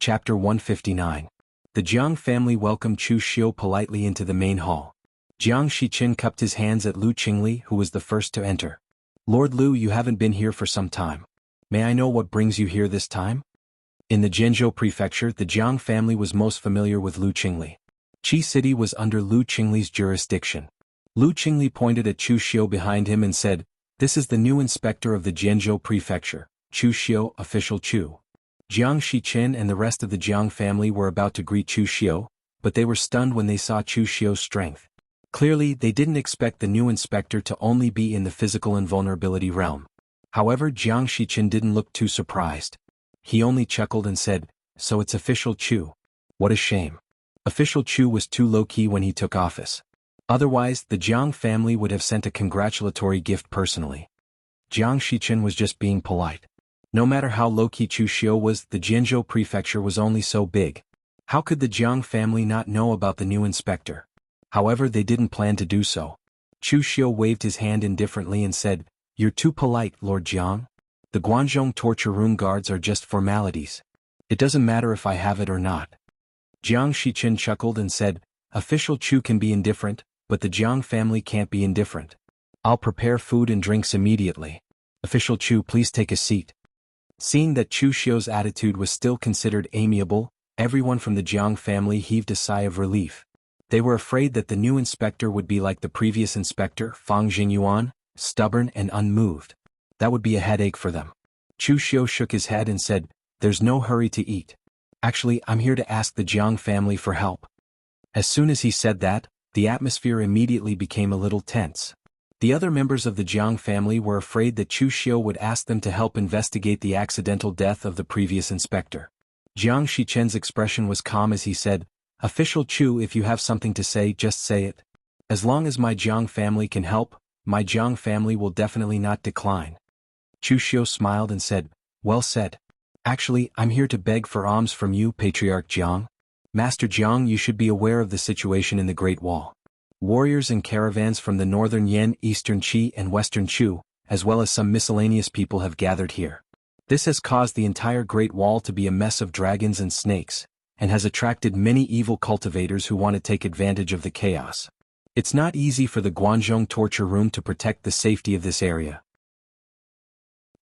Chapter 159. The Jiang family welcomed Chu Xiu politely into the main hall. Jiang Shiqin cupped his hands at Lu Qingli, who was the first to enter. "Lord Lu, you haven't been here for some time. May I know what brings you here this time?" In the Zhenzhou prefecture, the Jiang family was most familiar with Lu Qingli. Qi City was under Lu Qingli's jurisdiction. Lu Qingli pointed at Chu Xiu behind him and said, "This is the new inspector of the Zhenzhou prefecture, Chu Xiu, official Chu." Jiang Shiqin and the rest of the Jiang family were about to greet Chu Xiu, but they were stunned when they saw Chu Xiu's strength. Clearly, they didn't expect the new inspector to only be in the physical invulnerability realm. However, Jiang Shiqin didn't look too surprised. He only chuckled and said, "So it's official Chu. What a shame. Official Chu was too low-key when he took office. Otherwise, the Jiang family would have sent a congratulatory gift personally." Jiang Shiqin was just being polite. No matter how low-key Chu Xiu was, the Zhenzhou prefecture was only so big. How could the Jiang family not know about the new inspector? However, they didn't plan to do so. Chu Xiu waved his hand indifferently and said, "You're too polite, Lord Jiang. The Guanzhong torture room guards are just formalities. It doesn't matter if I have it or not." Jiang Shiqin chuckled and said, "Official Chu can be indifferent, but the Jiang family can't be indifferent. I'll prepare food and drinks immediately. Official Chu, please take a seat." Seeing that Chu Xiu's attitude was still considered amiable, everyone from the Jiang family heaved a sigh of relief. They were afraid that the new inspector would be like the previous inspector, Fang Jingyuan, stubborn and unmoved. That would be a headache for them. Chu Xiu shook his head and said, "There's no hurry to eat. Actually, I'm here to ask the Jiang family for help." As soon as he said that, the atmosphere immediately became a little tense. The other members of the Jiang family were afraid that Chu Xiu would ask them to help investigate the accidental death of the previous inspector. Jiang Shiqin's expression was calm as he said, "Official Chu, if you have something to say, just say it. As long as my Jiang family can help, my Jiang family will definitely not decline." Chu Xiu smiled and said, "Well said. Actually, I'm here to beg for alms from you, Patriarch Jiang. Master Jiang, you should be aware of the situation in the Great Wall. Warriors and caravans from the northern Yan, eastern Qi and western Chu, as well as some miscellaneous people have gathered here. This has caused the entire Great Wall to be a mess of dragons and snakes, and has attracted many evil cultivators who want to take advantage of the chaos. It's not easy for the Guanzhong torture room to protect the safety of this area.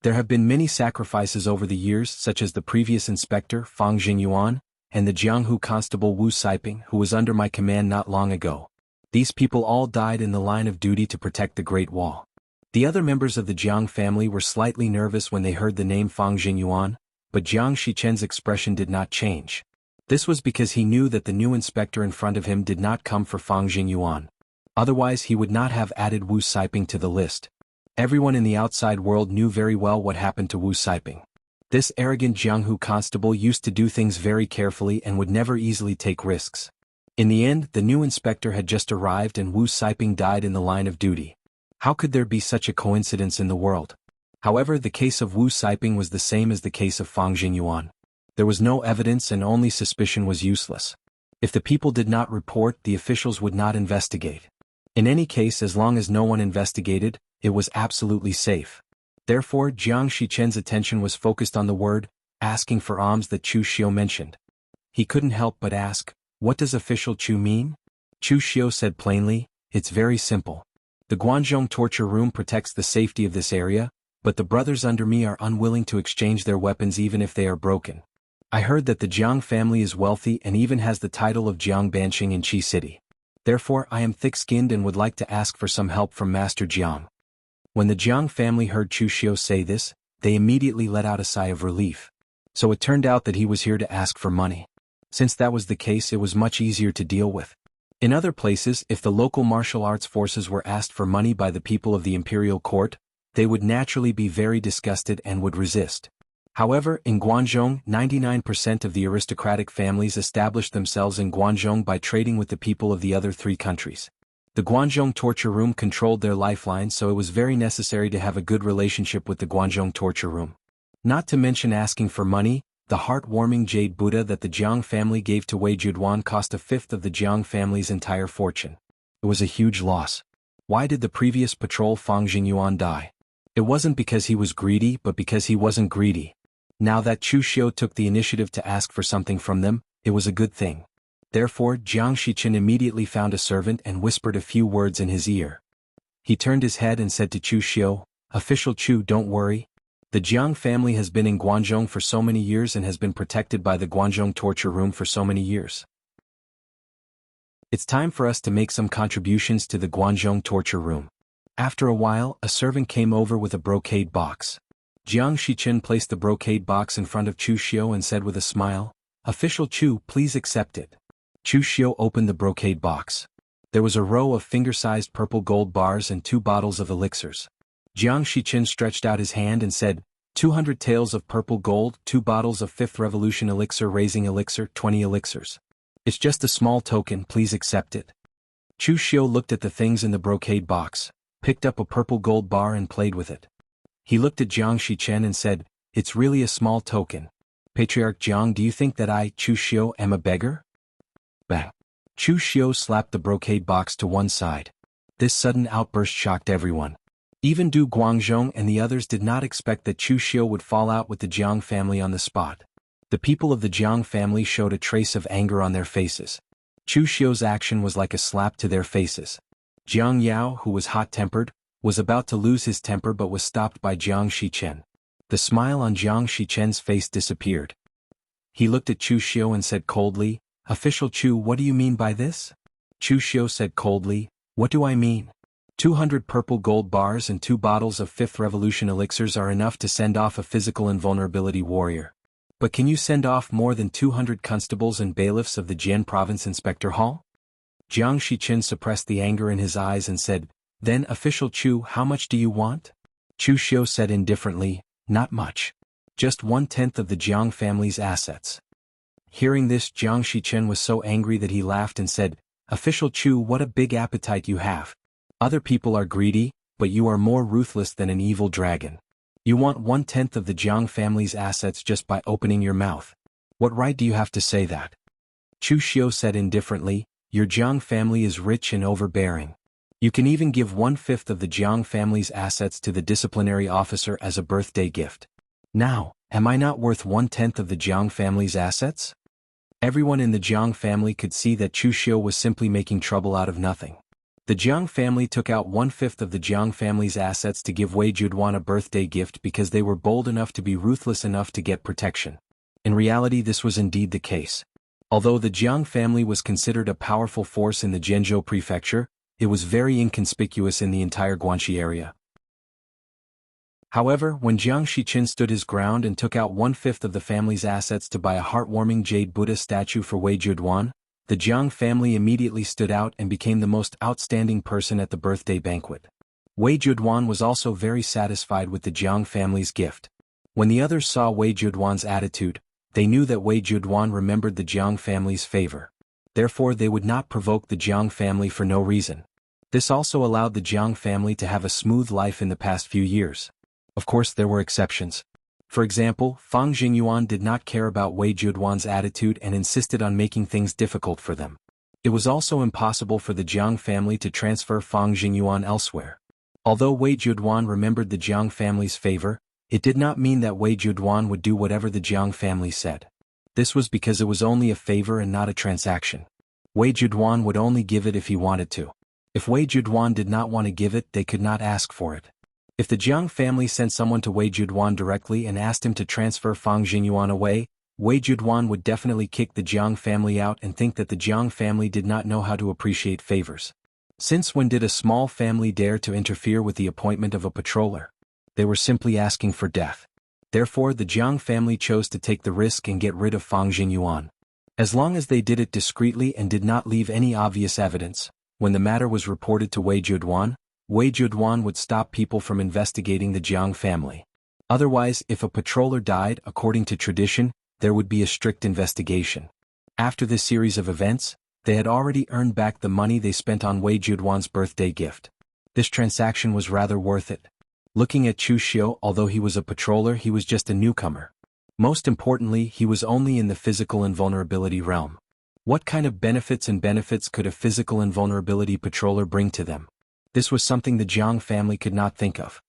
There have been many sacrifices over the years, such as the previous inspector, Fang Jingyuan, and the Jianghu constable Wu Siping, who was under my command not long ago. These people all died in the line of duty to protect the Great Wall." The other members of the Jiang family were slightly nervous when they heard the name Fang Jingyuan, but Jiang Shiqin's expression did not change. This was because he knew that the new inspector in front of him did not come for Fang Jingyuan. Otherwise he would not have added Wu Siping to the list. Everyone in the outside world knew very well what happened to Wu Siping. This arrogant Jianghu constable used to do things very carefully and would never easily take risks. In the end, the new inspector had just arrived and Wu Siping died in the line of duty. How could there be such a coincidence in the world? However, the case of Wu Siping was the same as the case of Fang Jingyuan. There was no evidence and only suspicion was useless. If the people did not report, the officials would not investigate. In any case, as long as no one investigated, it was absolutely safe. Therefore, Jiang Shiqin's attention was focused on the word, asking for alms that Chu Xiu mentioned. He couldn't help but ask, "What does official Chu mean?" Chu Xiu said plainly, "It's very simple. The Guanzhong torture room protects the safety of this area, but the brothers under me are unwilling to exchange their weapons even if they are broken. I heard that the Jiang family is wealthy and even has the title of Jiang Banqing in Qi City. Therefore, I am thick-skinned and would like to ask for some help from Master Jiang." When the Jiang family heard Chu Xiu say this, they immediately let out a sigh of relief. So it turned out that he was here to ask for money. Since that was the case, it was much easier to deal with. In other places, if the local martial arts forces were asked for money by the people of the imperial court, they would naturally be very disgusted and would resist. However, in Guanzhong, 99% of the aristocratic families established themselves in Guanzhong by trading with the people of the other three countries. The Guanzhong torture room controlled their lifeline, so it was very necessary to have a good relationship with the Guanzhong torture room. Not to mention asking for money, the heartwarming jade Buddha that the Jiang family gave to Wei Juduan cost a fifth of the Jiang family's entire fortune. It was a huge loss. Why did the previous patrol Fang Jingyuan die? It wasn't because he was greedy, but because he wasn't greedy. Now that Chu Xiu took the initiative to ask for something from them, it was a good thing. Therefore Jiang Shichen immediately found a servant and whispered a few words in his ear. He turned his head and said to Chu Xiu, "Official Chu, don't worry. The Jiang family has been in Guangzhou for so many years and has been protected by the Guangzhou torture room for so many years. It's time for us to make some contributions to the Guangzhou torture room." After a while, a servant came over with a brocade box. Jiang Shichen placed the brocade box in front of Chu Xiu and said with a smile, "Official Chu, please accept it." Chu Xiu opened the brocade box. There was a row of finger-sized purple gold bars and 2 bottles of elixirs. Jiang Shichen stretched out his hand and said, 200 taels of purple gold, 2 bottles of 5th Revolution elixir raising elixir, 20 elixirs. It's just a small token, please accept it. Chu Xiu looked at the things in the brocade box, picked up a purple gold bar and played with it. He looked at Jiang Shichen and said, "It's really a small token. Patriarch Jiang, do you think that I, Chu Xiu, am a beggar?" Bang! Chu Xiu slapped the brocade box to one side. This sudden outburst shocked everyone. Even Du Guangzhong and the others did not expect that Chu Xiu would fall out with the Jiang family on the spot. The people of the Jiang family showed a trace of anger on their faces. Chu Xiu's action was like a slap to their faces. Jiang Yao, who was hot-tempered, was about to lose his temper but was stopped by Jiang Shichen. The smile on Jiang Shichen's face disappeared. He looked at Chu Xiu and said coldly, "Official Chu, what do you mean by this?" Chu Xiu said coldly, "What do I mean? 200 purple gold bars and 2 bottles of 5th Revolution elixirs are enough to send off a physical invulnerability warrior. But can you send off more than 200 constables and bailiffs of the Jian Province Inspector Hall?" Jiang Shichen suppressed the anger in his eyes and said, "Then, Official Chu, how much do you want?" Chu Xiu said indifferently, "Not much. Just 1/10 of the Jiang family's assets." Hearing this, Jiang Shichen was so angry that he laughed and said, "Official Chu, what a big appetite you have. Other people are greedy, but you are more ruthless than an evil dragon. You want 1/10 of the Jiang family's assets just by opening your mouth. What right do you have to say that?" Chu Xiu said indifferently, "Your Jiang family is rich and overbearing. You can even give 1/5 of the Jiang family's assets to the disciplinary officer as a birthday gift. Now, am I not worth 1/10 of the Jiang family's assets?" Everyone in the Jiang family could see that Chu Xiu was simply making trouble out of nothing. The Jiang family took out 1/5 of the Jiang family's assets to give Wei Juduan a birthday gift because they were bold enough to be ruthless enough to get protection. In reality, this was indeed the case. Although the Jiang family was considered a powerful force in the Zhenzhou prefecture, it was very inconspicuous in the entire Guanxi area. However, when Jiang Shichen stood his ground and took out 1/5 of the family's assets to buy a heartwarming jade Buddha statue for Wei Juduan, the Jiang family immediately stood out and became the most outstanding person at the birthday banquet. Wei Juduan was also very satisfied with the Jiang family's gift. When the others saw Wei Juduan's attitude, they knew that Wei Juduan remembered the Jiang family's favor. Therefore they would not provoke the Jiang family for no reason. This also allowed the Jiang family to have a smooth life in the past few years. Of course, there were exceptions. For example, Fang Jingyuan did not care about Wei Juduan's attitude and insisted on making things difficult for them. It was also impossible for the Jiang family to transfer Fang Jingyuan elsewhere. Although Wei Juduan remembered the Jiang family's favor, it did not mean that Wei Juduan would do whatever the Jiang family said. This was because it was only a favor and not a transaction. Wei Juduan would only give it if he wanted to. If Wei Juduan did not want to give it, they could not ask for it. If the Jiang family sent someone to Wei Juduan directly and asked him to transfer Fang Jingyuan away, Wei Juduan would definitely kick the Jiang family out and think that the Jiang family did not know how to appreciate favors. Since when did a small family dare to interfere with the appointment of a patroller? They were simply asking for death. Therefore the Jiang family chose to take the risk and get rid of Fang Jingyuan. As long as they did it discreetly and did not leave any obvious evidence, when the matter was reported to Wei Juduan would stop people from investigating the Jiang family. Otherwise, if a patroller died, according to tradition, there would be a strict investigation. After this series of events, they had already earned back the money they spent on Wei Juduan's birthday gift. This transaction was rather worth it. Looking at Chu Xiu, although he was a patroller, he was just a newcomer. Most importantly, he was only in the physical invulnerability realm. What kind of benefits could a physical invulnerability patroller bring to them? This was something the Jiang family could not think of.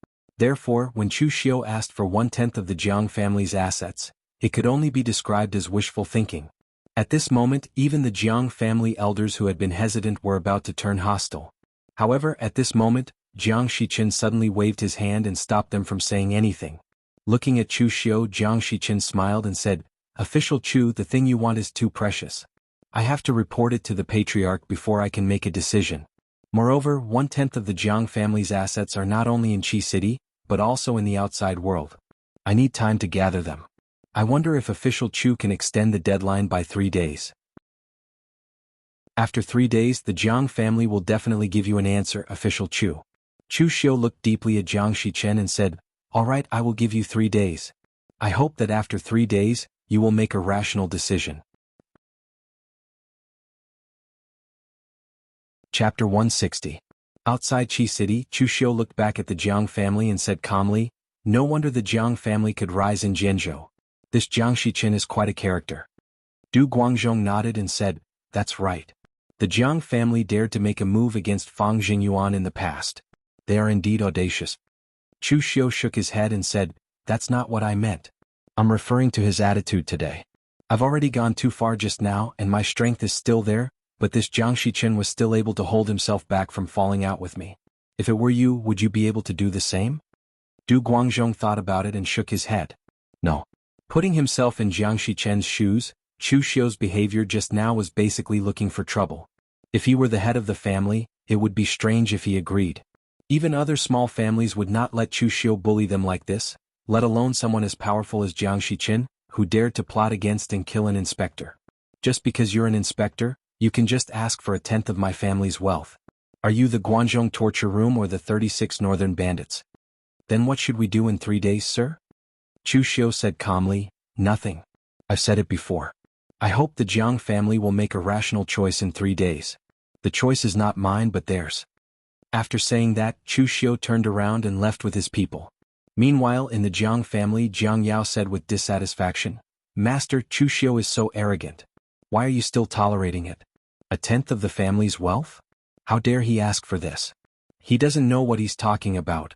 Therefore, when Chu Xiu asked for 1/10 of the Jiang family's assets, it could only be described as wishful thinking. At this moment, even the Jiang family elders who had been hesitant were about to turn hostile. However, at this moment, Jiang Shiqin suddenly waved his hand and stopped them from saying anything. Looking at Chu Xiu, Jiang Shiqin smiled and said, "Official Chu, the thing you want is too precious. I have to report it to the patriarch before I can make a decision. Moreover, 1/10 of the Jiang family's assets are not only in Qi City, but also in the outside world. I need time to gather them. I wonder if official Chu can extend the deadline by 3 days. After 3 days, the Jiang family will definitely give you an answer, official Chu." Chu Xiu looked deeply at Jiang Shichen and said, "All right, I will give you 3 days. I hope that after 3 days, you will make a rational decision." Chapter 160. Outside Qi City, Chu Xiu looked back at the Jiang family and said calmly, "No wonder the Jiang family could rise in Jianzhou. This Jiang Shichen is quite a character." Du Guangzhong nodded and said, "That's right. The Jiang family dared to make a move against Fang Jingyuan in the past. They are indeed audacious." Chu Xiu shook his head and said, "That's not what I meant. I'm referring to his attitude today. I've already gone too far just now and my strength is still there, but this Jiang Shichen was still able to hold himself back from falling out with me. If it were you, would you be able to do the same?" Du Guangzhong thought about it and shook his head. No. Putting himself in Jiang Shichen's shoes, Chu Xiu's behavior just now was basically looking for trouble. If he were the head of the family, it would be strange if he agreed. Even other small families would not let Chu Xiu bully them like this, let alone someone as powerful as Jiang Shichen, who dared to plot against and kill an inspector. Just because you're an inspector, you can just ask for 1/10 of my family's wealth. Are you the Guangzhong torture room or the 36 northern bandits? Then what should we do in 3 days, sir? Chu Xiu said calmly, "Nothing. I've said it before. I hope the Jiang family will make a rational choice in 3 days. The choice is not mine but theirs." After saying that, Chu Xiu turned around and left with his people. Meanwhile, in the Jiang family, Jiang Yao said with dissatisfaction, "Master, Chu Xiu is so arrogant. Why are you still tolerating it? 1/10 of the family's wealth? How dare he ask for this? He doesn't know what he's talking about."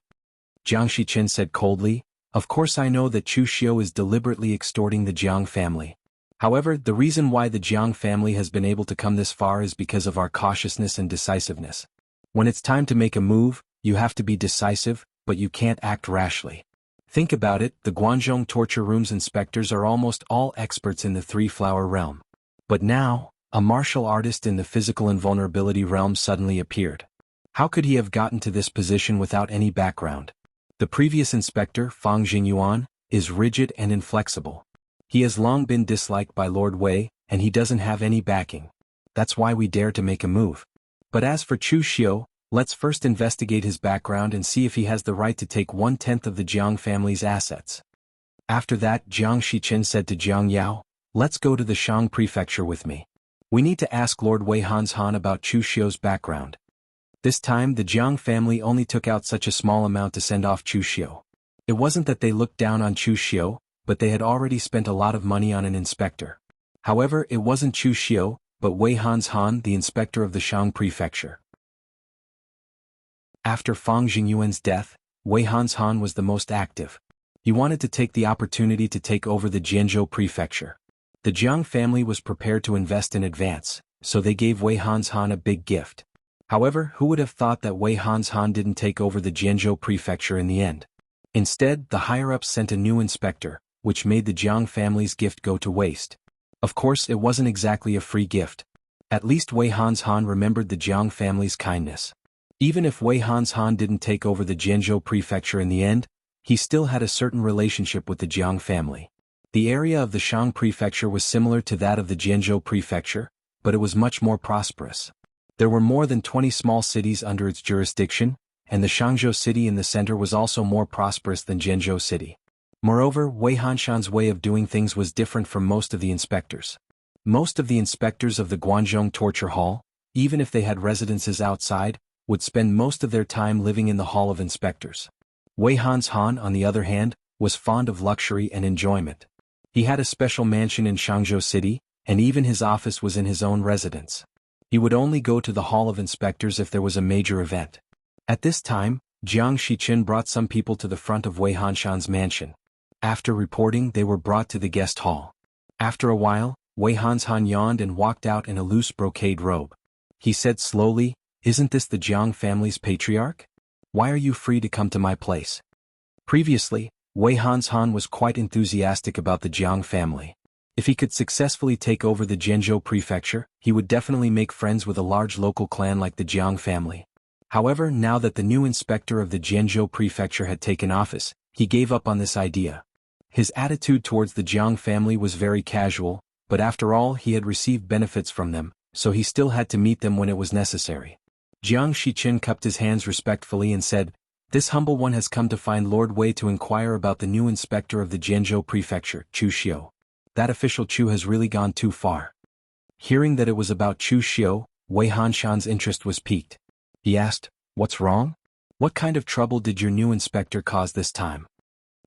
Jiang Shichen said coldly, "Of course I know that Chu Xiu is deliberately extorting the Jiang family. However, the reason why the Jiang family has been able to come this far is because of our cautiousness and decisiveness. When it's time to make a move, you have to be decisive, but you can't act rashly. Think about it, the Guangzhong torture room's inspectors are almost all experts in the three-flower realm. But now, a martial artist in the physical invulnerability realm suddenly appeared. How could he have gotten to this position without any background? The previous inspector, Fang Jingyuan, is rigid and inflexible. He has long been disliked by Lord Wei, and he doesn't have any backing. That's why we dare to make a move. But as for Chu Xiu, let's first investigate his background and see if he has the right to take 1/10 of the Jiang family's assets." After that, Jiang Shichen said to Jiang Yao, "Let's go to the Shang prefecture with me. We need to ask Lord Wei Han about Chu Xiu's background." This time the Jiang family only took out such a small amount to send off Chu Xiu. It wasn't that they looked down on Chu Xiu, but they had already spent a lot of money on an inspector. However, it wasn't Chu Xiu, but Wei Han, the inspector of the Shang prefecture. After Fang Jingyuan's death, Wei Han was the most active. He wanted to take the opportunity to take over the Jianzhou prefecture. The Jiang family was prepared to invest in advance, so they gave Wei Han a big gift. However, who would have thought that Wei Han didn't take over the Jianzhou prefecture in the end? Instead, the higher-ups sent a new inspector, which made the Jiang family's gift go to waste. Of course, it wasn't exactly a free gift. At least Wei Han remembered the Jiang family's kindness. Even if Wei Han didn't take over the Jianzhou prefecture in the end, he still had a certain relationship with the Jiang family. The area of the Shang prefecture was similar to that of the Jianzhou prefecture, but it was much more prosperous. There were more than 20 small cities under its jurisdiction, and the Shangzhou city in the center was also more prosperous than Jianzhou city. Moreover, Wei Hanshan's way of doing things was different from most of the inspectors. Most of the inspectors of the Guangzhong torture hall, even if they had residences outside, would spend most of their time living in the hall of inspectors. Wei Han, on the other hand, was fond of luxury and enjoyment. He had a special mansion in Shangzhou city, and even his office was in his own residence. He would only go to the hall of inspectors if there was a major event. At this time, Jiang Shiqin brought some people to the front of Wei Hanshan's mansion. After reporting, they were brought to the guest hall. After a while, Wei Hanshan yawned and walked out in a loose brocade robe. He said slowly, "Isn't this the Jiang family's patriarch? Why are you free to come to my place?" Previously, Wei Hanshan was quite enthusiastic about the Jiang family. If he could successfully take over the Zhenzhou prefecture, he would definitely make friends with a large local clan like the Jiang family. However, now that the new inspector of the Zhenzhou prefecture had taken office, he gave up on this idea. His attitude towards the Jiang family was very casual, but after all he had received benefits from them, so he still had to meet them when it was necessary. Jiang Shiqin cupped his hands respectfully and said, "This humble one has come to find Lord Wei to inquire about the new inspector of the Zhenzhou prefecture, Chu Xiu. That official Chu has really gone too far." Hearing that it was about Chu Xiu, Wei Hanshan's interest was piqued. He asked, "What's wrong? What kind of trouble did your new inspector cause this time?"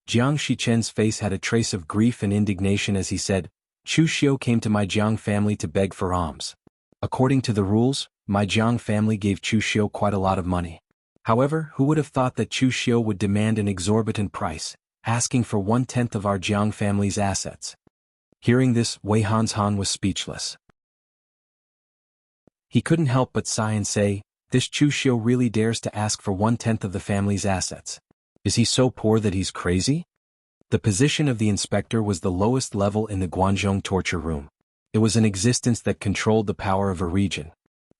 Jiang Shiqin's face had a trace of grief and indignation as he said, "Chu Xiu came to my Jiang family to beg for alms. According to the rules, my Jiang family gave Chu Xiu quite a lot of money. However, who would have thought that Chu Xiu would demand an exorbitant price, asking for 1/10 of our Jiang family's assets?" Hearing this, Wei Hanshan was speechless. He couldn't help but sigh and say, "This Chu Xiu really dares to ask for 1/10 of the family's assets. Is he so poor that he's crazy?" The position of the inspector was the lowest level in the Guanzhong torture room. It was an existence that controlled the power of a region.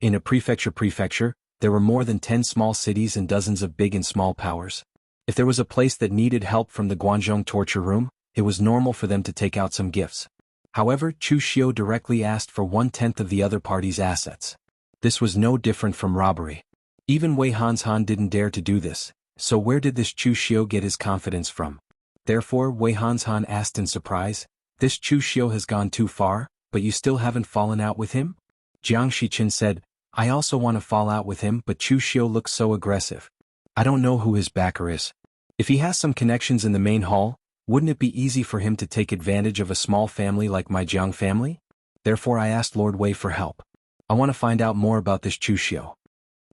In a prefecture, there were more than 10 small cities and dozens of big and small powers. If there was a place that needed help from the Guanzhong torture room, it was normal for them to take out some gifts. However, Chu Xiu directly asked for 1/10 of the other party's assets. This was no different from robbery. Even Wei Hanshan didn't dare to do this, so where did this Chu Xiu get his confidence from? Therefore, Wei Hanshan asked in surprise, "This Chu Xiu has gone too far, but you still haven't fallen out with him?" Jiang Shiqin said, "I also want to fall out with him, but Chu Xiu looks so aggressive. I don't know who his backer is. If he has some connections in the main hall, wouldn't it be easy for him to take advantage of a small family like my Jiang family? Therefore I asked Lord Wei for help. I want to find out more about this Chu Xiu."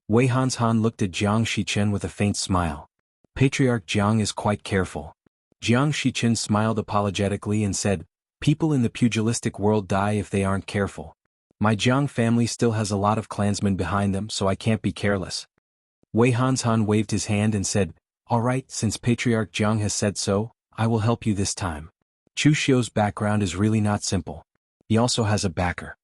Wei Hanshan looked at Jiang Shiqin with a faint smile. "Patriarch Jiang is quite careful." Jiang Shiqin smiled apologetically and said, "People in the pugilistic world die if they aren't careful. My Jiang family still has a lot of clansmen behind them, so I can't be careless." Wei Hanshan waved his hand and said, "All right, since Patriarch Jiang has said so, I will help you this time. Chu Xiu's background is really not simple. He also has a backer."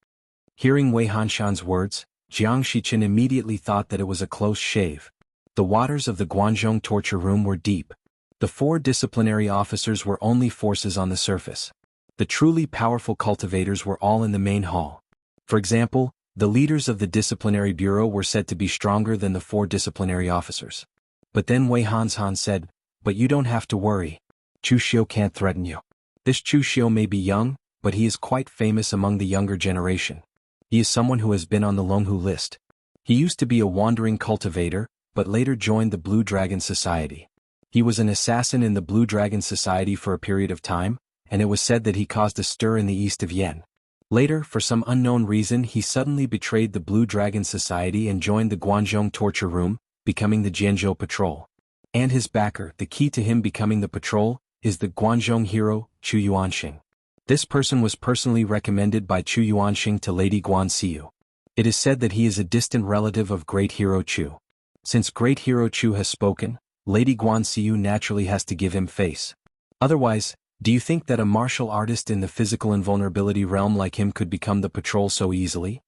Hearing Wei Hanshan's words, Jiang Shiqin immediately thought that it was a close shave. The waters of the Guanzhong torture room were deep. The 4 disciplinary officers were only forces on the surface. The truly powerful cultivators were all in the main hall. For example, the leaders of the disciplinary bureau were said to be stronger than the 4 disciplinary officers. But then Wei Hanshan said, "But you don't have to worry. Chu Xiu can't threaten you. This Chu Xiu may be young, but he is quite famous among the younger generation. He is someone who has been on the Longhu list. He used to be a wandering cultivator, but later joined the Blue Dragon Society. He was an assassin in the Blue Dragon Society for a period of time, and it was said that he caused a stir in the east of Yen. Later, for some unknown reason, he suddenly betrayed the Blue Dragon Society and joined the Guanzhong torture room, becoming the Zhenzhou patrol. And his backer, the key to him becoming the patrol, is the Guanzhong hero, Chu Yuanxing. This person was personally recommended by Chu Yuanxing to Lady Guanxiu. It is said that he is a distant relative of Great Hero Chu. Since Great Hero Chu has spoken, Lady Guanxiu naturally has to give him face. Otherwise, do you think that a martial artist in the physical invulnerability realm like him could become the patrol so easily?"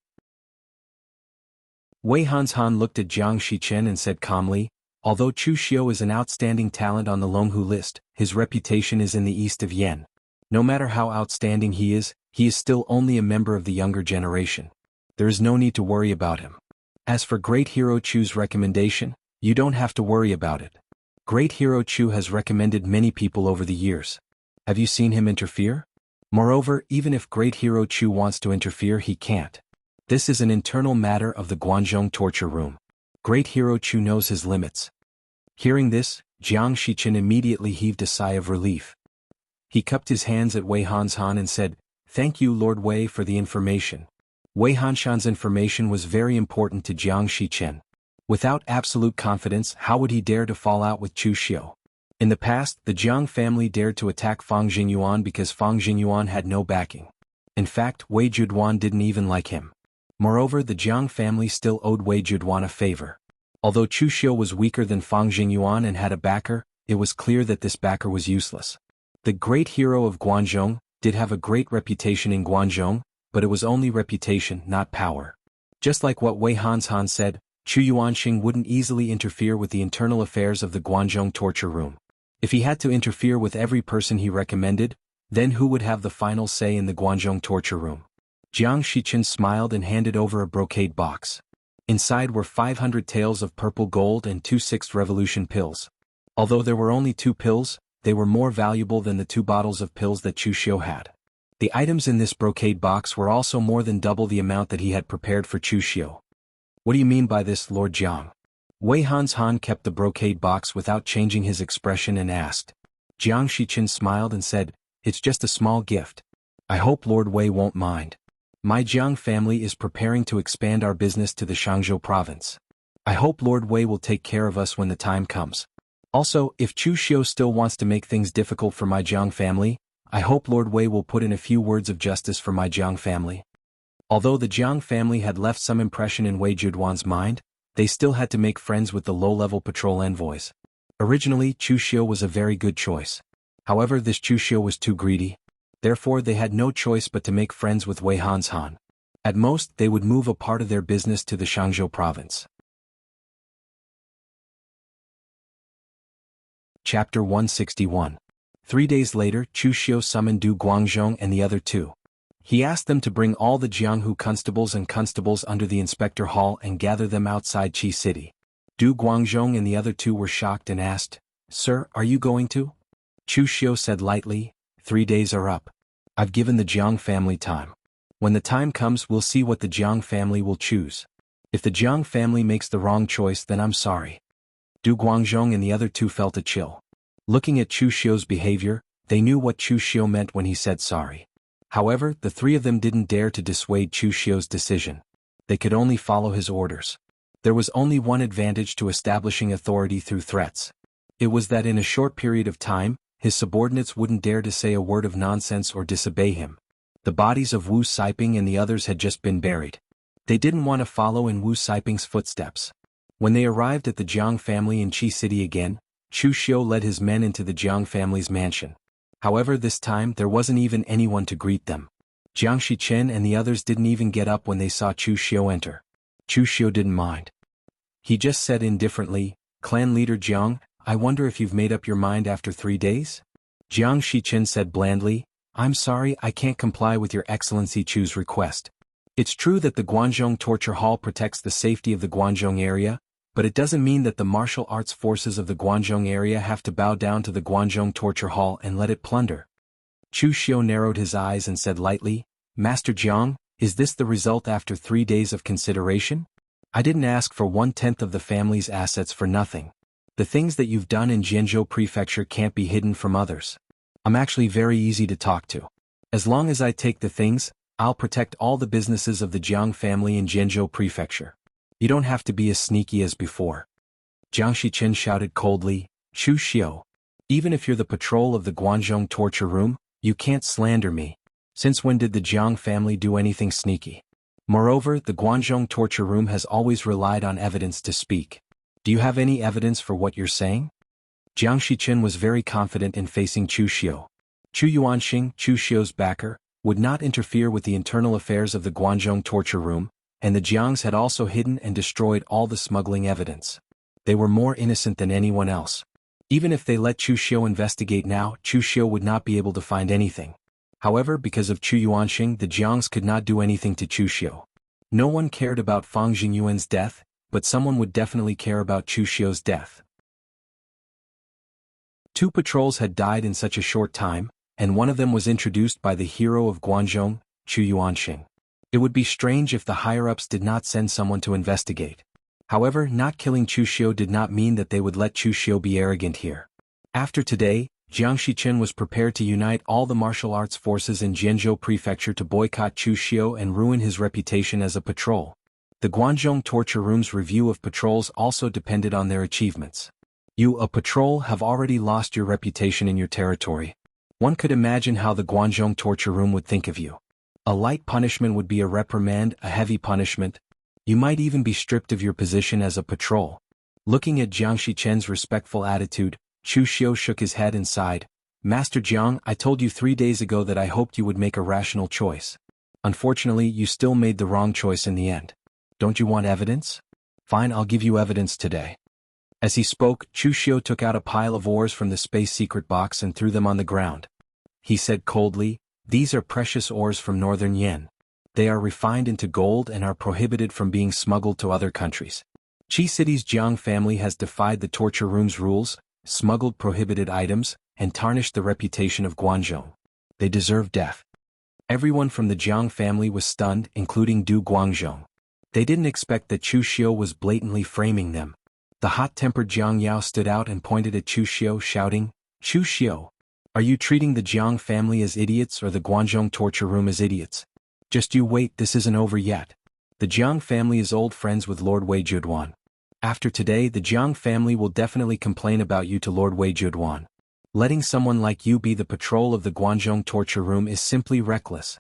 Wei Hanshan looked at Jiang Shiqin and said calmly, "Although Chu Xiu is an outstanding talent on the Longhu list, his reputation is in the east of Yen. No matter how outstanding he is still only a member of the younger generation. There is no need to worry about him. As for Great Hero Chu's recommendation, you don't have to worry about it. Great Hero Chu has recommended many people over the years. Have you seen him interfere? Moreover, even if Great Hero Chu wants to interfere, he can't. This is an internal matter of the Guanzhong torture room. Great Hero Chu knows his limits." Hearing this, Jiang Shiqin immediately heaved a sigh of relief. He cupped his hands at Wei Hanshan and said, "Thank you, Lord Wei, for the information." Wei Hanshan's information was very important to Jiang Shiqin. Without absolute confidence, how would he dare to fall out with Chu Xiu? In the past, the Jiang family dared to attack Fang Jingyuan because Fang Jingyuan had no backing. In fact, Wei Juduan didn't even like him. Moreover, the Jiang family still owed Wei Juduan a favor. Although Chu Xiu was weaker than Fang Jingyuan and had a backer, it was clear that this backer was useless. The great hero of Guanzhong did have a great reputation in Guanzhong, but it was only reputation, not power. Just like what Wei Hanshan said, Chu Yuanxing wouldn't easily interfere with the internal affairs of the Guanzhong torture room. If he had to interfere with every person he recommended, then who would have the final say in the Guanzhong torture room? Jiang Shichen smiled and handed over a brocade box. Inside were 500 taels of purple gold and 2 sixth revolution pills. Although there were only 2 pills, they were more valuable than the 2 bottles of pills that Chu Xiu had. The items in this brocade box were also more than double the amount that he had prepared for Chu Xiu. What do you mean by this, Lord Jiang? Wei Hanshan kept the brocade box without changing his expression and asked. Jiang Shichen smiled and said, "It's just a small gift. I hope Lord Wei won't mind. My Jiang family is preparing to expand our business to the Shangzhou province. I hope Lord Wei will take care of us when the time comes. Also, if Chu Xiu still wants to make things difficult for my Jiang family, I hope Lord Wei will put in a few words of justice for my Jiang family." Although the Jiang family had left some impression in Wei Juduan's mind, they still had to make friends with the low-level patrol envoys. Originally, Chu Xiu was a very good choice. However, this Chu Xiu was too greedy. Therefore, they had no choice but to make friends with Wei Hanshan. At most, they would move a part of their business to the Shangzhou province. Chapter 161. 3 days later, Chu Xiu summoned Du Guangzhong and the other 2. He asked them to bring all the Jianghu constables and constables under the inspector hall and gather them outside Qi City. Du Guangzhong and the other 2 were shocked and asked, "Sir, are you going to?" Chu Xiu said lightly, 3 days are up. I've given the Jiang family time. When the time comes, we'll see what the Jiang family will choose. If the Jiang family makes the wrong choice, then I'm sorry. Du Guangzhong and the other 2 felt a chill. Looking at Chu Xiu's behavior, they knew what Chu Xiu meant when he said sorry. However, the 3 of them didn't dare to dissuade Chu Xiu's decision. They could only follow his orders. There was only one advantage to establishing authority through threats. It was that in a short period of time, his subordinates wouldn't dare to say a word of nonsense or disobey him. The bodies of Wu Siping and the others had just been buried. They didn't want to follow in Wu Siping's footsteps. When they arrived at the Jiang family in Qi City again, Chu Xiu led his men into the Jiang family's mansion. However, this time there wasn't even anyone to greet them. Jiang Shichen and the others didn't even get up when they saw Chu Xiu enter. Chu Xiu didn't mind. He just said indifferently, "Clan leader Jiang, I wonder if you've made up your mind after 3 days?" Jiang Shichen said blandly, "I'm sorry, I can't comply with your Excellency Chu's request. It's true that the Guanzhong torture hall protects the safety of the Guanzhong area, but it doesn't mean that the martial arts forces of the Guanzhong area have to bow down to the Guanzhong torture hall and let it plunder." Chu Xiu narrowed his eyes and said lightly, "Master Jiang, is this the result after 3 days of consideration? I didn't ask for 1/10 of the family's assets for nothing. The things that you've done in Jianzhou Prefecture can't be hidden from others. I'm actually very easy to talk to. As long as I take the things, I'll protect all the businesses of the Jiang family in Jianzhou Prefecture. You don't have to be as sneaky as before." Jiang Shichen shouted coldly, "Chu Xiu, even if you're the patrol of the Guanzhong torture room, you can't slander me. Since when did the Jiang family do anything sneaky? Moreover, the Guanzhong torture room has always relied on evidence to speak. Do you have any evidence for what you're saying?" Jiang Shichen was very confident in facing Chu Xiu. Chu Yuanxing, Chu Xiu's backer, would not interfere with the internal affairs of the Guanzhong torture room, and the Jiangs had also hidden and destroyed all the smuggling evidence. They were more innocent than anyone else. Even if they let Chu Xiu investigate now, Chu Xiu would not be able to find anything. However, because of Chu Yuanxing, the Jiangs could not do anything to Chu Xiu. No one cared about Fang Jingyuan's death, but someone would definitely care about Chu Xiu's death. 2 patrols had died in such a short time, and one of them was introduced by the hero of Guanzhong, Chu Yuanxing. It would be strange if the higher-ups did not send someone to investigate. However, not killing Chu Xiu did not mean that they would let Chu Xiu be arrogant here. After today, Jiang Shichen was prepared to unite all the martial arts forces in Jianzhou Prefecture to boycott Chu Xiu and ruin his reputation as a patrol. The Guangzhong torture room's review of patrols also depended on their achievements. You, a patrol, have already lost your reputation in your territory. One could imagine how the Guangzhong torture room would think of you. A light punishment would be a reprimand, a heavy punishment. You might even be stripped of your position as a patrol. Looking at Jiang Shichen's respectful attitude, Chu Xiu shook his head and sighed. Master Jiang, I told you 3 days ago that I hoped you would make a rational choice. Unfortunately, you still made the wrong choice in the end. Don't you want evidence? Fine, I'll give you evidence today. As he spoke, Chu Xiu took out a pile of ores from the space secret box and threw them on the ground. He said coldly, "These are precious ores from northern Yen. They are refined into gold and are prohibited from being smuggled to other countries. Qi City's Jiang family has defied the torture room's rules, smuggled prohibited items, and tarnished the reputation of Guangzhou. They deserve death." Everyone from the Jiang family was stunned, including Du Guangzhou. They didn't expect that Chu Xiu was blatantly framing them. The hot-tempered Jiang Yao stood out and pointed at Chu Xiu, shouting, "Chu Xiu, are you treating the Jiang family as idiots or the Guangzhou torture room as idiots? Just you wait, this isn't over yet. The Jiang family is old friends with Lord Wei Juduan. After today, the Jiang family will definitely complain about you to Lord Wei Juduan. Letting someone like you be the patrol of the Guangzhou torture room is simply reckless."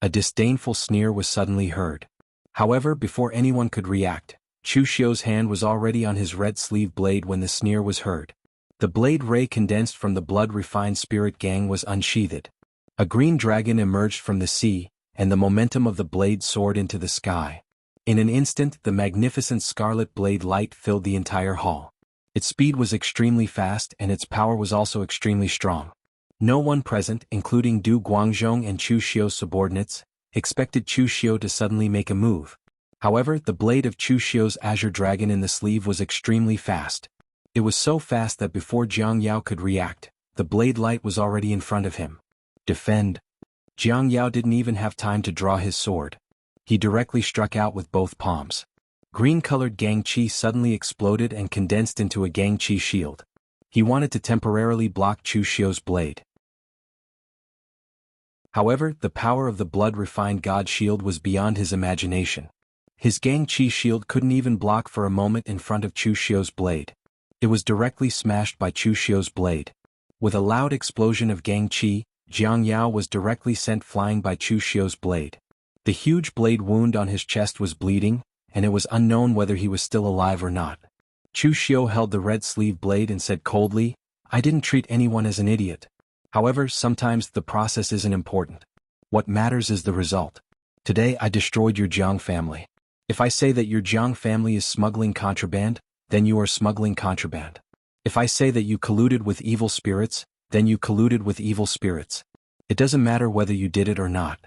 A disdainful sneer was suddenly heard. However, before anyone could react, Chu Xiu's hand was already on his red sleeve blade when the sneer was heard. The blade ray condensed from the blood-refined spirit gang was unsheathed. A green dragon emerged from the sea, and the momentum of the blade soared into the sky. In an instant, the magnificent scarlet blade light filled the entire hall. Its speed was extremely fast and its power was also extremely strong. No one present, including Du Guangzhou and Chu Xiu's subordinates, expected Chu Xiu to suddenly make a move. However, the blade of Chu Xiu's azure dragon in the sleeve was extremely fast. It was so fast that before Jiang Yao could react, the blade light was already in front of him. Defend. Jiang Yao didn't even have time to draw his sword. He directly struck out with both palms. Green-colored Gang Qi suddenly exploded and condensed into a Gang Qi shield. He wanted to temporarily block Chu Xiu's blade. However, the power of the blood-refined God shield was beyond his imagination. His Gang Qi shield couldn't even block for a moment in front of Chu Xiu's blade. It was directly smashed by Chu Xiu's blade. With a loud explosion of Gang Qi, Jiang Yao was directly sent flying by Chu Xiu's blade. The huge blade wound on his chest was bleeding, and it was unknown whether he was still alive or not. Chu Xiu held the red sleeve blade and said coldly, "I didn't treat anyone as an idiot. However, sometimes the process isn't important. What matters is the result. Today I destroyed your Jiang family. If I say that your Jiang family is smuggling contraband, then you are smuggling contraband. If I say that you colluded with evil spirits, then you colluded with evil spirits. It doesn't matter whether you did it or not.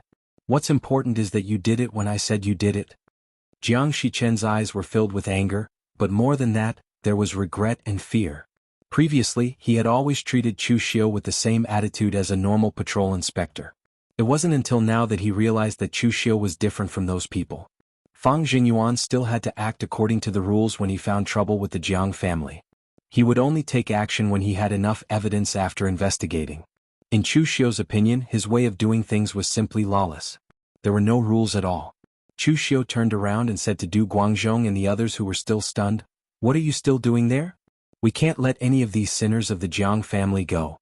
What's important is that you did it when I said you did it." Jiang Shichen's eyes were filled with anger, but more than that, there was regret and fear. Previously, he had always treated Chu Xiu with the same attitude as a normal patrol inspector. It wasn't until now that he realized that Chu Xiu was different from those people. Fang Jingyuan still had to act according to the rules when he found trouble with the Jiang family. He would only take action when he had enough evidence after investigating. In Chu Xiu's opinion, his way of doing things was simply lawless. There were no rules at all. Chu Xiu turned around and said to Du Guangzhou and the others who were still stunned, "What are you still doing there? We can't let any of these sinners of the Jiang family go."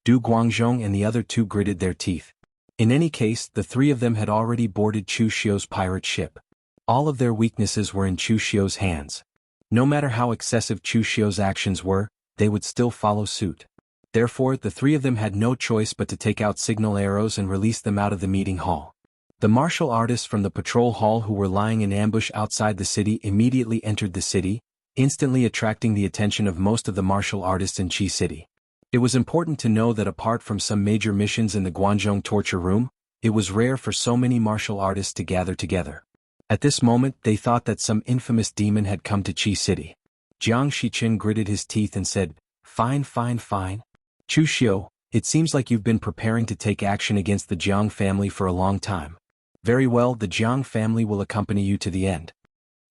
Du Guangzhou and the other two gritted their teeth. In any case, the three of them had already boarded Chu Xiu's pirate ship. All of their weaknesses were in Chu Xiu's hands. No matter how excessive Chu Xiu's actions were, they would still follow suit. Therefore, the three of them had no choice but to take out signal arrows and release them out of the meeting hall. The martial artists from the patrol hall who were lying in ambush outside the city immediately entered the city, instantly attracting the attention of most of the martial artists in Qi City. It was important to know that apart from some major missions in the Guangzhou torture room, it was rare for so many martial artists to gather together. At this moment, they thought that some infamous demon had come to Qi City. Jiang Shichen gritted his teeth and said, Fine. Chu Xiu, it seems like you've been preparing to take action against the Jiang family for a long time. Very well, the Jiang family will accompany you to the end."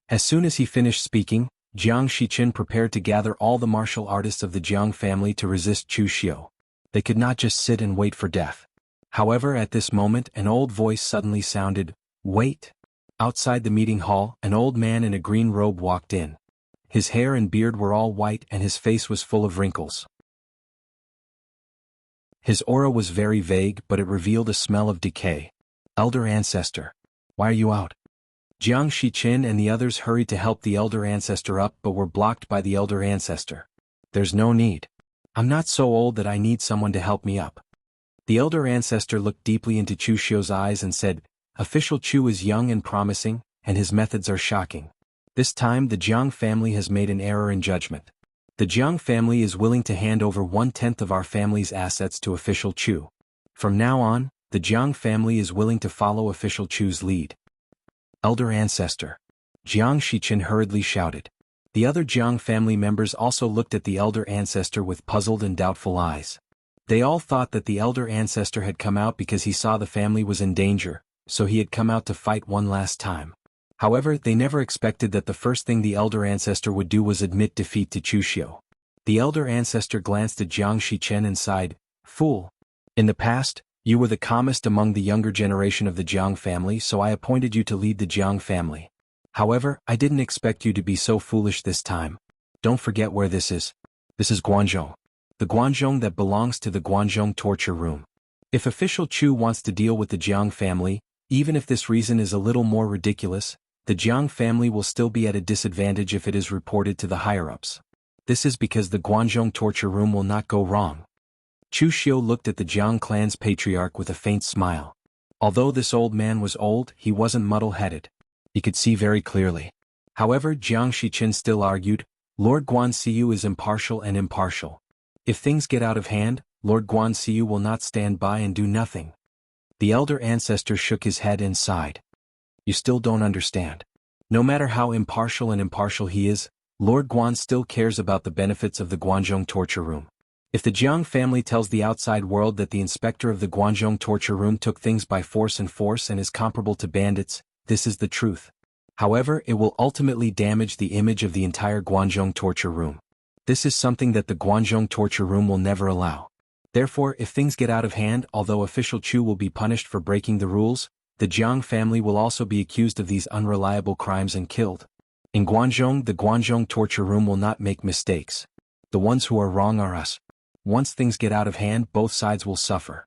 As soon as he finished speaking, Jiang Shichen prepared to gather all the martial artists of the Jiang family to resist Chu Xiu. They could not just sit and wait for death. However, at this moment an old voice suddenly sounded, "Wait." Outside the meeting hall, an old man in a green robe walked in. His hair and beard were all white and his face was full of wrinkles. His aura was very vague, but it revealed a smell of decay. Elder Ancestor. Why are you out? Jiang Shiqin and the others hurried to help the Elder Ancestor up but were blocked by the Elder Ancestor. There's no need. I'm not so old that I need someone to help me up. The Elder Ancestor looked deeply into Chu Xiu's eyes and said, Official Chu is young and promising, and his methods are shocking. This time the Jiang family has made an error in judgment. The Jiang family is willing to hand over 1/10 of our family's assets to Official Chu. From now on, the Jiang family is willing to follow Official Chu's lead. Elder Ancestor. Jiang Shiqin hurriedly shouted. The other Jiang family members also looked at the Elder Ancestor with puzzled and doubtful eyes. They all thought that the Elder Ancestor had come out because he saw the family was in danger, so he had come out to fight one last time. However, they never expected that the first thing the Elder Ancestor would do was admit defeat to Chu Xiu. The Elder Ancestor glanced at Jiang Shiqin and sighed, Fool. In the past, you were the calmest among the younger generation of the Jiang family, so I appointed you to lead the Jiang family. However, I didn't expect you to be so foolish this time. Don't forget where this is. This is Guanzhong. The Guanzhong that belongs to the Guanzhong torture room. If Official Chu wants to deal with the Jiang family, even if this reason is a little more ridiculous, the Jiang family will still be at a disadvantage if it is reported to the higher-ups. This is because the Guanzhong torture room will not go wrong. Chu Xiu looked at the Jiang clan's patriarch with a faint smile. Although this old man was old, he wasn't muddle-headed. He could see very clearly. However, Jiang Shiqin still argued, Lord Guanxiu is impartial and impartial. If things get out of hand, Lord Guanxiu will not stand by and do nothing. The Elder Ancestor shook his head and sighed. You still don't understand. No matter how impartial and impartial he is, Lord Guan still cares about the benefits of the Guanzhong torture room. If the Jiang family tells the outside world that the inspector of the Guanzhong torture room took things by force and is comparable to bandits, this is the truth. However, it will ultimately damage the image of the entire Guanzhong torture room. This is something that the Guanzhong torture room will never allow. Therefore, if things get out of hand, although Official Chu will be punished for breaking the rules, the Jiang family will also be accused of these unreliable crimes and killed. In Guanzhong, the Guanzhong torture room will not make mistakes. The ones who are wrong are us. Once things get out of hand, both sides will suffer.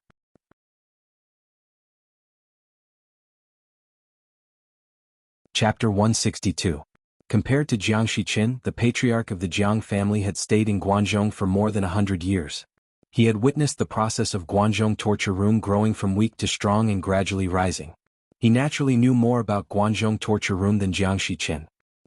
Chapter 162. Compared to Jiang Shiqin, the patriarch of the Jiang family had stayed in Guanzhong for more than 100 years. He had witnessed the process of Guanzhong torture room growing from weak to strong and gradually rising. He naturally knew more about Guanzhong torture room than Jiang Shiqin.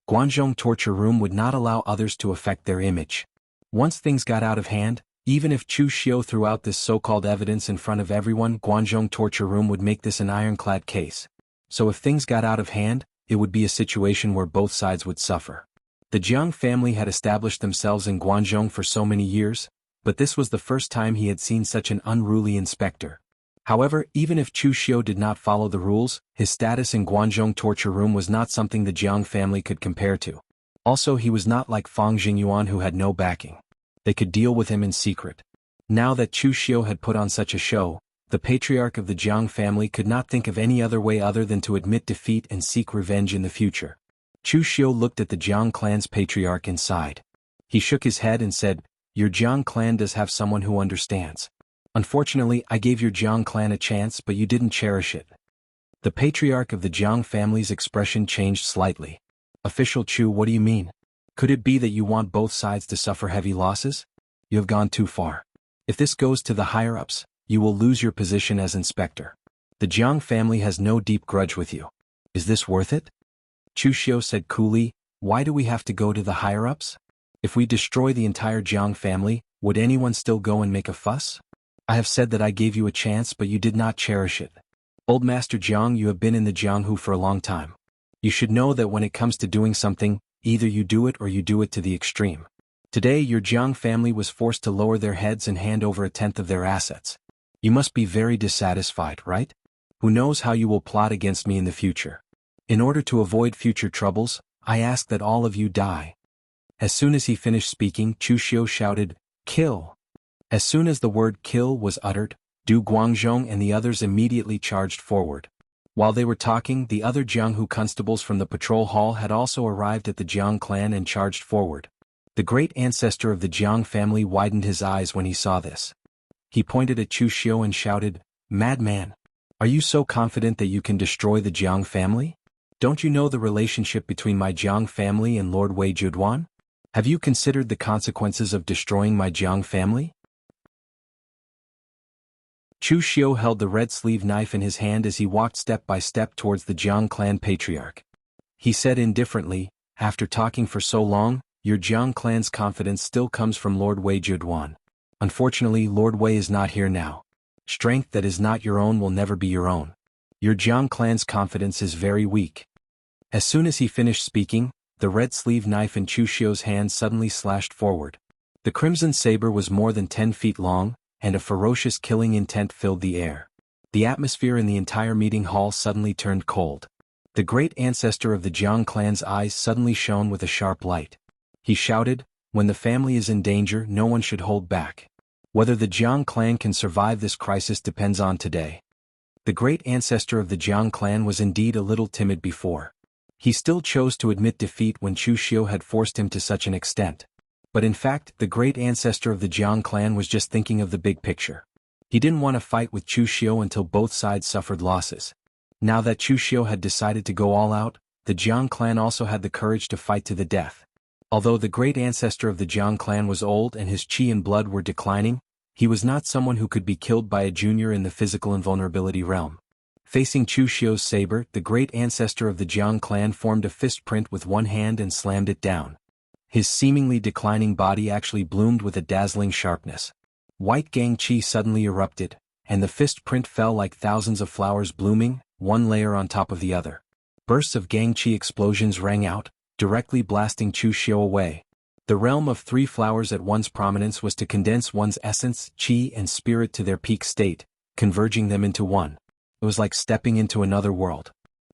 Guanzhong torture room would not allow others to affect their image. Once things got out of hand, even if Chu Xiu threw out this so-called evidence in front of everyone, Guanzhong torture room would make this an ironclad case. So if things got out of hand, it would be a situation where both sides would suffer. The Jiang family had established themselves in Guanzhong for so many years, but this was the first time he had seen such an unruly inspector. However, even if Chu Xiu did not follow the rules, his status in Guanzhong torture room was not something the Jiang family could compare to. Also, he was not like Fang Jingyuan who had no backing. They could deal with him in secret. Now that Chu Xiu had put on such a show, the patriarch of the Jiang family could not think of any other way other than to admit defeat and seek revenge in the future. Chu Xiu looked at the Jiang clan's patriarch and sighed. He shook his head and said, Your Jiang clan does have someone who understands. Unfortunately, I gave your Jiang clan a chance, but you didn't cherish it. The patriarch of the Jiang family's expression changed slightly. Official Chu, what do you mean? Could it be that you want both sides to suffer heavy losses? You have gone too far. If this goes to the higher-ups, you will lose your position as inspector. The Jiang family has no deep grudge with you. Is this worth it? Chu Xiu said coolly, Why do we have to go to the higher-ups? If we destroy the entire Jiang family, would anyone still go and make a fuss? I have said that I gave you a chance, but you did not cherish it. Old Master Jiang, you have been in the Jianghu for a long time. You should know that when it comes to doing something, either you do it or you do it to the extreme. Today your Jiang family was forced to lower their heads and hand over 1/10 of their assets. You must be very dissatisfied, right? Who knows how you will plot against me in the future. In order to avoid future troubles, I ask that all of you die. As soon as he finished speaking, Chu Xiu shouted, Kill! As soon as the word kill was uttered, Du Guangzhong and the others immediately charged forward. While they were talking, the other Jianghu constables from the patrol hall had also arrived at the Jiang clan and charged forward. The great ancestor of the Jiang family widened his eyes when he saw this. He pointed at Chu Xiu and shouted, "Madman! Are you so confident that you can destroy the Jiang family? Don't you know the relationship between my Jiang family and Lord Wei Juduan? Have you considered the consequences of destroying my Jiang family?" Chu Xiu held the red sleeve knife in his hand as he walked step by step towards the Jiang clan patriarch. He said indifferently, "After talking for so long, your Jiang clan's confidence still comes from Lord Wei Juduan. Unfortunately, Lord Wei is not here now. Strength that is not your own will never be your own. Your Jiang clan's confidence is very weak." As soon as he finished speaking, the red sleeve knife in Chu Xiu's hand suddenly slashed forward. The crimson saber was more than 10 feet long, and a ferocious killing intent filled the air. The atmosphere in the entire meeting hall suddenly turned cold. The great ancestor of the Jiang clan's eyes suddenly shone with a sharp light. He shouted, "When the family is in danger, no one should hold back. Whether the Jiang clan can survive this crisis depends on today." The great ancestor of the Jiang clan was indeed a little timid before. He still chose to admit defeat when Chu Xiu had forced him to such an extent. But in fact, the great ancestor of the Jiang clan was just thinking of the big picture. He didn't want to fight with Chu Xiu until both sides suffered losses. Now that Chu Xiu had decided to go all out, the Jiang clan also had the courage to fight to the death. Although the great ancestor of the Jiang clan was old and his qi and blood were declining, he was not someone who could be killed by a junior in the physical invulnerability realm. Facing Chu Xiu's saber, the great ancestor of the Jiang clan formed a fist print with one hand and slammed it down. His seemingly declining body actually bloomed with a dazzling sharpness. White gang qi suddenly erupted, and the fist print fell like thousands of flowers blooming, one layer on top of the other. Bursts of gang qi explosions rang out, directly blasting Chu Xiu away. The realm of 3 flowers at one's prominence was to condense one's essence, qi and spirit to their peak state, converging them into one. It was like stepping into another world.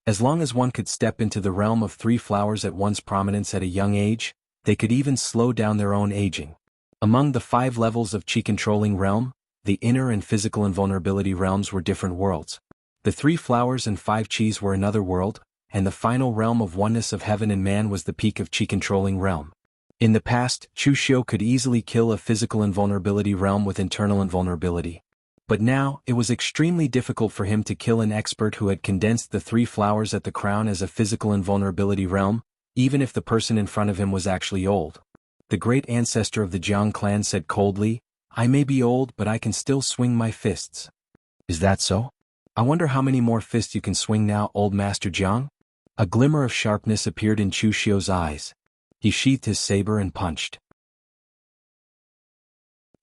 As long as one could step into the realm of 3 flowers at one's prominence at a young age, they could even slow down their own aging. Among the 5 levels of qi-controlling realm, the inner and physical invulnerability realms were different worlds. The 3 flowers and 5 qis were another world, and the final realm of oneness of heaven and man was the peak of qi-controlling realm. In the past, Chu Xiu could easily kill a physical invulnerability realm with internal invulnerability. But now, it was extremely difficult for him to kill an expert who had condensed the 3 flowers at the crown as a physical invulnerability realm, even if the person in front of him was actually old. The great ancestor of the Jiang clan said coldly, "I may be old, but I can still swing my fists." "Is that so? I wonder how many more fists you can swing now, old Master Jiang?" A glimmer of sharpness appeared in Chu Xiu's eyes. He sheathed his saber and punched.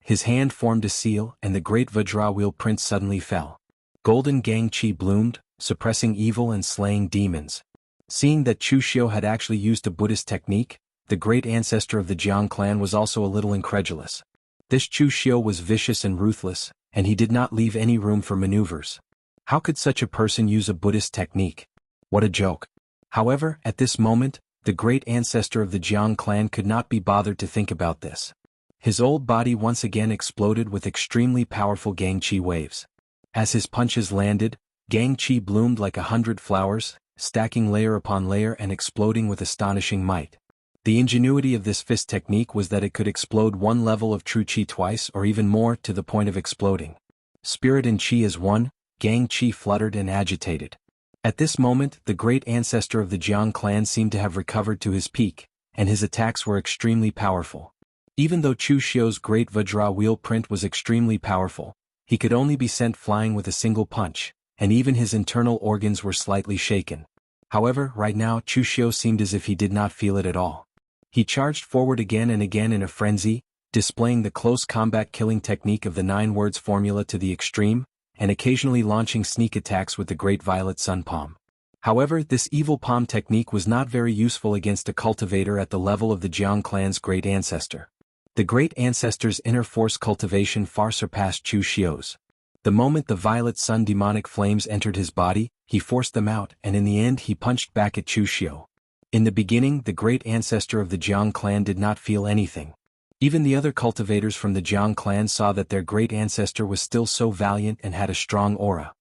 His hand formed a seal, and the great Vajra wheel print suddenly fell. Golden gang qi bloomed, suppressing evil and slaying demons. Seeing that Chu Xiu had actually used a Buddhist technique, the great ancestor of the Jiang clan was also a little incredulous. This Chu Xiu was vicious and ruthless, and he did not leave any room for maneuvers. How could such a person use a Buddhist technique? What a joke. However, at this moment, the great ancestor of the Jiang clan could not be bothered to think about this. His old body once again exploded with extremely powerful gang qi waves. As his punches landed, gang qi bloomed like 100 flowers, stacking layer upon layer and exploding with astonishing might. The ingenuity of this fist technique was that it could explode one level of true qi twice or even more to the point of exploding. Spirit and qi as one, gang qi fluttered and agitated. At this moment, the great ancestor of the Jiang clan seemed to have recovered to his peak, and his attacks were extremely powerful. Even though Chu Xiu's great Vajra wheel print was extremely powerful, he could only be sent flying with a single punch, and even his internal organs were slightly shaken. However, right now Chu Xiu seemed as if he did not feel it at all. He charged forward again and again in a frenzy, displaying the close combat killing technique of the 9 words formula to the extreme, and occasionally launching sneak attacks with the great violet sun palm. However, this evil palm technique was not very useful against a cultivator at the level of the Jiang clan's great ancestor. The great ancestor's inner force cultivation far surpassed Chu Xiu's. The moment the violet sun demonic flames entered his body, he forced them out, and in the end he punched back at Chu Xiu. In the beginning, the great ancestor of the Jiang clan did not feel anything. Even the other cultivators from the Jiang clan saw that their great ancestor was still so valiant and had a strong aura.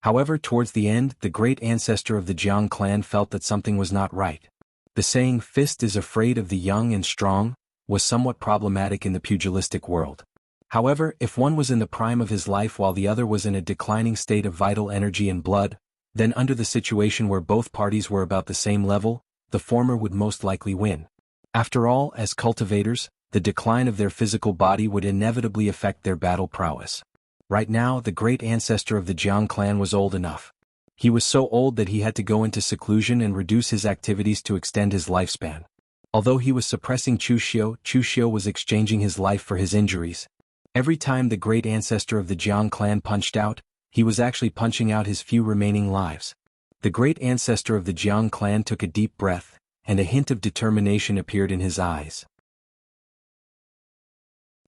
However, towards the end, the great ancestor of the Jiang clan felt that something was not right. The saying, "Fist is afraid of the young and strong," was somewhat problematic in the pugilistic world. However, if one was in the prime of his life while the other was in a declining state of vital energy and blood, then under the situation where both parties were about the same level, the former would most likely win. After all, as cultivators, the decline of their physical body would inevitably affect their battle prowess. Right now, the great ancestor of the Jiang clan was old enough. He was so old that he had to go into seclusion and reduce his activities to extend his lifespan. Although he was suppressing Chu Xiu was exchanging his life for his injuries. Every time the great ancestor of the Jiang clan punched out, he was actually punching out his few remaining lives. The great ancestor of the Jiang clan took a deep breath, and a hint of determination appeared in his eyes.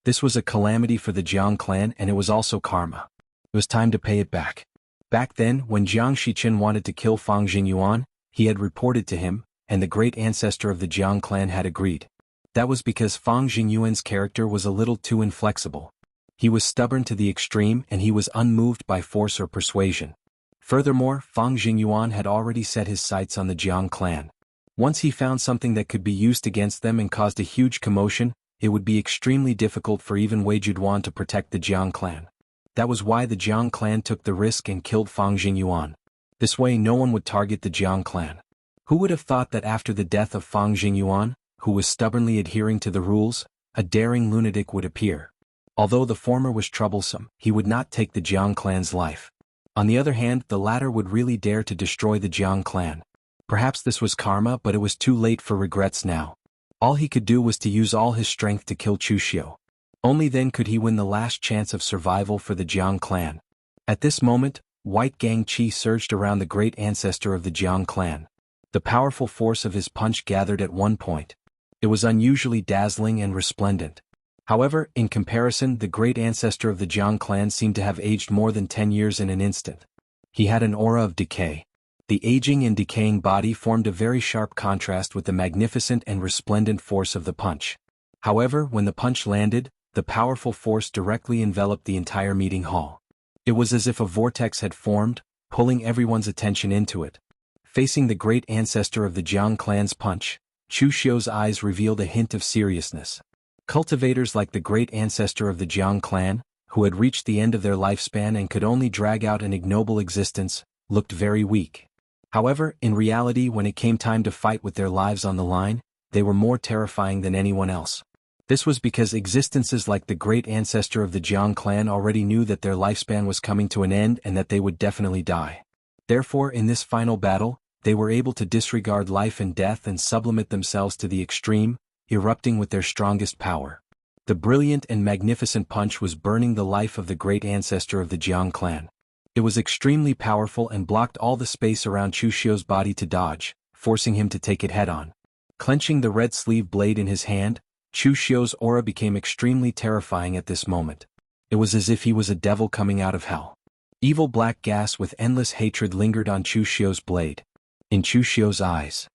This was a calamity for the Jiang clan, and it was also karma. It was time to pay it back. Back then, when Jiang Shiqin wanted to kill Fang Jingyuan, he had reported to him, and the great ancestor of the Jiang clan had agreed. That was because Fang Jingyuan's character was a little too inflexible. He was stubborn to the extreme, and he was unmoved by force or persuasion. Furthermore, Fang Jingyuan had already set his sights on the Jiang clan. Once he found something that could be used against them and caused a huge commotion, it would be extremely difficult for even Wei Juduan to protect the Jiang clan. That was why the Jiang clan took the risk and killed Fang Jingyuan. This way no one would target the Jiang clan. Who would have thought that after the death of Fang Jingyuan, who was stubbornly adhering to the rules, a daring lunatic would appear? Although the former was troublesome, he would not take the Jiang clan's life. On the other hand, the latter would really dare to destroy the Jiang clan. Perhaps this was karma, but it was too late for regrets now. All he could do was to use all his strength to kill Chu Xiu. Only then could he win the last chance of survival for the Jiang clan. At this moment, white gang qi surged around the great ancestor of the Jiang clan. The powerful force of his punch gathered at one point. It was unusually dazzling and resplendent. However, in comparison, the great ancestor of the Jiang clan seemed to have aged more than 10 years in an instant. He had an aura of decay. The aging and decaying body formed a very sharp contrast with the magnificent and resplendent force of the punch. However, when the punch landed, the powerful force directly enveloped the entire meeting hall. It was as if a vortex had formed, pulling everyone's attention into it. Facing the great ancestor of the Jiang clan's punch, Chu Xiu's eyes revealed a hint of seriousness. Cultivators like the great ancestor of the Jiang clan, who had reached the end of their lifespan and could only drag out an ignoble existence, looked very weak. However, in reality, when it came time to fight with their lives on the line, they were more terrifying than anyone else. This was because existences like the great ancestor of the Jiang clan already knew that their lifespan was coming to an end and that they would definitely die. Therefore, in this final battle, they were able to disregard life and death and sublimate themselves to the extreme, erupting with their strongest power. The brilliant and magnificent punch was burning the life of the great ancestor of the Jiang clan. It was extremely powerful and blocked all the space around Chu Xiu's body to dodge, forcing him to take it head-on. Clenching the red sleeve blade in his hand, Chu Xiu's aura became extremely terrifying at this moment. It was as if he was a devil coming out of hell. Evil black gas with endless hatred lingered on Chu Xiu's blade. In Chu Xiu's eyes.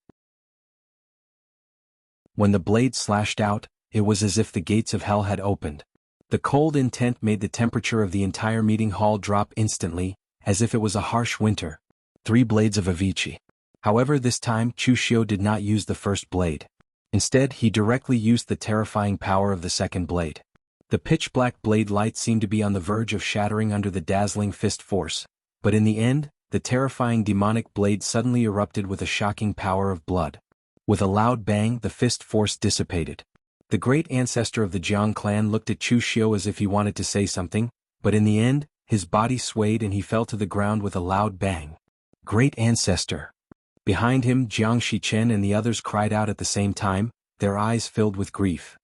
When the blade slashed out, it was as if the gates of hell had opened. The cold intent made the temperature of the entire meeting hall drop instantly, as if it was a harsh winter. 3 blades of Avicii. However, this time Chu Xiu did not use the first blade. Instead, he directly used the terrifying power of the second blade. The pitch-black blade light seemed to be on the verge of shattering under the dazzling fist force, but in the end, the terrifying demonic blade suddenly erupted with a shocking power of blood. With a loud bang, the fist force dissipated. The great ancestor of the Jiang clan looked at Chu Xiu as if he wanted to say something, but in the end, his body swayed and he fell to the ground with a loud bang. Great ancestor! Behind him, Jiang Shiqin and the others cried out at the same time, their eyes filled with grief.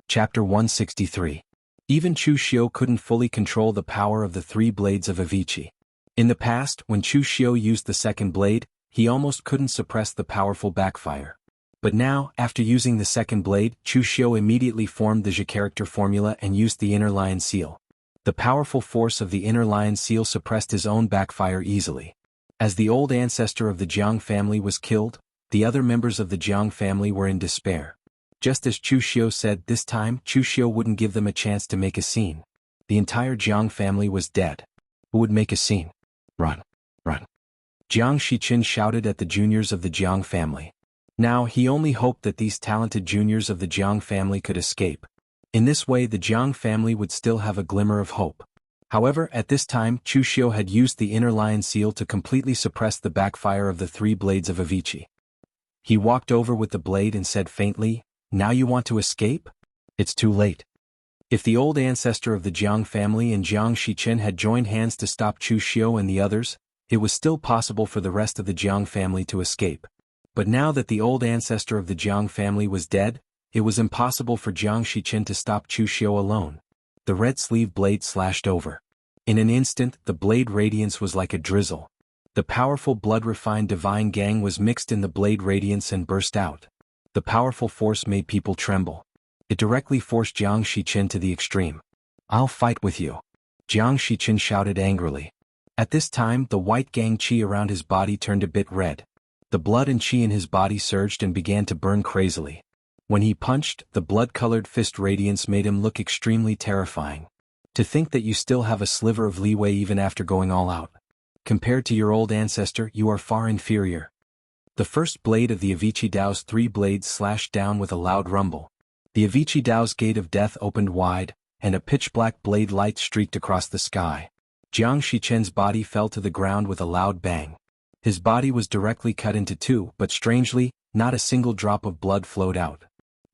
Chapter 163. Even Chu Xiu couldn't fully control the power of the 3 blades of Avicii. In the past, when Chu Xiu used the second blade, he almost couldn't suppress the powerful backfire. But now, after using the second blade, Chu Xiu immediately formed the Zhi character formula and used the inner lion seal. The powerful force of the inner lion seal suppressed his own backfire easily. As the old ancestor of the Jiang family was killed, the other members of the Jiang family were in despair. Just as Chu Xiu said, this time Chu Xiu wouldn't give them a chance to make a scene. The entire Jiang family was dead. Who would make a scene? Run! Run! Jiang Shiqin shouted at the juniors of the Jiang family. Now he only hoped that these talented juniors of the Jiang family could escape. In this way the Jiang family would still have a glimmer of hope. However, at this time Chu Xiu had used the inner lion seal to completely suppress the backfire of the 3 blades of Avicii. He walked over with the blade and said faintly, "Now you want to escape? It's too late." If the old ancestor of the Jiang family and Jiang Shiqin had joined hands to stop Chu Xiu and the others, it was still possible for the rest of the Jiang family to escape. But now that the old ancestor of the Jiang family was dead, it was impossible for Jiang Shiqin to stop Chu Xiu alone. The red sleeve blade slashed over. In an instant, the blade radiance was like a drizzle. The powerful blood-refined divine gang was mixed in the blade radiance and burst out. The powerful force made people tremble. It directly forced Jiang Shiqin to the extreme. "I'll fight with you," Jiang Shiqin shouted angrily. At this time the white gang qi around his body turned a bit red. The blood and qi in his body surged and began to burn crazily. When he punched, the blood-colored fist radiance made him look extremely terrifying. To think that you still have a sliver of leeway even after going all out. Compared to your old ancestor, you are far inferior. The first blade of the Avicii Dao's 3 blades slashed down with a loud rumble. The Avicii Dao's gate of death opened wide, and a pitch-black blade light streaked across the sky. Jiang Shiqin's body fell to the ground with a loud bang. His body was directly cut into 2, but strangely, not a single drop of blood flowed out.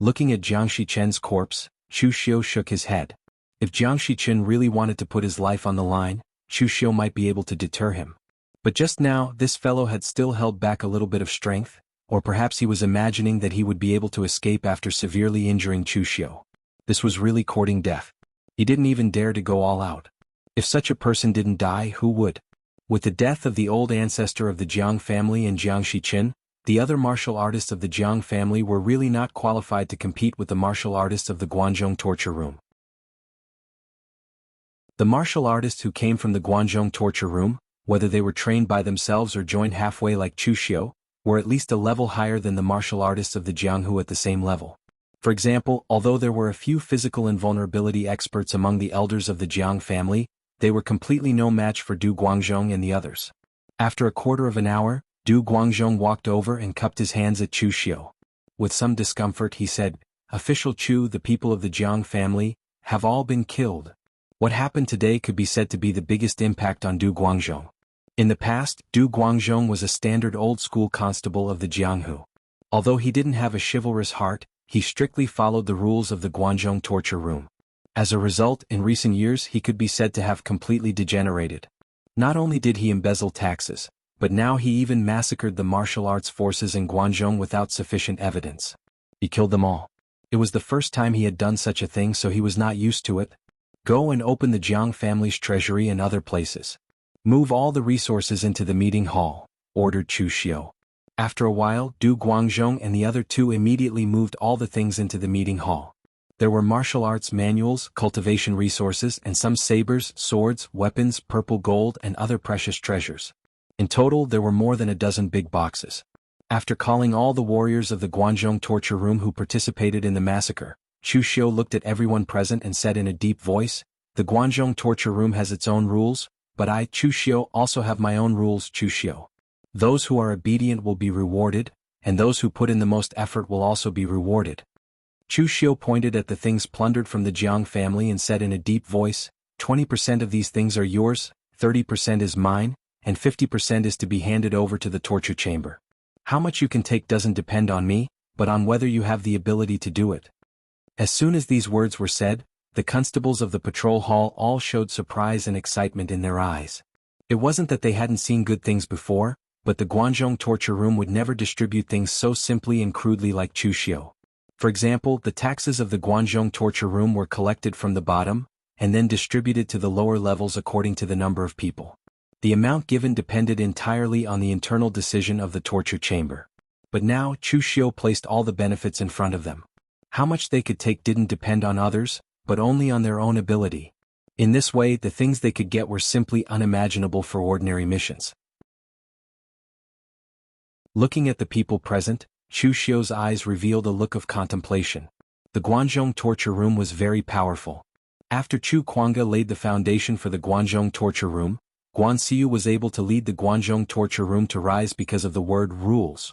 Looking at Jiang Shiqin's corpse, Chu Xiu shook his head. If Jiang Shiqin really wanted to put his life on the line, Chu Xiu might be able to deter him. But just now, this fellow had still held back a little bit of strength, or perhaps he was imagining that he would be able to escape after severely injuring Chu Xiu. This was really courting death. He didn't even dare to go all out. If such a person didn't die, who would? With the death of the old ancestor of the Jiang family and Jiang Shiqin, the other martial artists of the Jiang family were really not qualified to compete with the martial artists of the Guanzhong torture room. The martial artists who came from the Guanzhong torture room, whether they were trained by themselves or joined halfway like Chu Xiu, were at least a level higher than the martial artists of the Jianghu at the same level. For example, although there were a few physical invulnerability experts among the elders of the Jiang family, they were completely no match for Du Guangzhong and the others. After a quarter of an hour, Du Guangzhong walked over and cupped his hands at Chu Xiu. With some discomfort he said, "Official Chu, the people of the Jiang family have all been killed. What happened today could be said to be the biggest impact on Du Guangzhong. In the past, Du Guangzhong was a standard old-school constable of the Jianghu. Although he didn't have a chivalrous heart, he strictly followed the rules of the Guanzhong torture room. As a result, in recent years he could be said to have completely degenerated. Not only did he embezzle taxes, but now he even massacred the martial arts forces in Guanzhong without sufficient evidence. He killed them all. It was the first time he had done such a thing, so he was not used to it. Go and open the Jiang family's treasury and other places. Move all the resources into the meeting hall," ordered Chu Xiu. After a while, Du Guangzhong and the other 2 immediately moved all the things into the meeting hall. There were martial arts manuals, cultivation resources, and some sabers, swords, weapons, purple gold, and other precious treasures. In total, there were more than a dozen big boxes. After calling all the warriors of the Guanzhong torture room who participated in the massacre, Chu Xiu looked at everyone present and said in a deep voice, "The Guanzhong torture room has its own rules, but I, Chu Xiu, also have my own rules, Chu Xiu. Those who are obedient will be rewarded, and those who put in the most effort will also be rewarded." Chu Xiu pointed at the things plundered from the Jiang family and said in a deep voice, 20% of these things are yours, 30% is mine, and 50% is to be handed over to the torture chamber. How much you can take doesn't depend on me, but on whether you have the ability to do it. As soon as these words were said, the constables of the patrol hall all showed surprise and excitement in their eyes. It wasn't that they hadn't seen good things before, but the Guanzhong torture room would never distribute things so simply and crudely like Chu Xiu. For example, the taxes of the Guanzhong torture room were collected from the bottom, and then distributed to the lower levels according to the number of people. The amount given depended entirely on the internal decision of the torture chamber. But now Chu Xiu placed all the benefits in front of them. How much they could take didn't depend on others, but only on their own ability. In this way, the things they could get were simply unimaginable for ordinary missions. Looking at the people present, Chu Xiu's eyes revealed a look of contemplation. The Guanzhong torture room was very powerful. After Chu Kuanga laid the foundation for the Guanzhong torture room, Guan Xiu was able to lead the Guanzhong torture room to rise because of the word rules.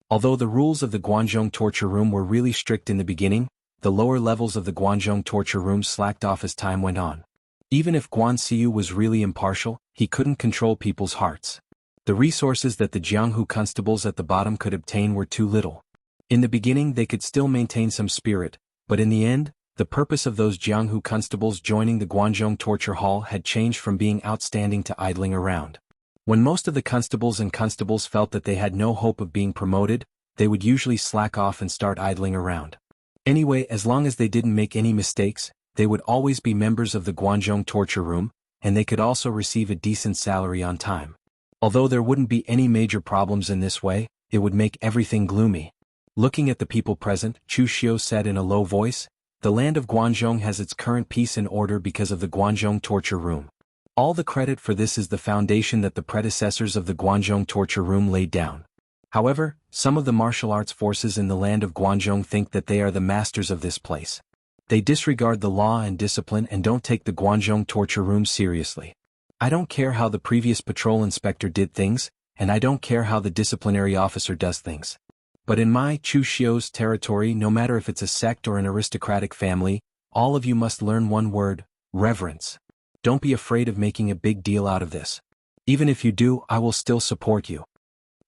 Although the rules of the Guanzhong torture room were really strict in the beginning, the lower levels of the Guanzhong torture room slacked off as time went on. Even if Guan Xiu was really impartial, he couldn't control people's hearts. The resources that the Jianghu constables at the bottom could obtain were too little. In the beginning they could still maintain some spirit, but in the end, the purpose of those Jianghu constables joining the Guanzhong torture hall had changed from being outstanding to idling around. When most of the constables felt that they had no hope of being promoted, they would usually slack off and start idling around. Anyway, as long as they didn't make any mistakes, they would always be members of the Guanzhong torture room, and they could also receive a decent salary on time. Although there wouldn't be any major problems in this way, it would make everything gloomy. Looking at the people present, Chu Xiu said in a low voice, "The land of Guanzhong has its current peace and order because of the Guanzhong torture room. All the credit for this is the foundation that the predecessors of the Guanzhong torture room laid down. However, some of the martial arts forces in the land of Guanzhong think that they are the masters of this place. They disregard the law and discipline and don't take the Guanzhong torture room seriously. I don't care how the previous patrol inspector did things, and I don't care how the disciplinary officer does things. But in my Chu Xiu's territory, no matter if it's a sect or an aristocratic family, all of you must learn one word: reverence. Don't be afraid of making a big deal out of this. Even if you do, I will still support you."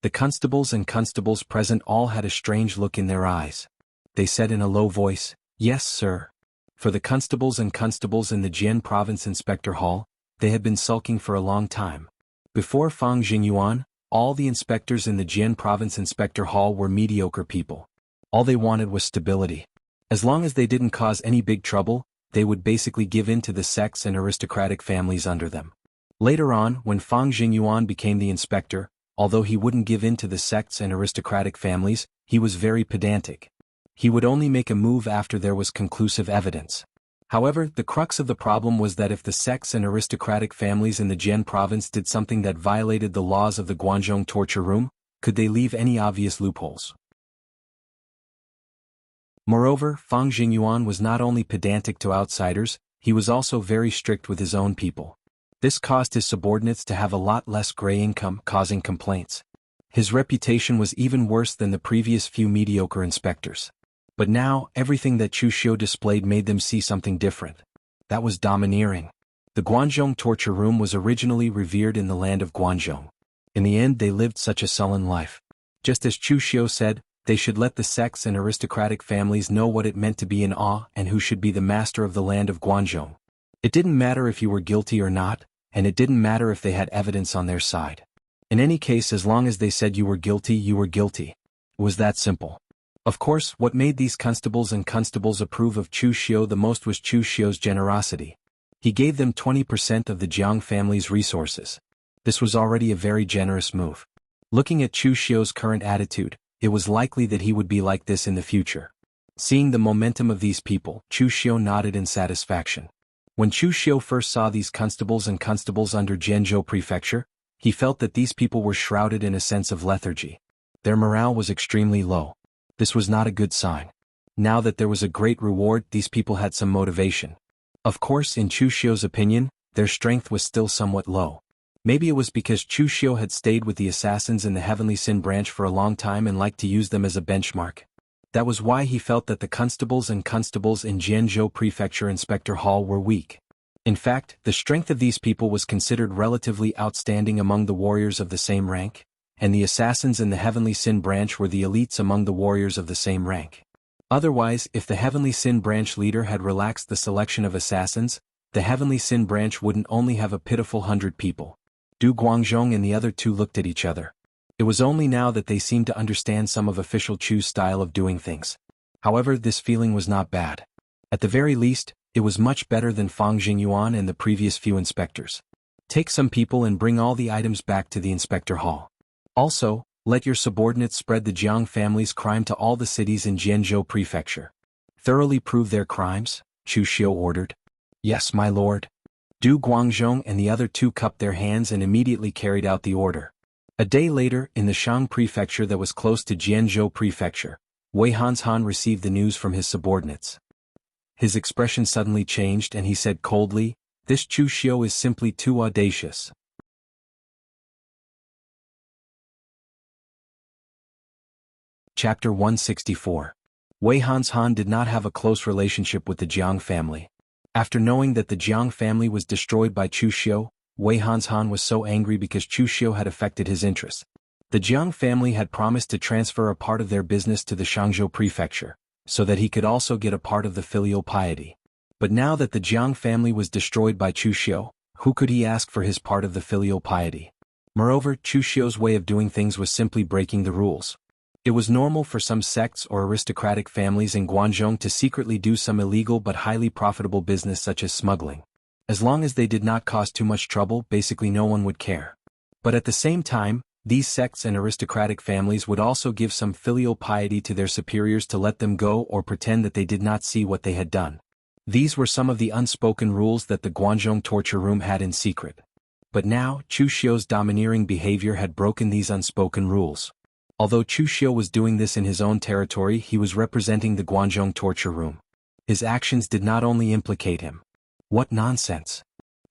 The constables present all had a strange look in their eyes. They said in a low voice, "Yes, sir." For the constables in the Jian Province Inspector Hall, they had been sulking for a long time. Before Fang Jingyuan, all the inspectors in the Jian Province Inspector Hall were mediocre people. All they wanted was stability. As long as they didn't cause any big trouble, they would basically give in to the sects and aristocratic families under them. Later on, when Fang Jingyuan became the inspector, although he wouldn't give in to the sects and aristocratic families, he was very pedantic. He would only make a move after there was conclusive evidence. However, the crux of the problem was that if the sects and aristocratic families in the Jian province did something that violated the laws of the Guanzhong torture room, could they leave any obvious loopholes? Moreover, Fang Jingyuan was not only pedantic to outsiders, he was also very strict with his own people. This caused his subordinates to have a lot less gray income, causing complaints. His reputation was even worse than the previous few mediocre inspectors. But now, everything that Chu Xiu displayed made them see something different. That was domineering. The Guanzhong torture room was originally revered in the land of Guanzhong. In the end they lived such a sullen life. Just as Chu Xiu said, they should let the sects and aristocratic families know what it meant to be in awe and who should be the master of the land of Guanzhong. It didn't matter if you were guilty or not, and it didn't matter if they had evidence on their side. In any case, as long as they said you were guilty, you were guilty. It was that simple. Of course, what made these constables approve of Chu Xiu the most was Chu Xiu's generosity. He gave them 20% of the Jiang family's resources. This was already a very generous move. Looking at Chu Xiu's current attitude, it was likely that he would be like this in the future. Seeing the momentum of these people, Chu Xiu nodded in satisfaction. When Chu Xiu first saw these constables under Jianzhou Prefecture, he felt that these people were shrouded in a sense of lethargy. Their morale was extremely low. This was not a good sign. Now that there was a great reward, these people had some motivation. Of course, in Chu Xiu's opinion, their strength was still somewhat low. Maybe it was because Chu Xiu had stayed with the assassins in the Heavenly Sin branch for a long time and liked to use them as a benchmark. That was why he felt that the constables in Jianzhou Prefecture Inspector Hall were weak. In fact, the strength of these people was considered relatively outstanding among the warriors of the same rank, and the assassins in the Heavenly Sin branch were the elites among the warriors of the same rank. Otherwise, if the Heavenly Sin branch leader had relaxed the selection of assassins, the Heavenly Sin branch wouldn't only have a pitiful 100 people. Du Guangzhong and the other two looked at each other. It was only now that they seemed to understand some of official Chu's style of doing things. However, this feeling was not bad. At the very least, it was much better than Fang Jingyuan and the previous few inspectors. Take some people and bring all the items back to the inspector hall. Also, let your subordinates spread the Jiang family's crime to all the cities in Jianzhou Prefecture. Thoroughly prove their crimes, Chu Xiu ordered. Yes, my lord. Du Guangzhong and the other two cupped their hands and immediately carried out the order. A day later, in the Shang prefecture that was close to Jianzhou prefecture, Wei Hanshan received the news from his subordinates. His expression suddenly changed and he said coldly, "This Chu Xiu is simply too audacious." Chapter 164. Wei Hanshan did not have a close relationship with the Jiang family. After knowing that the Jiang family was destroyed by Chu Xiu, Wei Hanshan was so angry because Chu Xiu had affected his interests. The Jiang family had promised to transfer a part of their business to the Shangzhou prefecture, so that he could also get a part of the filial piety. But now that the Jiang family was destroyed by Chu Xiu, who could he ask for his part of the filial piety? Moreover, Chu Xiu's way of doing things was simply breaking the rules. It was normal for some sects or aristocratic families in Guangzhou to secretly do some illegal but highly profitable business such as smuggling. As long as they did not cause too much trouble, basically no one would care. But at the same time, these sects and aristocratic families would also give some filial piety to their superiors to let them go or pretend that they did not see what they had done. These were some of the unspoken rules that the Guangzhou torture room had in secret. But now, Chu Xiu's domineering behavior had broken these unspoken rules. Although Chu Xiu was doing this in his own territory, he was representing the Guangzhou torture room. His actions did not only implicate him. What nonsense!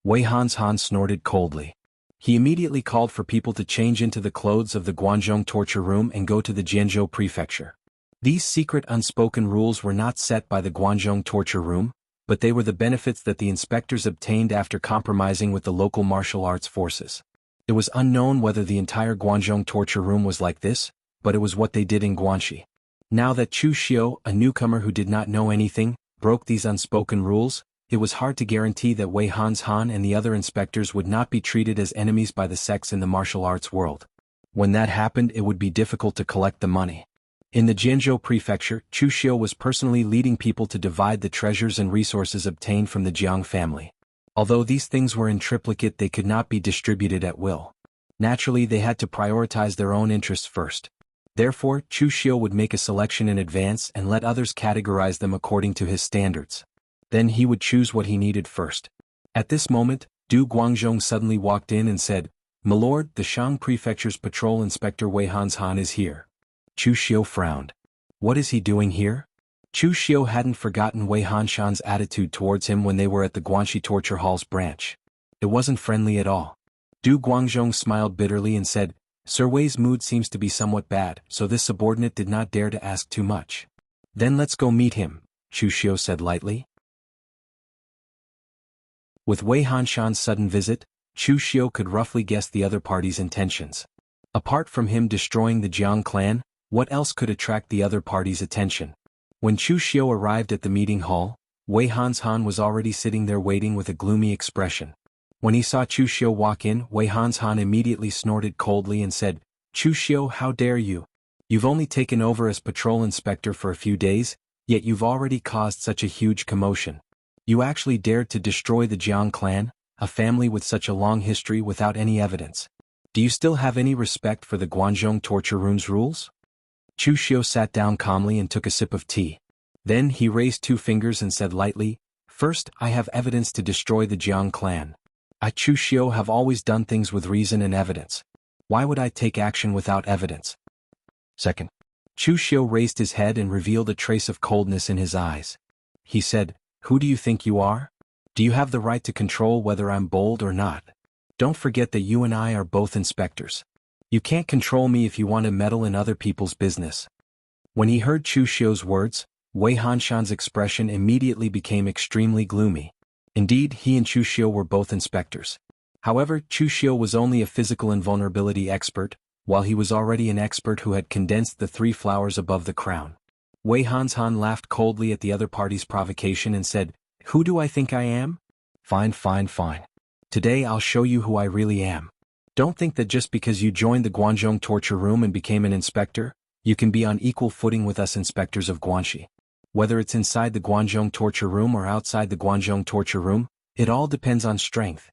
Wei Hanshan snorted coldly. He immediately called for people to change into the clothes of the Guangzhou torture room and go to the Jianzhou prefecture. These secret unspoken rules were not set by the Guangzhou torture room, but they were the benefits that the inspectors obtained after compromising with the local martial arts forces. It was unknown whether the entire Guangzhou torture room was like this, but it was what they did in Guanxi. Now that Chu Xiu, a newcomer who did not know anything, broke these unspoken rules, it was hard to guarantee that Wei Hanshan and the other inspectors would not be treated as enemies by the sects in the martial arts world. When that happened, it would be difficult to collect the money. In the Jianzhou prefecture, Chu Xiu was personally leading people to divide the treasures and resources obtained from the Jiang family. Although these things were in triplicate, they could not be distributed at will. Naturally, they had to prioritize their own interests first. Therefore, Chu Xiu would make a selection in advance and let others categorize them according to his standards. Then he would choose what he needed first. At this moment, Du Guangzhong suddenly walked in and said, "My lord, the Shang Prefecture's patrol inspector Wei Hanshan is here." Chu Xiu frowned. What is he doing here? Chu Xiu hadn't forgotten Wei Hanshan's attitude towards him when they were at the Guanxi Torture Hall's branch. It wasn't friendly at all. Du Guangzhong smiled bitterly and said, "Sir Wei's mood seems to be somewhat bad, so this subordinate did not dare to ask too much." "Then let's go meet him," Chu Xiu said lightly. With Wei Hanshan's sudden visit, Chu Xiu could roughly guess the other party's intentions. Apart from him destroying the Jiang clan, what else could attract the other party's attention? When Chu Xiu arrived at the meeting hall, Wei Hanshan was already sitting there waiting with a gloomy expression. When he saw Chu Xiu walk in, Wei Hanshan immediately snorted coldly and said, "Chu Xiu, how dare you? You've only taken over as patrol inspector for a few days, yet you've already caused such a huge commotion. You actually dared to destroy the Jiang clan, a family with such a long history, without any evidence. Do you still have any respect for the Guangzhou torture room's rules?" Chu Xiu sat down calmly and took a sip of tea. Then he raised two fingers and said lightly, "First, I have evidence to destroy the Jiang clan. I, Chu Xiu, have always done things with reason and evidence. Why would I take action without evidence? Second." Chu Xiu raised his head and revealed a trace of coldness in his eyes. He said, "Who do you think you are? Do you have the right to control whether I'm bold or not? Don't forget that you and I are both inspectors. You can't control me if you want to meddle in other people's business." When he heard Chu Xiu's words, Wei Hanshan's expression immediately became extremely gloomy. Indeed, he and Chu Xiu were both inspectors. However, Chu Xiu was only a physical invulnerability expert, while he was already an expert who had condensed the 3 flowers above the crown. Wei Hanshan laughed coldly at the other party's provocation and said, "Who do I think I am? Fine. Today I'll show you who I really am. Don't think that just because you joined the Guangzhou torture room and became an inspector, you can be on equal footing with us inspectors of Guanxi. Whether it's inside the Guangzhou torture room or outside the Guangzhou torture room, it all depends on strength."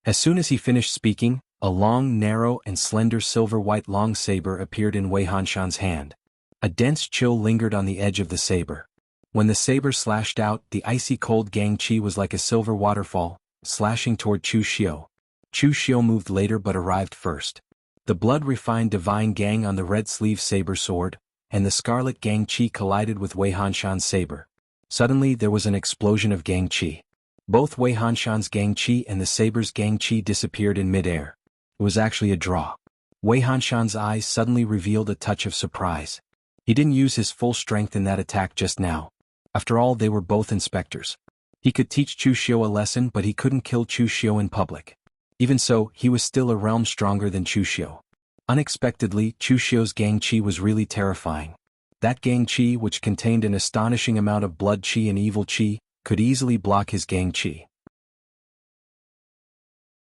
As soon as he finished speaking, a long, narrow, and slender silver-white long saber appeared in Wei Hanshan's hand. A dense chill lingered on the edge of the saber. When the saber slashed out, the icy cold gang qi was like a silver waterfall, slashing toward Chu Xiu. Chu Xiu moved later but arrived first. The blood-refined divine gang on the red sleeve saber sword, and the scarlet gang chi collided with Wei Hanshan's saber. Suddenly there was an explosion of gang chi. Both Wei Hanshan's gang chi and the saber's gang chi disappeared in mid-air. It was actually a draw. Wei Hanshan's eyes suddenly revealed a touch of surprise. He didn't use his full strength in that attack just now. After all, they were both inspectors. He could teach Chu Xiu a lesson, but he couldn't kill Chu Xiu in public. Even so, he was still a realm stronger than Chu Xiu. Unexpectedly, Chu Xiu's gang chi was really terrifying. That gang chi, which contained an astonishing amount of blood chi and evil chi, could easily block his gang chi.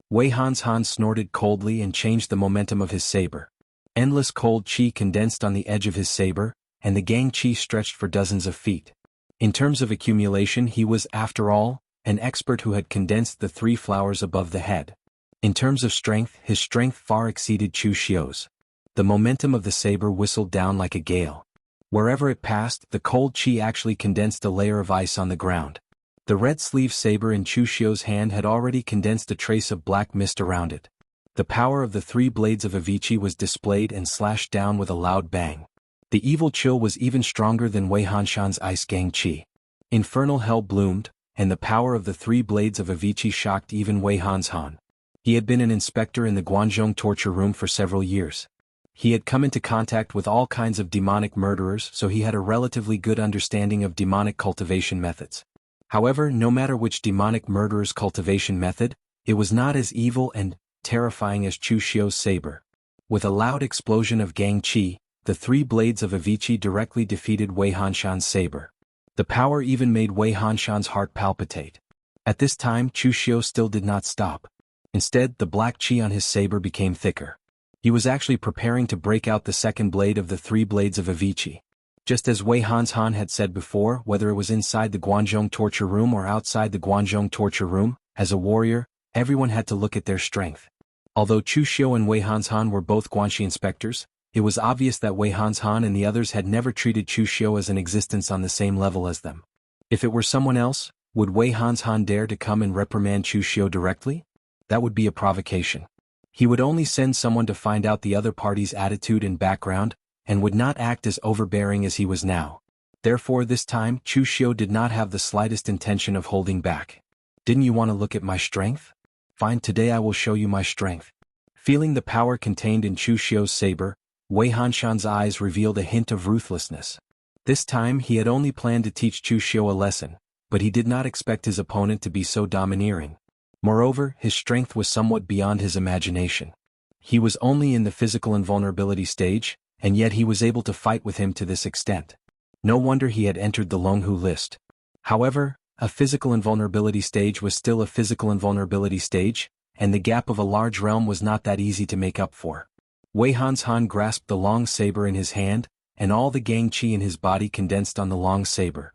Wei Hanshan snorted coldly and changed the momentum of his saber. Endless cold chi condensed on the edge of his saber, and the gang chi stretched for dozens of feet. In terms of accumulation, he was, after all, an expert who had condensed the 3 flowers above the head. In terms of strength, his strength far exceeded Chu Xiu's. The momentum of the saber whistled down like a gale. Wherever it passed, the cold chi actually condensed a layer of ice on the ground. The red sleeve saber in Chu Xiu's hand had already condensed a trace of black mist around it. The power of the 3 blades of Avicii was displayed and slashed down with a loud bang. The evil chill was even stronger than Wei Hanshan's ice gang chi. Infernal hell bloomed, and the power of the 3 blades of Avicii shocked even Wei Hanshan. He had been an inspector in the Guanzhong torture room for several years. He had come into contact with all kinds of demonic murderers, so he had a relatively good understanding of demonic cultivation methods. However, no matter which demonic murderer's cultivation method, it was not as evil and terrifying as Chu Xiu's saber. With a loud explosion of gang chi, the 3 blades of Avicii directly defeated Wei Hanshan's saber. The power even made Wei Hanshan's heart palpitate. At this time, Chu Xiu still did not stop. Instead, the black chi on his saber became thicker. He was actually preparing to break out the second blade of the 3 blades of Avicii. Just as Wei Hanshan had said before, whether it was inside the Guanzhong torture room or outside the Guanzhong torture room, as a warrior, everyone had to look at their strength. Although Chu Xiu and Wei Hanshan were both Guanxi inspectors, it was obvious that Wei Hanshan and the others had never treated Chu Xiu as an existence on the same level as them. If it were someone else, would Wei Hanshan dare to come and reprimand Chu Xiu directly? That would be a provocation. He would only send someone to find out the other party's attitude and background, and would not act as overbearing as he was now. Therefore this time, Chu Xiu did not have the slightest intention of holding back. Didn't you want to look at my strength? Fine, today I will show you my strength. Feeling the power contained in Chu Xiu's saber, Wei Hanshan's eyes revealed a hint of ruthlessness. This time he had only planned to teach Chu Xiu a lesson, but he did not expect his opponent to be so domineering. Moreover, his strength was somewhat beyond his imagination. He was only in the physical invulnerability stage, and yet he was able to fight with him to this extent. No wonder he had entered the Longhu list. However, a physical invulnerability stage was still a physical invulnerability stage, and the gap of a large realm was not that easy to make up for. Wei Hanshan grasped the long saber in his hand, and all the gang chi in his body condensed on the long saber.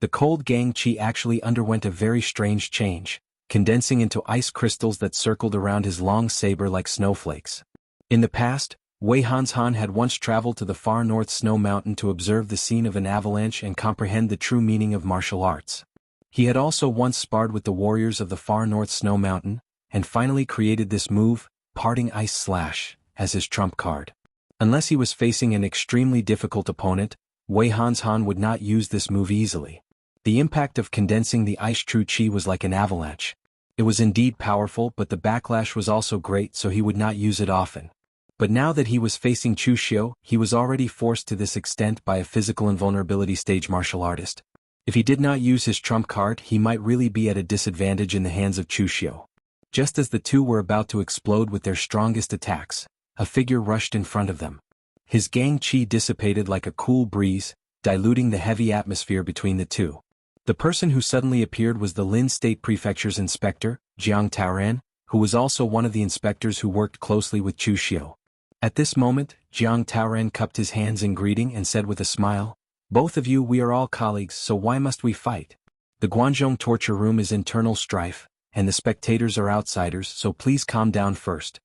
The cold gang chi actually underwent a very strange change, condensing into ice crystals that circled around his long saber like snowflakes. In the past, Wei Hanshan had once traveled to the far north snow mountain to observe the scene of an avalanche and comprehend the true meaning of martial arts. He had also once sparred with the warriors of the far north snow mountain, and finally created this move, Parting Ice Slash, as his trump card. Unless he was facing an extremely difficult opponent, Wei Hanshan would not use this move easily. The impact of condensing the ice true chi was like an avalanche. It was indeed powerful, but the backlash was also great, so he would not use it often. But now that he was facing Chu Xiu, he was already forced to this extent by a physical invulnerability stage martial artist. If he did not use his trump card, he might really be at a disadvantage in the hands of Chu Xiu. Just as the two were about to explode with their strongest attacks, a figure rushed in front of them. His gang chi dissipated like a cool breeze, diluting the heavy atmosphere between the two. The person who suddenly appeared was the Lin State Prefecture's inspector, Jiang Taoran, who was also one of the inspectors who worked closely with Chu Xiu. At this moment, Jiang Taoran cupped his hands in greeting and said with a smile, "Both of you, we are all colleagues, so why must we fight? The Guanzhong torture room is internal strife, and the spectators are outsiders, so please calm down first."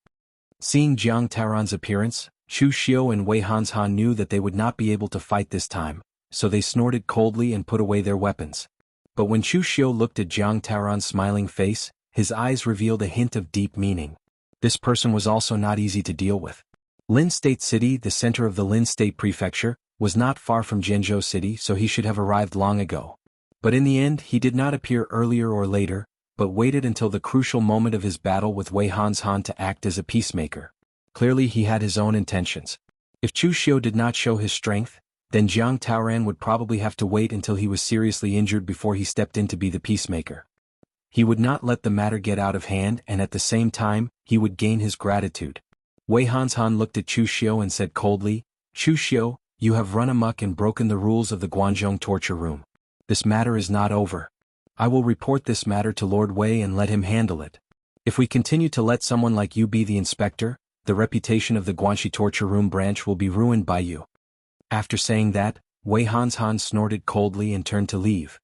Seeing Jiang Taoran's appearance, Chu Xiu and Wei Hanshan knew that they would not be able to fight this time, so they snorted coldly and put away their weapons. But when Chu Xiu looked at Jiang Taoran's smiling face, his eyes revealed a hint of deep meaning. This person was also not easy to deal with. Lin State City, the center of the Lin State Prefecture, was not far from Zhenzhou City, so he should have arrived long ago. But in the end he did not appear earlier or later, but waited until the crucial moment of his battle with Wei Hanshan to act as a peacemaker. Clearly he had his own intentions. If Chu Xiu did not show his strength, then Jiang Taoran would probably have to wait until he was seriously injured before he stepped in to be the peacemaker. He would not let the matter get out of hand, and at the same time, he would gain his gratitude. Wei Hanshan looked at Chu Xiu and said coldly, "Chu Xiu, you have run amok and broken the rules of the Guanzhong torture room. This matter is not over. I will report this matter to Lord Wei and let him handle it. If we continue to let someone like you be the inspector, the reputation of the Guanxi torture room branch will be ruined by you." After saying that, Wei Hanshan snorted coldly and turned to leave.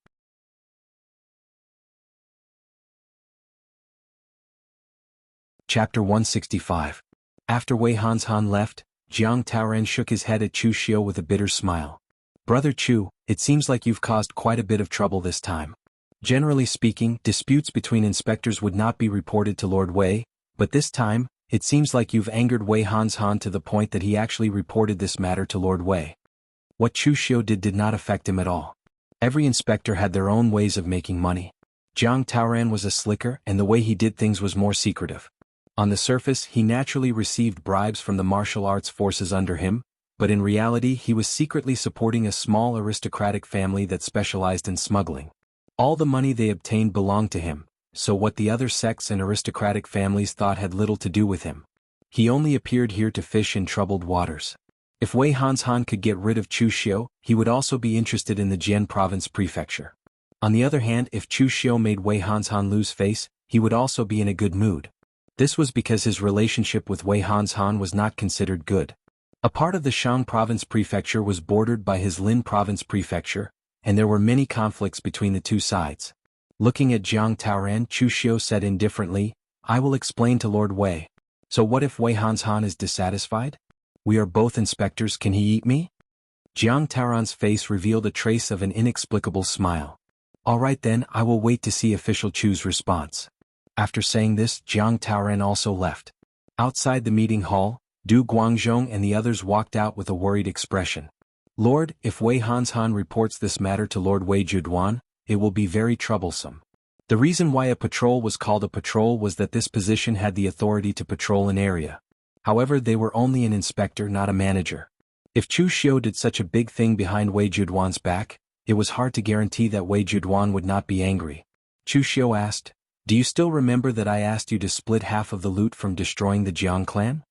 Chapter 165. After Wei Hanshan left, Jiang Taoran shook his head at Chu Xiu with a bitter smile. "Brother Chu, it seems like you've caused quite a bit of trouble this time. Generally speaking, disputes between inspectors would not be reported to Lord Wei, but this time, it seems like you've angered Wei Hanshan to the point that he actually reported this matter to Lord Wei." What Chu Xiu did not affect him at all. Every inspector had their own ways of making money. Jiang Taoran was a slicker, and the way he did things was more secretive. On the surface he naturally received bribes from the martial arts forces under him, but in reality he was secretly supporting a small aristocratic family that specialized in smuggling. All the money they obtained belonged to him, so what the other sects and aristocratic families thought had little to do with him. He only appeared here to fish in troubled waters. If Wei Hanshan could get rid of Chu Xiu, he would also be interested in the Jian province prefecture. On the other hand, if Chu Xiu made Wei Hanshan lose face, he would also be in a good mood. This was because his relationship with Wei Hanshan was not considered good. A part of the Shang province prefecture was bordered by his Lin province prefecture, and there were many conflicts between the two sides. Looking at Jiang Taoran, Chu Xiu said indifferently, "I will explain to Lord Wei. So what if Wei Hanshan is dissatisfied? We are both inspectors, can he eat me?" Jiang Taoran's face revealed a trace of an inexplicable smile. "All right then, I will wait to see official Chu's response." After saying this, Jiang Taoran also left. Outside the meeting hall, Du Guangzhong and the others walked out with a worried expression. "Lord, if Wei Hanshan reports this matter to Lord Wei Juduan, it will be very troublesome." The reason why a patrol was called a patrol was that this position had the authority to patrol an area. However, they were only an inspector, not a manager. If Chu Xiu did such a big thing behind Wei Juduan's back, it was hard to guarantee that Wei Juduan would not be angry. Chu Xiu asked, "Do you still remember that I asked you to split half of the loot from destroying the Jiang clan?"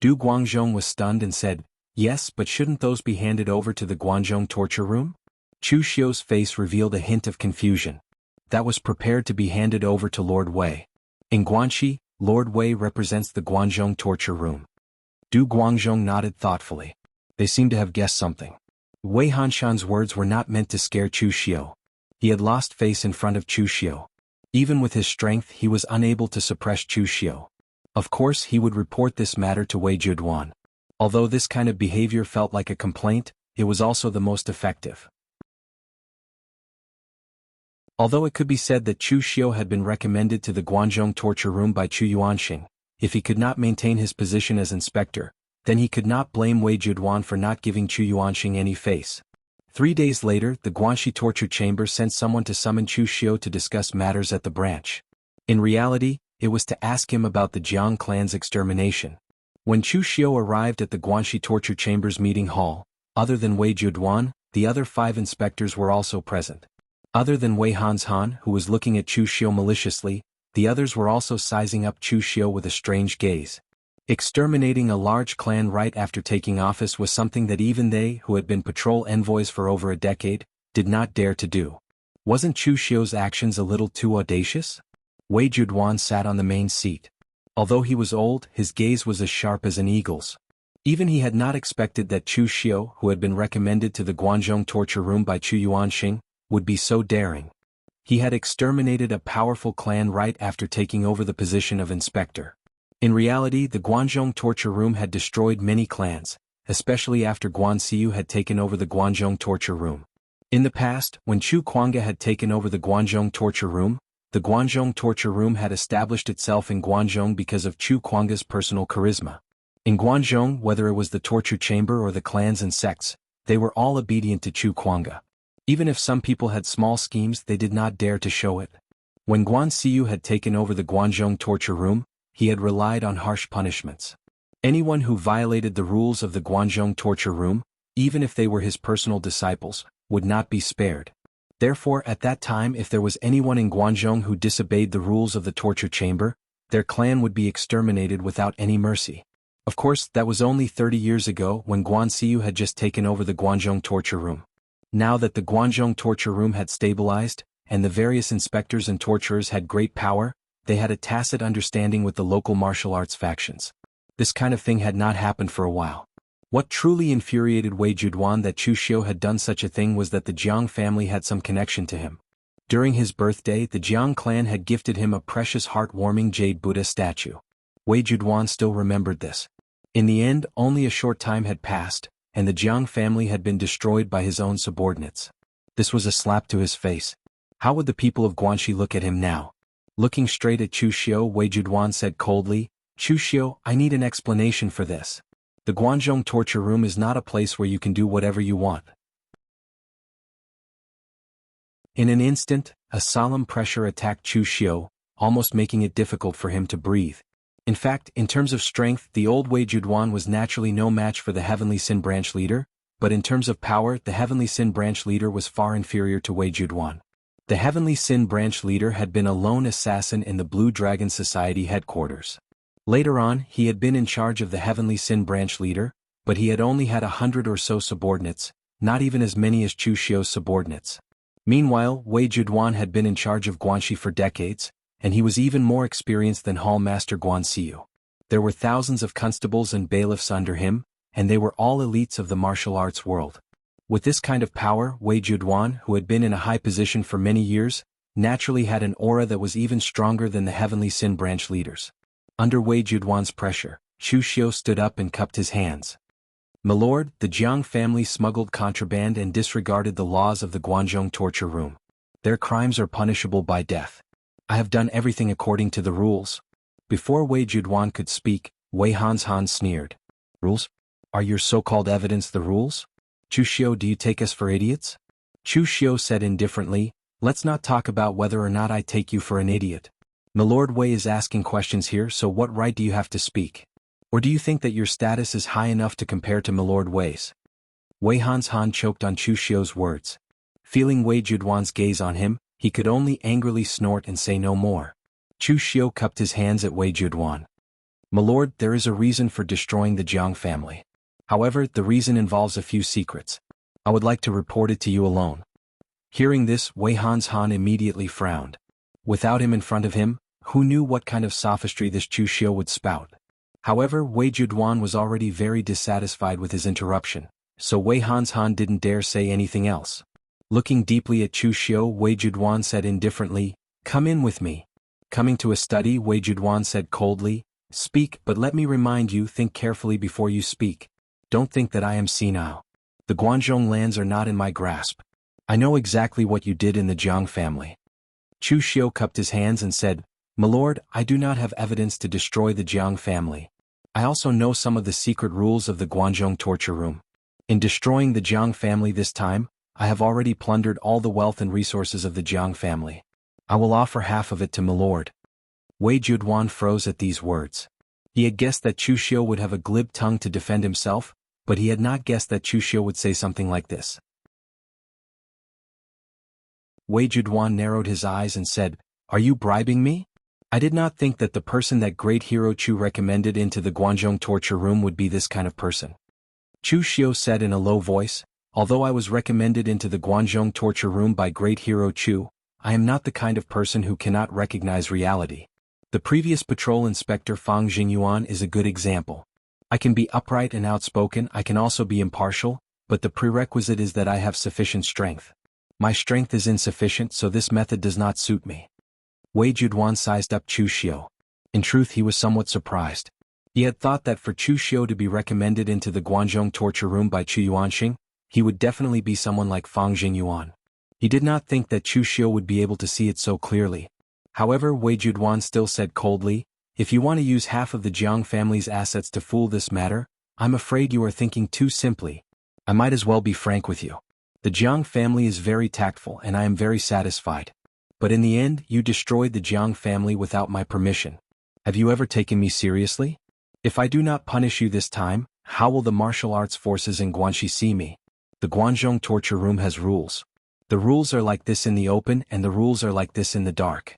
Du Guangzhong was stunned and said, "Yes, but shouldn't those be handed over to the Guanzhong torture room?" Chu Xiu's face revealed a hint of confusion. That was prepared to be handed over to Lord Wei. In Guanxi, Lord Wei represents the Guanzhong torture room. Du Guangzhong nodded thoughtfully. They seemed to have guessed something. Wei Hanshan's words were not meant to scare Chu Xiu. He had lost face in front of Chu Xiu. Even with his strength he was unable to suppress Chu Xiu. Of course he would report this matter to Wei Juduan. Although this kind of behavior felt like a complaint, it was also the most effective. Although it could be said that Chu Xiu had been recommended to the Guanzhong torture room by Chu Yuanxing, if he could not maintain his position as inspector, then he could not blame Wei Juduan for not giving Chu Yuanxing any face. 3 days later, the Guanxi torture chamber sent someone to summon Chu Xiu to discuss matters at the branch. In reality, it was to ask him about the Jiang clan's extermination. When Chu Xiu arrived at the Guanxi torture chamber's meeting hall, other than Wei Juduan, the other 5 inspectors were also present. Other than Wei Hanshan, who was looking at Chu Xiu maliciously, the others were also sizing up Chu Xiu with a strange gaze. Exterminating a large clan right after taking office was something that even they, who had been patrol envoys for over a decade, did not dare to do. Wasn't Chu Xiu's actions a little too audacious? Wei Juduan sat on the main seat. Although he was old, his gaze was as sharp as an eagle's. Even he had not expected that Chu Xiu, who had been recommended to the Guanzhong torture room by Chu Yuanxing, would be so daring. He had exterminated a powerful clan right after taking over the position of inspector. In reality, the Guanzhong torture room had destroyed many clans, especially after Guan Xiu had taken over the Guanzhong torture room. In the past, when Chu Kuanga had taken over the Guanzhong torture room, The Guanzhong torture room had established itself in Guanzhong because of Chu Kuanga's personal charisma. In Guanzhong, whether it was the torture chamber or the clans and sects, they were all obedient to Chu Kuanga. Even if some people had small schemes, they did not dare to show it. When Guan Xiyu had taken over the Guanzhong torture room, he had relied on harsh punishments. Anyone who violated the rules of the Guanzhong torture room, even if they were his personal disciples, would not be spared. Therefore, at that time, if there was anyone in Guanzhong who disobeyed the rules of the torture chamber, their clan would be exterminated without any mercy. Of course, that was only 30 years ago when Guan Xiyu had just taken over the Guanzhong torture room. Now that the Guanzhong torture room had stabilized, and the various inspectors and torturers had great power, they had a tacit understanding with the local martial arts factions. This kind of thing had not happened for a while. What truly infuriated Wei Juduan that Chu Xiu had done such a thing was that the Jiang family had some connection to him. During his birthday, the Jiang clan had gifted him a precious heart-warming jade Buddha statue. Wei Juduan still remembered this. In the end, only a short time had passed, and the Jiang family had been destroyed by his own subordinates. This was a slap to his face. How would the people of Guanxi look at him now? Looking straight at Chu Xiu, Wei Juduan said coldly, "Chu Xiu, I need an explanation for this. The Guanzhong torture room is not a place where you can do whatever you want." In an instant, a solemn pressure attacked Chu Xiu, almost making it difficult for him to breathe. In fact, in terms of strength, the old Wei Juduan was naturally no match for the Heavenly Sin Branch leader, but in terms of power, the Heavenly Sin Branch leader was far inferior to Wei Juduan. The Heavenly Sin Branch leader had been a lone assassin in the Blue Dragon Society headquarters. Later on, he had been in charge of the Heavenly Sin Branch leader, but he had only had 100 or so subordinates, not even as many as Chu Xiu's subordinates. Meanwhile, Wei Juduan had been in charge of Guanxi for decades, and he was even more experienced than Hall Master Guan Xiu. There were thousands of constables and bailiffs under him, and they were all elites of the martial arts world. With this kind of power, Wei Juduan, who had been in a high position for many years, naturally had an aura that was even stronger than the Heavenly Sin Branch leaders. Under Wei Juduan's pressure, Chu Xiu stood up and cupped his hands. "My lord, the Jiang family smuggled contraband and disregarded the laws of the Guanzhong torture room. Their crimes are punishable by death. I have done everything according to the rules." Before Wei Juduan could speak, Wei Hanshan sneered. "Rules? Are your so-called evidence the rules? Chu Xiu, do you take us for idiots?" Chu Xiu said indifferently, "Let's not talk about whether or not I take you for an idiot. My lord Wei is asking questions here, so what right do you have to speak? Or do you think that your status is high enough to compare to my lord Wei's?" Wei Hanshan choked on Chu Xiu's words. Feeling Wei Juduan's gaze on him, he could only angrily snort and say no more. Chu Xiu cupped his hands at Wei Juduan. "My lord, there is a reason for destroying the Jiang family. However, the reason involves a few secrets. I would like to report it to you alone." Hearing this, Wei Hanshan immediately frowned. Without him in front of him, who knew what kind of sophistry this Chu Xiu would spout? However, Wei Juduan was already very dissatisfied with his interruption, so Wei Hanshan didn't dare say anything else. Looking deeply at Chu Xiu, Wei Juduan said indifferently, "Come in with me." Coming to a study, Wei Juduan said coldly, "Speak, but let me remind you, think carefully before you speak. Don't think that I am senile. The Guanzhong lands are not in my grasp. I know exactly what you did in the Jiang family." Chu Xiu cupped his hands and said, "My lord, I do not have evidence to destroy the Jiang family. I also know some of the secret rules of the Guanzhong torture room. In destroying the Jiang family this time, I have already plundered all the wealth and resources of the Jiang family. I will offer half of it to my lord." Wei Juduan froze at these words. He had guessed that Chu Xiu would have a glib tongue to defend himself, but he had not guessed that Chu Xiu would say something like this. Wei Juduan narrowed his eyes and said, "Are you bribing me? I did not think that the person that great hero Chu recommended into the Guanzhong torture room would be this kind of person." Chu Xiu said in a low voice, "Although I was recommended into the Guanzhong torture room by great hero Chu, I am not the kind of person who cannot recognize reality. The previous patrol inspector Fang Jingyuan is a good example. I can be upright and outspoken, I can also be impartial, but the prerequisite is that I have sufficient strength. My strength is insufficient, so this method does not suit me." Wei Juduan sized up Chu Xiu. In truth, he was somewhat surprised. He had thought that for Chu Xiu to be recommended into the Guanzhong torture room by Chu Yuanxing, he would definitely be someone like Fang Jingyuan. He did not think that Chu Xiu would be able to see it so clearly. However, Wei Juduan still said coldly, "If you want to use half of the Jiang family's assets to fool this matter, I'm afraid you are thinking too simply. I might as well be frank with you. The Jiang family is very tactful and I am very satisfied. But in the end, you destroyed the Jiang family without my permission. Have you ever taken me seriously? If I do not punish you this time, how will the martial arts forces in Guanxi see me? The Guanzhong torture room has rules. The rules are like this in the open and the rules are like this in the dark."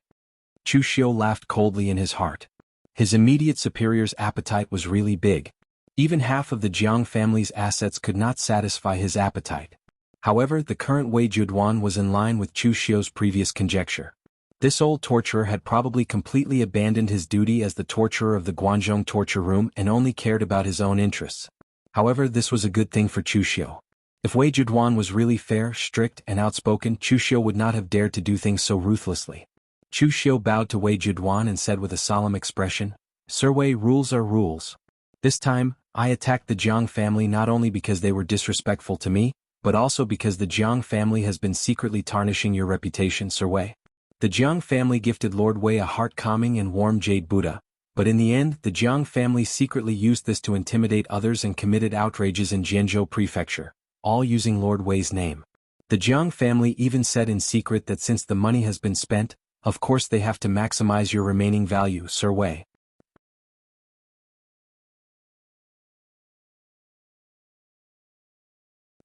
Chu Xiu laughed coldly in his heart. His immediate superior's appetite was really big. Even half of the Jiang family's assets could not satisfy his appetite. However, the current Wei Juduan was in line with Chu Xiu's previous conjecture. This old torturer had probably completely abandoned his duty as the torturer of the Guanzhong torture room and only cared about his own interests. However, this was a good thing for Chu Xiu. If Wei Juduan was really fair, strict, and outspoken, Chu Xiu would not have dared to do things so ruthlessly. Chu Xiu bowed to Wei Juduan and said with a solemn expression, "Sir Wei, rules are rules. This time, I attacked the Jiang family not only because they were disrespectful to me, but also because the Jiang family has been secretly tarnishing your reputation, Sir Wei. The Jiang family gifted Lord Wei a heart-calming and warm jade Buddha, but in the end the Jiang family secretly used this to intimidate others and committed outrages in Jianzhou Prefecture, all using Lord Wei's name. The Jiang family even said in secret that since the money has been spent, of course they have to maximize your remaining value, Sir Wei."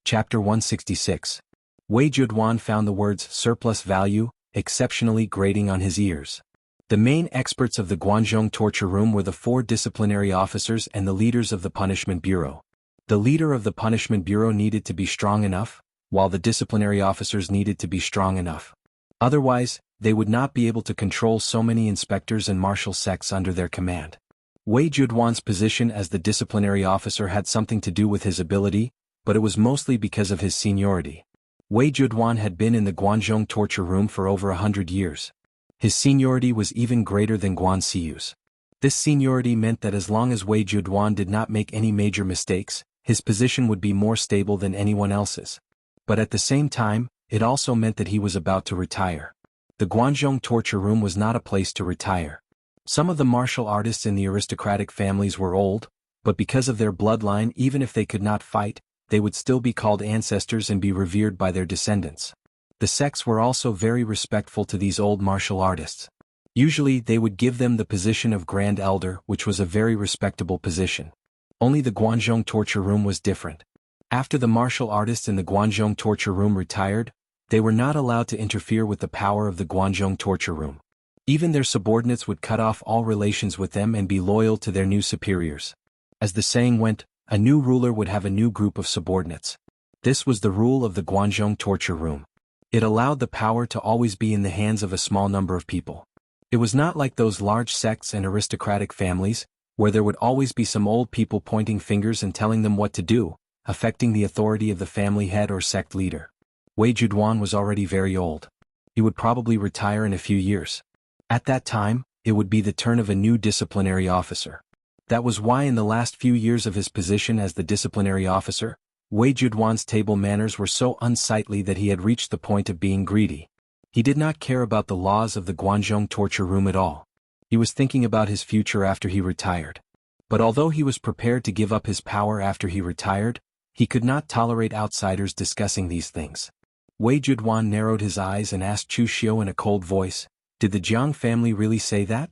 Chapter 166. Wei Juduan found the words surplus value exceptionally grating on his ears. The main experts of the Guanzhong torture room were the 4 disciplinary officers and the leaders of the punishment bureau. The leader of the punishment bureau needed to be strong enough, while the disciplinary officers needed to be strong enough. Otherwise, they would not be able to control so many inspectors and martial sects under their command. Wei Juduan's position as the disciplinary officer had something to do with his ability, but it was mostly because of his seniority. Wei Juduan had been in the Guanzhong torture room for over 100 years. His seniority was even greater than Guan Xiyu's. This seniority meant that as long as Wei Juduan did not make any major mistakes, his position would be more stable than anyone else's. But at the same time, it also meant that he was about to retire. The Guanzhong torture room was not a place to retire. Some of the martial artists in the aristocratic families were old, but because of their bloodline, even if they could not fight, they would still be called ancestors and be revered by their descendants. The sects were also very respectful to these old martial artists. Usually they would give them the position of Grand Elder, which was a very respectable position. Only the Guanzhong torture room was different. After the martial artists in the Guanzhong torture room retired, they were not allowed to interfere with the power of the Guanzhong torture room. Even their subordinates would cut off all relations with them and be loyal to their new superiors. As the saying went, a new ruler would have a new group of subordinates. This was the rule of the Guanzhong torture room. It allowed the power to always be in the hands of a small number of people. It was not like those large sects and aristocratic families, where there would always be some old people pointing fingers and telling them what to do, affecting the authority of the family head or sect leader. Wei Juduan was already very old. He would probably retire in a few years. At that time, it would be the turn of a new disciplinary officer. That was why in the last few years of his position as the disciplinary officer, Wei Juduan's table manners were so unsightly that he had reached the point of being greedy. He did not care about the laws of the Guanzhong torture room at all. He was thinking about his future after he retired. But although he was prepared to give up his power after he retired, he could not tolerate outsiders discussing these things. Wei Juduan narrowed his eyes and asked Chu Xiu in a cold voice, "Did the Jiang family really say that?"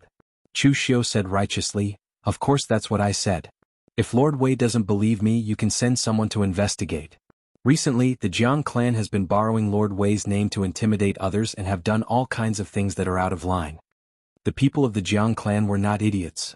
Chu Xiu said righteously, "Of course that's what I said. If Lord Wei doesn't believe me, you can send someone to investigate. Recently, the Jiang clan has been borrowing Lord Wei's name to intimidate others and have done all kinds of things that are out of line. The people of the Jiang clan were not idiots.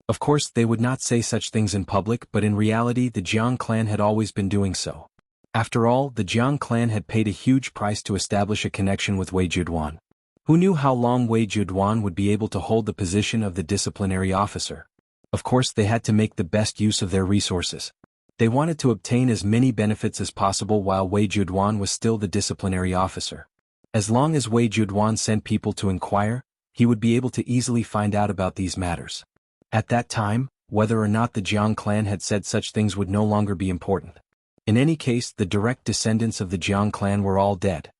Of course, they would not say such things in public, but in reality the Jiang clan had always been doing so. After all, the Jiang clan had paid a huge price to establish a connection with Wei Juduan. Who knew how long Wei Juduan would be able to hold the position of the disciplinary officer? Of course, they had to make the best use of their resources. They wanted to obtain as many benefits as possible while Wei Juduan was still the disciplinary officer. As long as Wei Juduan sent people to inquire, he would be able to easily find out about these matters. At that time, whether or not the Jiang clan had said such things would no longer be important. In any case, the direct descendants of the Jiang clan were all dead.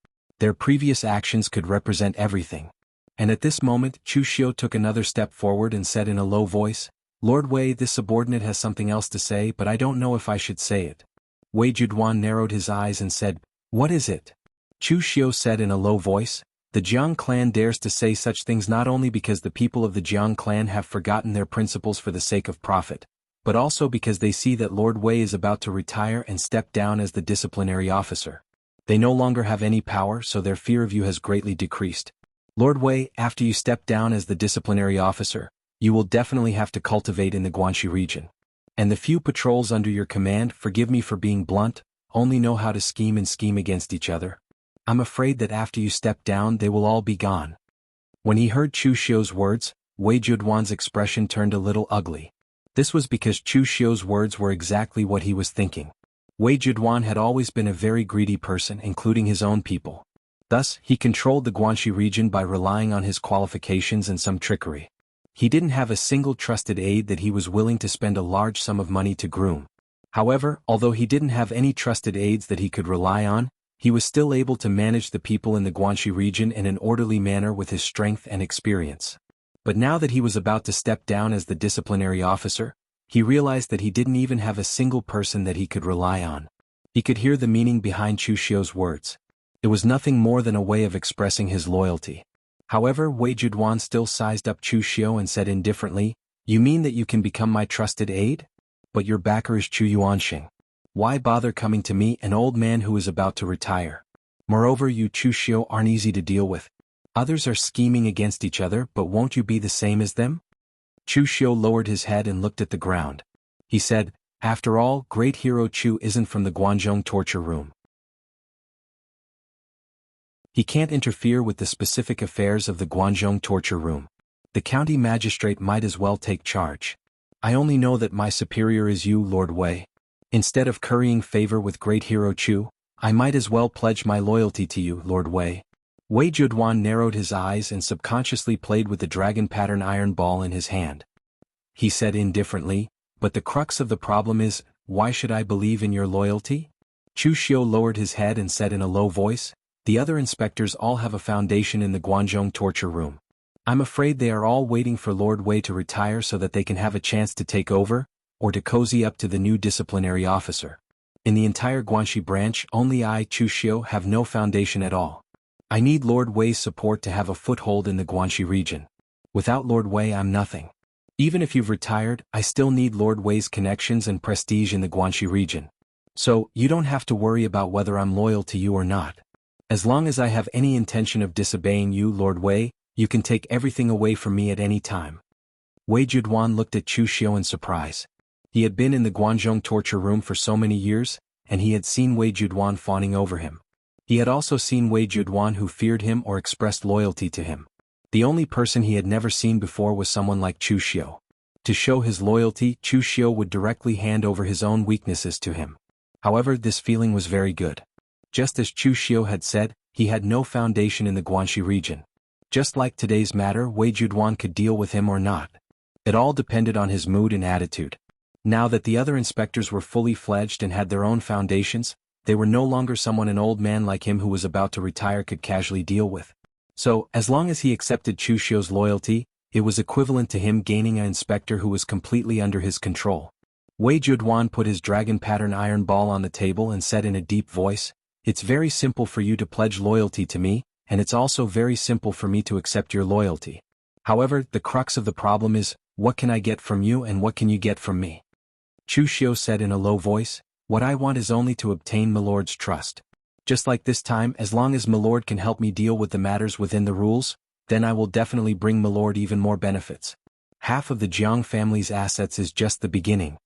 Their previous actions could represent everything. And at this moment, Chu Xiu took another step forward and said in a low voice, "Lord Wei, this subordinate has something else to say, but I don't know if I should say it." Wei Juduan narrowed his eyes and said, "What is it?" Chu Xiu said in a low voice, "The Jiang clan dares to say such things not only because the people of the Jiang clan have forgotten their principles for the sake of profit, but also because they see that Lord Wei is about to retire and step down as the disciplinary officer. They no longer have any power, so their fear of you has greatly decreased. Lord Wei, after you step down as the disciplinary officer, you will definitely have to cultivate in the Guanxi region. And the few patrols under your command, forgive me for being blunt, only know how to scheme against each other. I'm afraid that after you step down they will all be gone." When he heard Chu Xiu's words, Wei Juduan's expression turned a little ugly. This was because Chu Xiu's words were exactly what he was thinking. Wei Juduan had always been a very greedy person, including his own people. Thus, he controlled the Guanxi region by relying on his qualifications and some trickery. He didn't have a single trusted aide that he was willing to spend a large sum of money to groom. However, although he didn't have any trusted aides that he could rely on, he was still able to manage the people in the Guanxi region in an orderly manner with his strength and experience. But now that he was about to step down as the disciplinary officer, he realized that he didn't even have a single person that he could rely on. He could hear the meaning behind Chu Xiu's words. It was nothing more than a way of expressing his loyalty. However, Wei Juduan still sized up Chu Xiu and said indifferently, "You mean that you can become my trusted aide? But your backer is Chu Yuanxing. Why bother coming to me, an old man who is about to retire? Moreover, you Chu Xiu aren't easy to deal with. Others are scheming against each other, but won't you be the same as them?" Chu Xiu lowered his head and looked at the ground. He said, "After all, great hero Chu isn't from the Guanzhong torture room. He can't interfere with the specific affairs of the Guanzhong torture room. The county magistrate might as well take charge. I only know that my superior is you, Lord Wei. Instead of currying favor with great hero Chu, I might as well pledge my loyalty to you, Lord Wei." Wei Juduan narrowed his eyes and subconsciously played with the dragon pattern iron ball in his hand. He said indifferently, "But the crux of the problem is, why should I believe in your loyalty?" Chu Xiu lowered his head and said in a low voice, "The other inspectors all have a foundation in the Guanzhong torture room. I'm afraid they are all waiting for Lord Wei to retire so that they can have a chance to take over, or to cozy up to the new disciplinary officer. In the entire Guanxi branch, only I, Chu Xiu, have no foundation at all. I need Lord Wei's support to have a foothold in the Guanxi region. Without Lord Wei I'm nothing. Even if you've retired, I still need Lord Wei's connections and prestige in the Guanxi region. So, you don't have to worry about whether I'm loyal to you or not. As long as I have any intention of disobeying you, Lord Wei, you can take everything away from me at any time." Wei Juduan looked at Chu Xiu in surprise. He had been in the Guanzhong torture room for so many years, and he had seen Wei Juduan fawning over him. He had also seen Wei Juduan who feared him or expressed loyalty to him. The only person he had never seen before was someone like Chu Xiu. To show his loyalty, Chu Xiu would directly hand over his own weaknesses to him. However, this feeling was very good. Just as Chu Xiu had said, he had no foundation in the Guanxi region. Just like today's matter, Wei Juduan could deal with him or not. It all depended on his mood and attitude. Now that the other inspectors were fully fledged and had their own foundations, they were no longer someone an old man like him who was about to retire could casually deal with. So, as long as he accepted Chu Xiu's loyalty, it was equivalent to him gaining an inspector who was completely under his control. Wei Juduan put his dragon pattern iron ball on the table and said in a deep voice, "It's very simple for you to pledge loyalty to me, and it's also very simple for me to accept your loyalty. However, the crux of the problem is, what can I get from you and what can you get from me?" Chu Xiu said in a low voice, "What I want is only to obtain Milord's trust. Just like this time, as long as Milord can help me deal with the matters within the rules, then I will definitely bring Milord even more benefits. Half of the Jiang family's assets is just the beginning."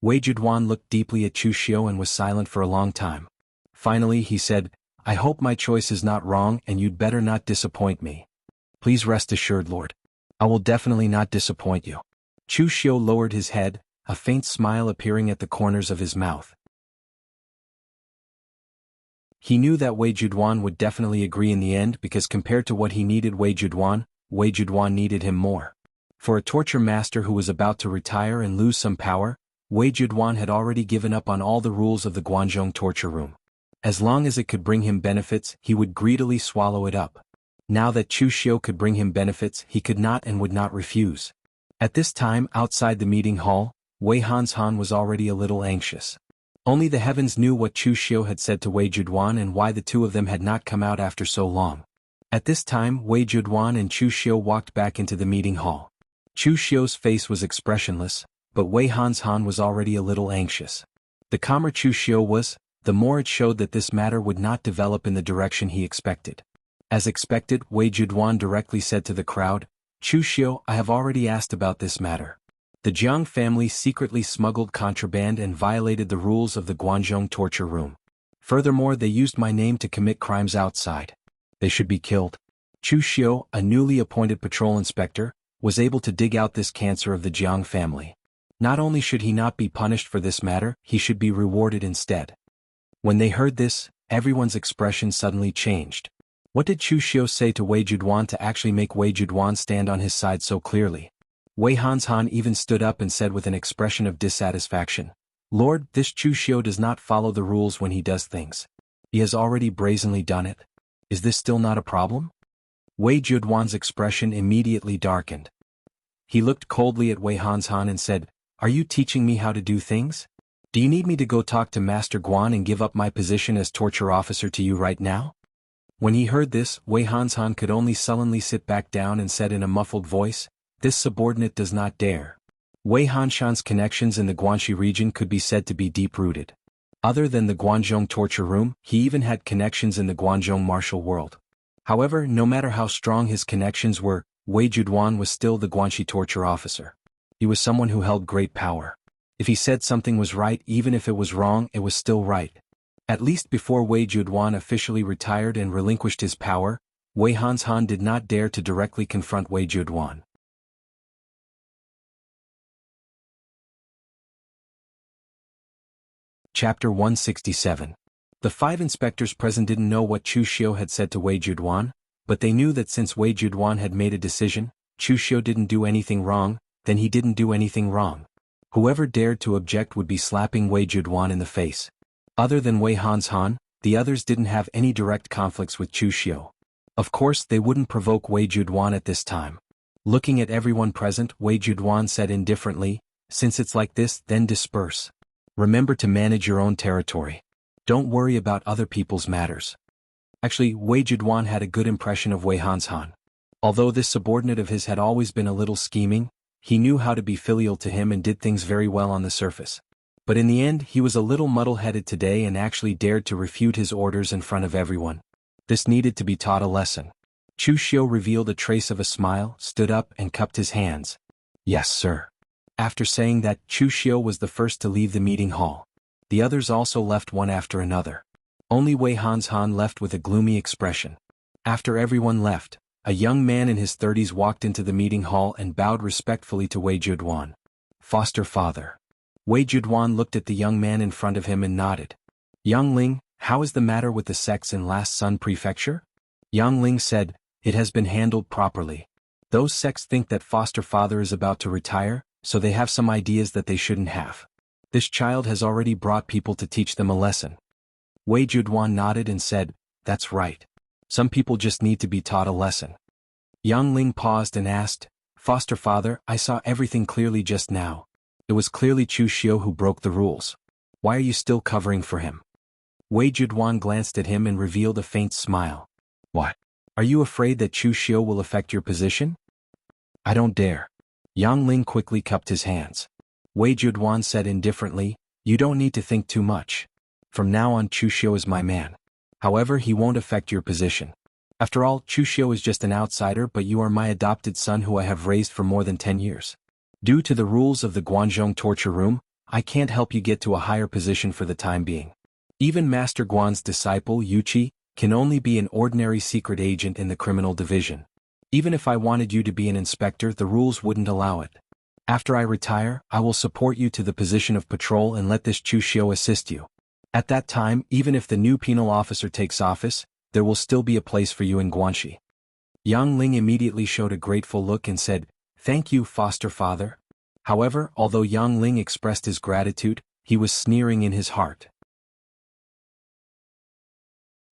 Wei Juduan looked deeply at Chu Xiu and was silent for a long time. Finally he said, "I hope my choice is not wrong and you'd better not disappoint me." "Please rest assured, Lord. I will definitely not disappoint you." Chu Xiu lowered his head, a faint smile appearing at the corners of his mouth. He knew that Wei Juduan would definitely agree in the end because compared to what he needed Wei Juduan needed him more. For a torture master who was about to retire and lose some power, Wei Juduan had already given up on all the rules of the Guanzhong torture room. As long as it could bring him benefits, he would greedily swallow it up. Now that Chu Xiu could bring him benefits, he could not and would not refuse. At this time, outside the meeting hall, Wei Hanshan was already a little anxious. Only the heavens knew what Chu Xiu had said to Wei Juduan and why the two of them had not come out after so long. At this time, Wei Juduan and Chu Xiu walked back into the meeting hall. Chu Xiu's face was expressionless, but Wei Hanshan was already a little anxious. The calmer Chu Xiu was, the more it showed that this matter would not develop in the direction he expected. As expected, Wei Juduan directly said to the crowd, "Chu Xiu, I have already asked about this matter. The Jiang family secretly smuggled contraband and violated the rules of the Guanzhong torture room. Furthermore, they used my name to commit crimes outside. They should be killed." Chu Xiu, a newly appointed patrol inspector, was able to dig out this cancer of the Jiang family. Not only should he not be punished for this matter, he should be rewarded instead. When they heard this, everyone's expression suddenly changed. What did Chu Xiu say to Wei Juduan to actually make Wei Juduan stand on his side so clearly? Wei Hanshan even stood up and said with an expression of dissatisfaction, "Lord, this Chu Xiu does not follow the rules when he does things. He has already brazenly done it. Is this still not a problem?" Wei Juduan's expression immediately darkened. He looked coldly at Wei Hanshan and said, "Are you teaching me how to do things? Do you need me to go talk to Master Guan and give up my position as torture officer to you right now?" When he heard this, Wei Hanshan could only sullenly sit back down and said in a muffled voice, "This subordinate does not dare." Wei Hanshan's connections in the Guanxi region could be said to be deep-rooted. Other than the Guanzhong torture room, he even had connections in the Guanzhong martial world. However, no matter how strong his connections were, Wei Juduan was still the Guanxi torture officer. He was someone who held great power. If he said something was right, even if it was wrong, it was still right. At least before Wei Juduan officially retired and relinquished his power, Wei Hanshan did not dare to directly confront Wei Juduan. Chapter 167. The 5 inspectors present didn't know what Chu Xiu had said to Wei Juduan, but they knew that since Wei Juduan had made a decision, Chu Xiu didn't do anything wrong, then he didn't do anything wrong. Whoever dared to object would be slapping Wei Juduan in the face. Other than Wei Hanshan, the others didn't have any direct conflicts with Chu Xiu. Of course, they wouldn't provoke Wei Juduan at this time. Looking at everyone present, Wei Juduan said indifferently, "Since it's like this, then disperse. Remember to manage your own territory. Don't worry about other people's matters." Actually, Wei Juduan had a good impression of Wei Hanshan. Although this subordinate of his had always been a little scheming, he knew how to be filial to him and did things very well on the surface. But in the end, he was a little muddle-headed today and actually dared to refute his orders in front of everyone. This needed to be taught a lesson. Chu Xiu revealed a trace of a smile, stood up and cupped his hands. "Yes, sir." After saying that, Chu Xiu was the first to leave the meeting hall. The others also left one after another. Only Wei Hanshan left with a gloomy expression. After everyone left, a young man in his 30s walked into the meeting hall and bowed respectfully to Wei Juduan. "Foster father." Wei Juduan looked at the young man in front of him and nodded. "Yang Ling, how is the matter with the sects in Last Sun Prefecture?" Yang Ling said, "It has been handled properly. Those sects think that foster father is about to retire, so they have some ideas that they shouldn't have. This child has already brought people to teach them a lesson." Wei Juduan nodded and said, "That's right. Some people just need to be taught a lesson." Yang Ling paused and asked, "Foster father, I saw everything clearly just now. It was clearly Chu Xiu who broke the rules. Why are you still covering for him?" Wei Juduan glanced at him and revealed a faint smile. "What? Are you afraid that Chu Xiu will affect your position?" "I don't dare." Yang Ling quickly cupped his hands. Wei Juduan said indifferently, "You don't need to think too much. From now on Chu Xiu is my man. However, he won't affect your position. After all, Chu Xiu is just an outsider, but you are my adopted son who I have raised for more than 10 years. Due to the rules of the Guanzhong torture room, I can't help you get to a higher position for the time being. Even Master Guan's disciple, Yuqi, can only be an ordinary secret agent in the criminal division. Even if I wanted you to be an inspector, the rules wouldn't allow it. After I retire, I will support you to the position of patrol and let this Chu Xiu assist you. At that time, even if the new penal officer takes office, there will still be a place for you in Guanxi." Yang Ling immediately showed a grateful look and said, "Thank you, foster father." However, although Yang Ling expressed his gratitude, he was sneering in his heart.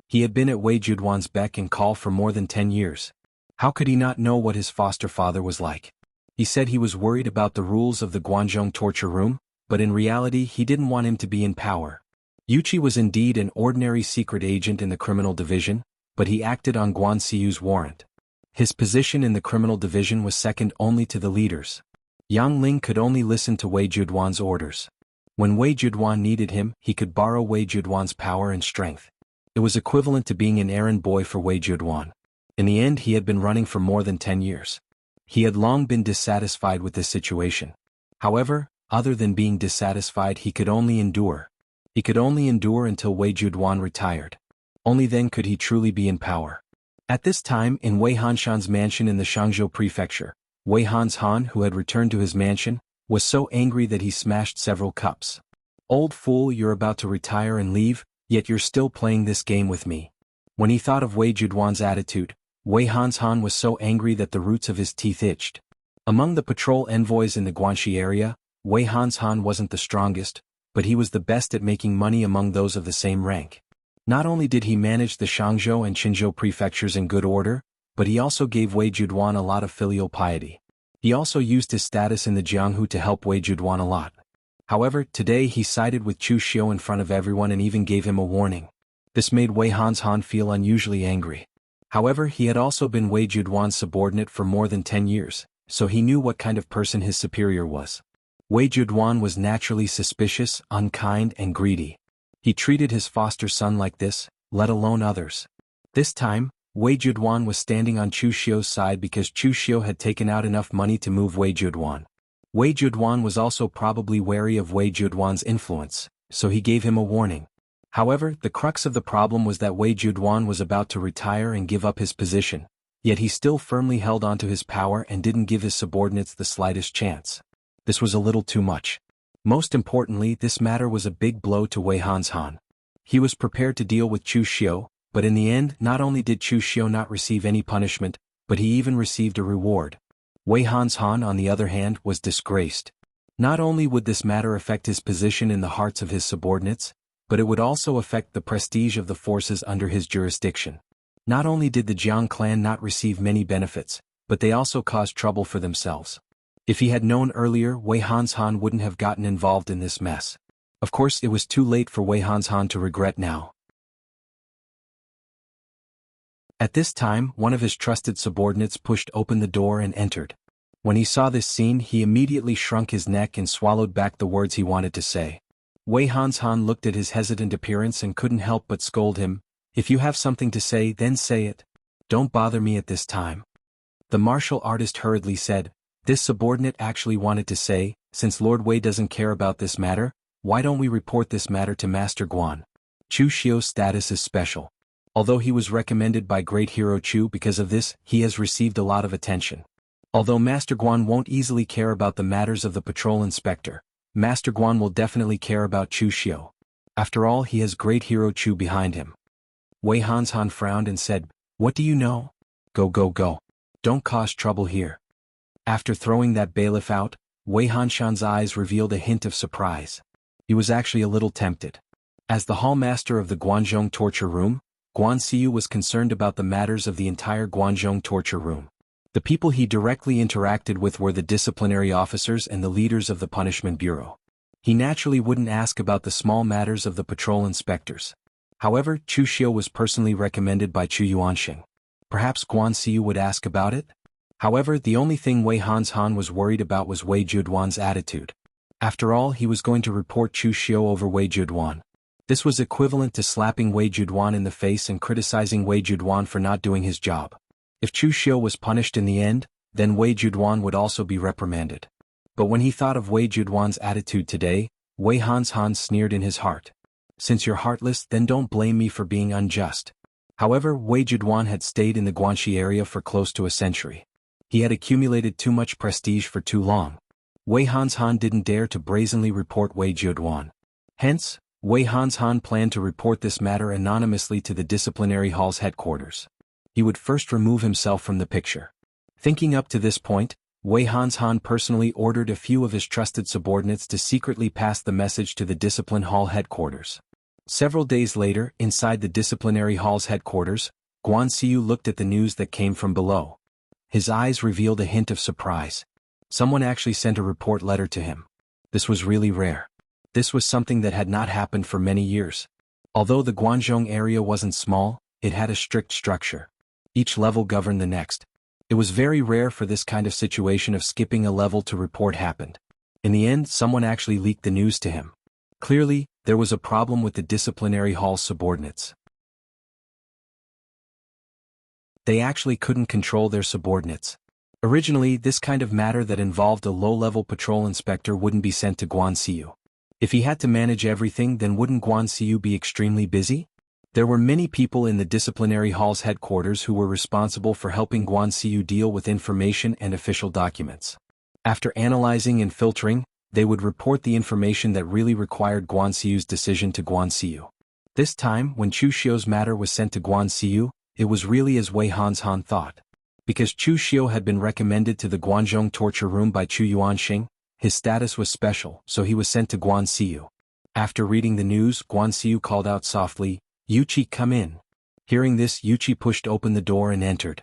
He had been at Wei Juduan's beck and call for more than 10 years. How could he not know what his foster father was like? He said he was worried about the rules of the Guanzhong torture room, but in reality he didn't want him to be in power. Yuqi was indeed an ordinary secret agent in the criminal division, but he acted on Guan Xiyu's warrant. His position in the criminal division was second only to the leaders. Yang Ling could only listen to Wei Juduan's orders. When Wei Juduan needed him, he could borrow Wei Juduan's power and strength. It was equivalent to being an errand boy for Wei Juduan. In the end, he had been running for more than 10 years. He had long been dissatisfied with this situation. However, other than being dissatisfied, he could only endure. He could only endure until Wei Juduan retired. Only then could he truly be in power. At this time, in Wei Hanshan's mansion in the Shangzhou prefecture, Wei Hanshan, who had returned to his mansion, was so angry that he smashed several cups. "Old fool, you're about to retire and leave, yet you're still playing this game with me." When he thought of Wei Juduan's attitude, Wei Hanshan was so angry that the roots of his teeth itched. Among the patrol envoys in the Guanxi area, Wei Hanshan wasn't the strongest, but he was the best at making money among those of the same rank. Not only did he manage the Shangzhou and Qinzhou prefectures in good order, but he also gave Wei Juduan a lot of filial piety. He also used his status in the Jianghu to help Wei Juduan a lot. However, today he sided with Chu Xiu in front of everyone and even gave him a warning. This made Wei Hanshan feel unusually angry. However, he had also been Wei Juduan's subordinate for more than 10 years, so he knew what kind of person his superior was. Wei Juduan was naturally suspicious, unkind, and greedy. He treated his foster son like this, let alone others. This time, Wei Juduan was standing on Chu Xiu's side because Chu Xiu had taken out enough money to move Wei Juduan. Wei Juduan was also probably wary of Wei Juduan's influence, so he gave him a warning. However, the crux of the problem was that Wei Juduan was about to retire and give up his position, yet he still firmly held onto his power and didn't give his subordinates the slightest chance. This was a little too much. Most importantly, this matter was a big blow to Wei Hanshan. He was prepared to deal with Chu Xiu, but in the end, not only did Chu Xiu not receive any punishment, but he even received a reward. Wei Hanshan, on the other hand, was disgraced. Not only would this matter affect his position in the hearts of his subordinates, but it would also affect the prestige of the forces under his jurisdiction. Not only did the Jiang clan not receive many benefits, but they also caused trouble for themselves. If he had known earlier, Wei Hanshan wouldn't have gotten involved in this mess. Of course, it was too late for Wei Hanshan to regret now. At this time, one of his trusted subordinates pushed open the door and entered. When he saw this scene, he immediately shrunk his neck and swallowed back the words he wanted to say. Wei Hanshan looked at his hesitant appearance and couldn't help but scold him. "If you have something to say, then say it. Don't bother me at this time." The martial artist hurriedly said, "This subordinate actually wanted to say, since Lord Wei doesn't care about this matter, why don't we report this matter to Master Guan? Chu Xiu's status is special. Although he was recommended by Great Hero Chu because of this, he has received a lot of attention. Although Master Guan won't easily care about the matters of the patrol inspector, Master Guan will definitely care about Chu Xiu. After all, he has Great Hero Chu behind him." Wei Hanshan frowned and said, "What do you know? Go go go. Don't cause trouble here." After throwing that bailiff out, Wei Hanshan's eyes revealed a hint of surprise. He was actually a little tempted. As the hallmaster of the Guanzhong torture room, Guan Xiyu was concerned about the matters of the entire Guanzhong torture room. The people he directly interacted with were the disciplinary officers and the leaders of the punishment bureau. He naturally wouldn't ask about the small matters of the patrol inspectors. However, Chu Xiu was personally recommended by Chu Yuanxing. Perhaps Guan Xiyu would ask about it? However, the only thing Wei Hanshan was worried about was Wei Juduan's attitude. After all, he was going to report Chu Xiu over Wei Juduan. This was equivalent to slapping Wei Juduan in the face and criticizing Wei Juduan for not doing his job. If Chu Xiu was punished in the end, then Wei Juduan would also be reprimanded. But when he thought of Wei Juduan's attitude today, Wei Hanshan sneered in his heart. "Since you're heartless, then don't blame me for being unjust." However, Wei Juduan had stayed in the Guanxi area for close to a century. He had accumulated too much prestige for too long. Wei Hanshan didn't dare to brazenly report Wei Juduan. Hence, Wei Hanshan planned to report this matter anonymously to the disciplinary hall's headquarters. He would first remove himself from the picture. Thinking up to this point, Wei Hanshan personally ordered a few of his trusted subordinates to secretly pass the message to the discipline hall headquarters. Several days later, inside the disciplinary hall's headquarters, Guan Xiu looked at the news that came from below. His eyes revealed a hint of surprise. Someone actually sent a report letter to him. This was really rare. This was something that had not happened for many years. Although the Guanzhong area wasn't small, it had a strict structure. Each level governed the next. It was very rare for this kind of situation of skipping a level to report happened. In the end, someone actually leaked the news to him. Clearly, there was a problem with the disciplinary hall's subordinates. They actually couldn't control their subordinates. Originally, this kind of matter that involved a low-level patrol inspector wouldn't be sent to Guan Xiu. If he had to manage everything, then wouldn't Guan Xiu be extremely busy? There were many people in the disciplinary hall's headquarters who were responsible for helping Guan Xiu deal with information and official documents. After analyzing and filtering, they would report the information that really required Guan Xiu's decision to Guan Xiu. This time, when Chu Xiu's matter was sent to Guan Xiu, it was really as Wei Hanshan thought. Because Chu Xiu had been recommended to the Guanzhong torture room by Chu Yuanxing, his status was special, so he was sent to Guan Xiu. After reading the news, Guan Xiu called out softly, "Yuqi, come in." Hearing this, Yuqi pushed open the door and entered.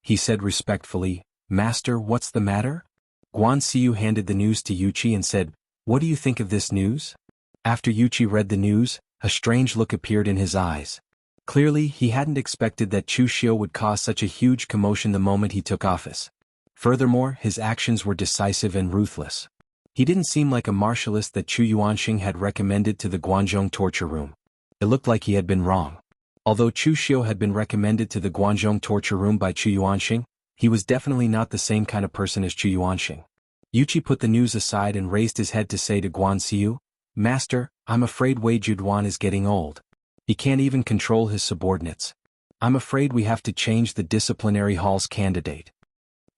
He said respectfully, "Master, what's the matter?" Guan Xiu handed the news to Yuqi and said, "What do you think of this news?" After Yuqi read the news, a strange look appeared in his eyes. Clearly, he hadn't expected that Chu Xiu would cause such a huge commotion the moment he took office. Furthermore, his actions were decisive and ruthless. He didn't seem like a martialist that Chu Yuanxing had recommended to the Guanzhong torture room. It looked like he had been wrong. Although Chu Xiu had been recommended to the Guanzhong torture room by Chu Yuanxing, he was definitely not the same kind of person as Chu Yuanxing. Yuqi put the news aside and raised his head to say to Guan Xiu, "Master, I'm afraid Wei Juduan is getting old. He can't even control his subordinates. I'm afraid we have to change the disciplinary hall's candidate."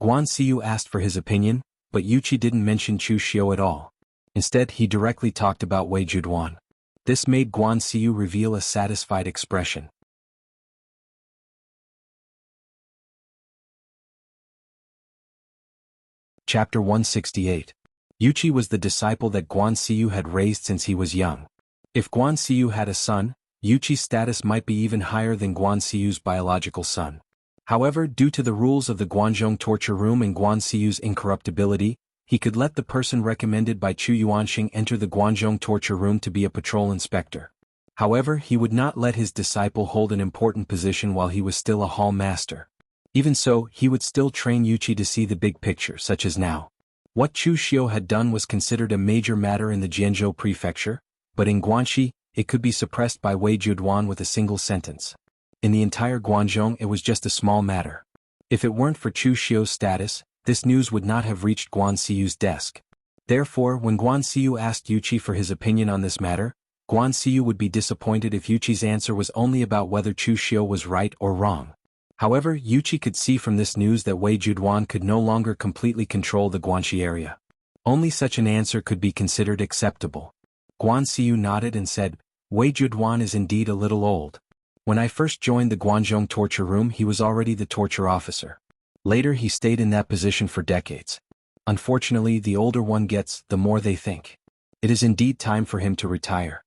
Guan Xiu asked for his opinion, but Yuqi didn't mention Chu Xiu at all. Instead, he directly talked about Wei Juduan. This made Guan Xiu reveal a satisfied expression. Chapter 168. Yuqi was the disciple that Guan Xiu had raised since he was young. If Guan Xiu had a son, Yuqi's status might be even higher than Guan Xiu's biological son. However, due to the rules of the Guanzhong torture room and Guan Xiu's incorruptibility, he could let the person recommended by Chu Yuanxing enter the Guanzhong torture room to be a patrol inspector. However, he would not let his disciple hold an important position while he was still a hall master. Even so, he would still train Yuqi to see the big picture, such as now. What Chu Xiu had done was considered a major matter in the Jianzhou prefecture, but in Guanxi, it could be suppressed by Wei Juduan with a single sentence. In the entire Guanzhong, it was just a small matter. If it weren't for Chu Xiu's status, this news would not have reached Guan Xiu's desk. Therefore, when Guan Xiu asked Yuqi for his opinion on this matter, Guan Xiu would be disappointed if Yuqi's answer was only about whether Chu Xiu was right or wrong. However, Yuqi could see from this news that Wei Juduan could no longer completely control the Guanxi area. Only such an answer could be considered acceptable. Guan Xiu nodded and said, "Wei Juduan is indeed a little old. When I first joined the Guanzhong torture room, he was already the torture officer. Later, he stayed in that position for decades. Unfortunately, the older one gets, the more they think. It is indeed time for him to retire."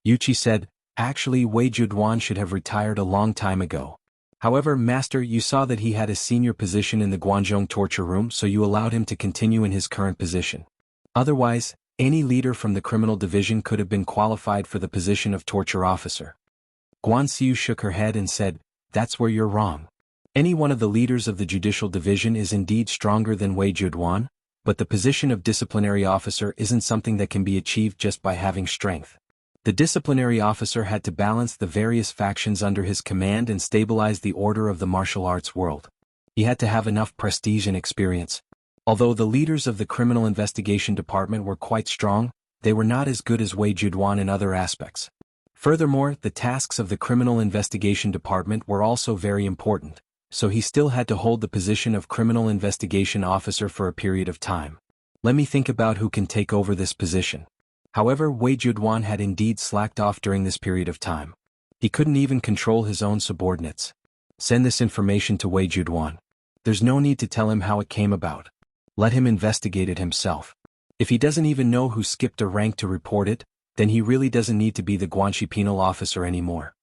Yuqi said, "Actually, Wei Juduan should have retired a long time ago. However, Master, you saw that he had a senior position in the Guanzhong torture room, so you allowed him to continue in his current position. Otherwise, any leader from the criminal division could have been qualified for the position of torture officer." Guan Xiu shook her head and said, "That's where you're wrong. Any one of the leaders of the judicial division is indeed stronger than Wei Juduan, but the position of disciplinary officer isn't something that can be achieved just by having strength. The disciplinary officer had to balance the various factions under his command and stabilize the order of the martial arts world. He had to have enough prestige and experience. Although the leaders of the criminal investigation department were quite strong, they were not as good as Wei Juduan in other aspects. Furthermore, the tasks of the criminal investigation department were also very important, so he still had to hold the position of criminal investigation officer for a period of time. Let me think about who can take over this position." However, Wei Juduan had indeed slacked off during this period of time. He couldn't even control his own subordinates. Send this information to Wei Juduan. There's no need to tell him how it came about. Let him investigate it himself. If he doesn't even know who skipped a rank to report it, then he really doesn't need to be the Guanxi penal officer anymore.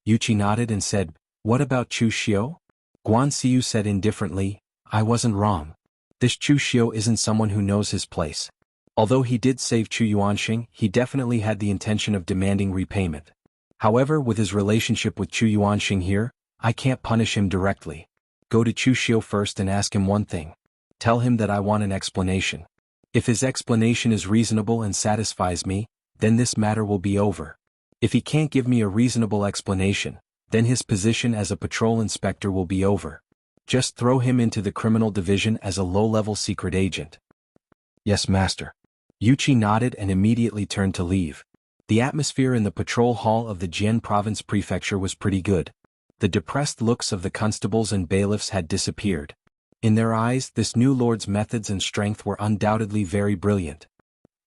Yuqi nodded and said, "What about Chu Xiu?" Guan Xiu said indifferently, "I wasn't wrong. This Chu Xiu isn't someone who knows his place. Although he did save Chu Yuanxing, he definitely had the intention of demanding repayment. However, with his relationship with Chu Yuanxing here, I can't punish him directly. Go to Chu Xiu first and ask him one thing. Tell him that I want an explanation. If his explanation is reasonable and satisfies me, then this matter will be over. If he can't give me a reasonable explanation, then his position as a patrol inspector will be over. Just throw him into the criminal division as a low-level secret agent." "Yes, master." Yuqi nodded and immediately turned to leave. The atmosphere in the patrol hall of the Jian province prefecture was pretty good. The depressed looks of the constables and bailiffs had disappeared. In their eyes, this new lord's methods and strength were undoubtedly very brilliant.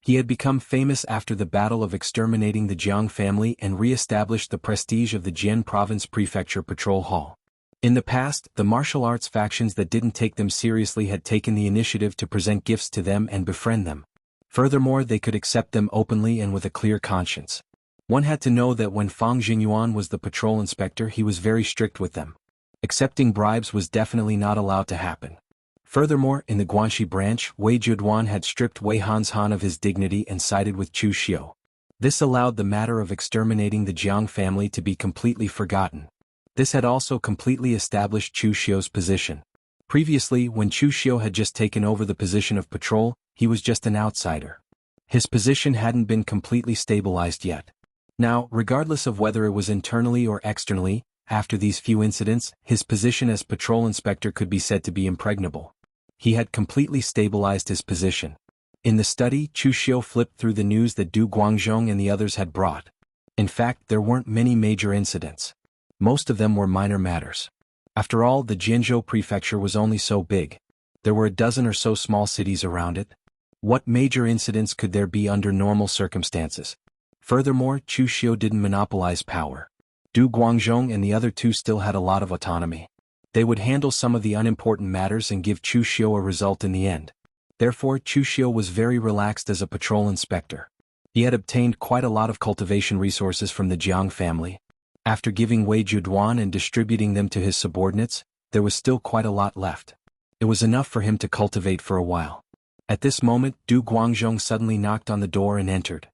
He had become famous after the battle of exterminating the Jiang family and re-established the prestige of the Jian province prefecture patrol hall. In the past, the martial arts factions that didn't take them seriously had taken the initiative to present gifts to them and befriend them. Furthermore, they could accept them openly and with a clear conscience. One had to know that when Fang Jinyuan was the patrol inspector, he was very strict with them. Accepting bribes was definitely not allowed to happen. Furthermore, in the Guanxi branch, Wei Juduan had stripped Wei Hanshan of his dignity and sided with Chu Xiu. This allowed the matter of exterminating the Jiang family to be completely forgotten. This had also completely established Chu Xiu's position. Previously, when Chu Xiu had just taken over the position of patrol, he was just an outsider. His position hadn't been completely stabilized yet. Now, regardless of whether it was internally or externally, after these few incidents, his position as patrol inspector could be said to be impregnable. He had completely stabilized his position. In the study, Chu Xiu flipped through the news that Du Guangzhong and the others had brought. In fact, there weren't many major incidents. Most of them were minor matters. After all, the Jianzhou prefecture was only so big. There were a dozen or so small cities around it. What major incidents could there be under normal circumstances? Furthermore, Chu Xiu didn't monopolize power. Du Guangzhong and the other two still had a lot of autonomy. They would handle some of the unimportant matters and give Chu Xiu a result in the end. Therefore, Chu Xiu was very relaxed as a patrol inspector. He had obtained quite a lot of cultivation resources from the Jiang family. After giving Wei Juduan and distributing them to his subordinates, there was still quite a lot left. It was enough for him to cultivate for a while. At this moment, Du Guangzhong suddenly knocked on the door and entered.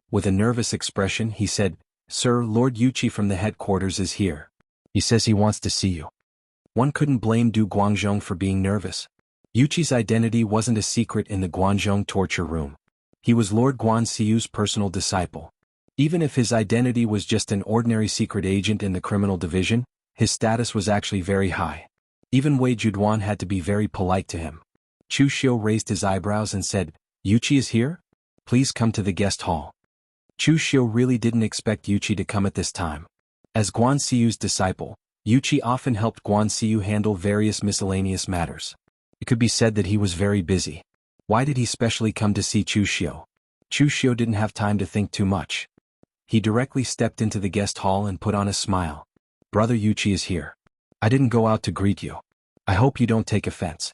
With a nervous expression, he said, "Sir, Lord Yuqi from the headquarters is here. He says he wants to see you." One couldn't blame Du Guangzhong for being nervous. Yuqi's identity wasn't a secret in the Guangzhong torture room. He was Lord Guan Xiu's personal disciple. Even if his identity was just an ordinary secret agent in the criminal division, his status was actually very high. Even Wei Juduan had to be very polite to him. Chu Xiu raised his eyebrows and said, "Yuqi is here? Please come to the guest hall." Chu Xiu really didn't expect Yuqi to come at this time. As Guan Xiu's disciple, Yuqi often helped Guan Xiu handle various miscellaneous matters. It could be said that he was very busy. Why did he specially come to see Chu Xiu? Chu Xiu didn't have time to think too much. He directly stepped into the guest hall and put on a smile. "Brother Yuqi is here. I didn't go out to greet you. I hope you don't take offense."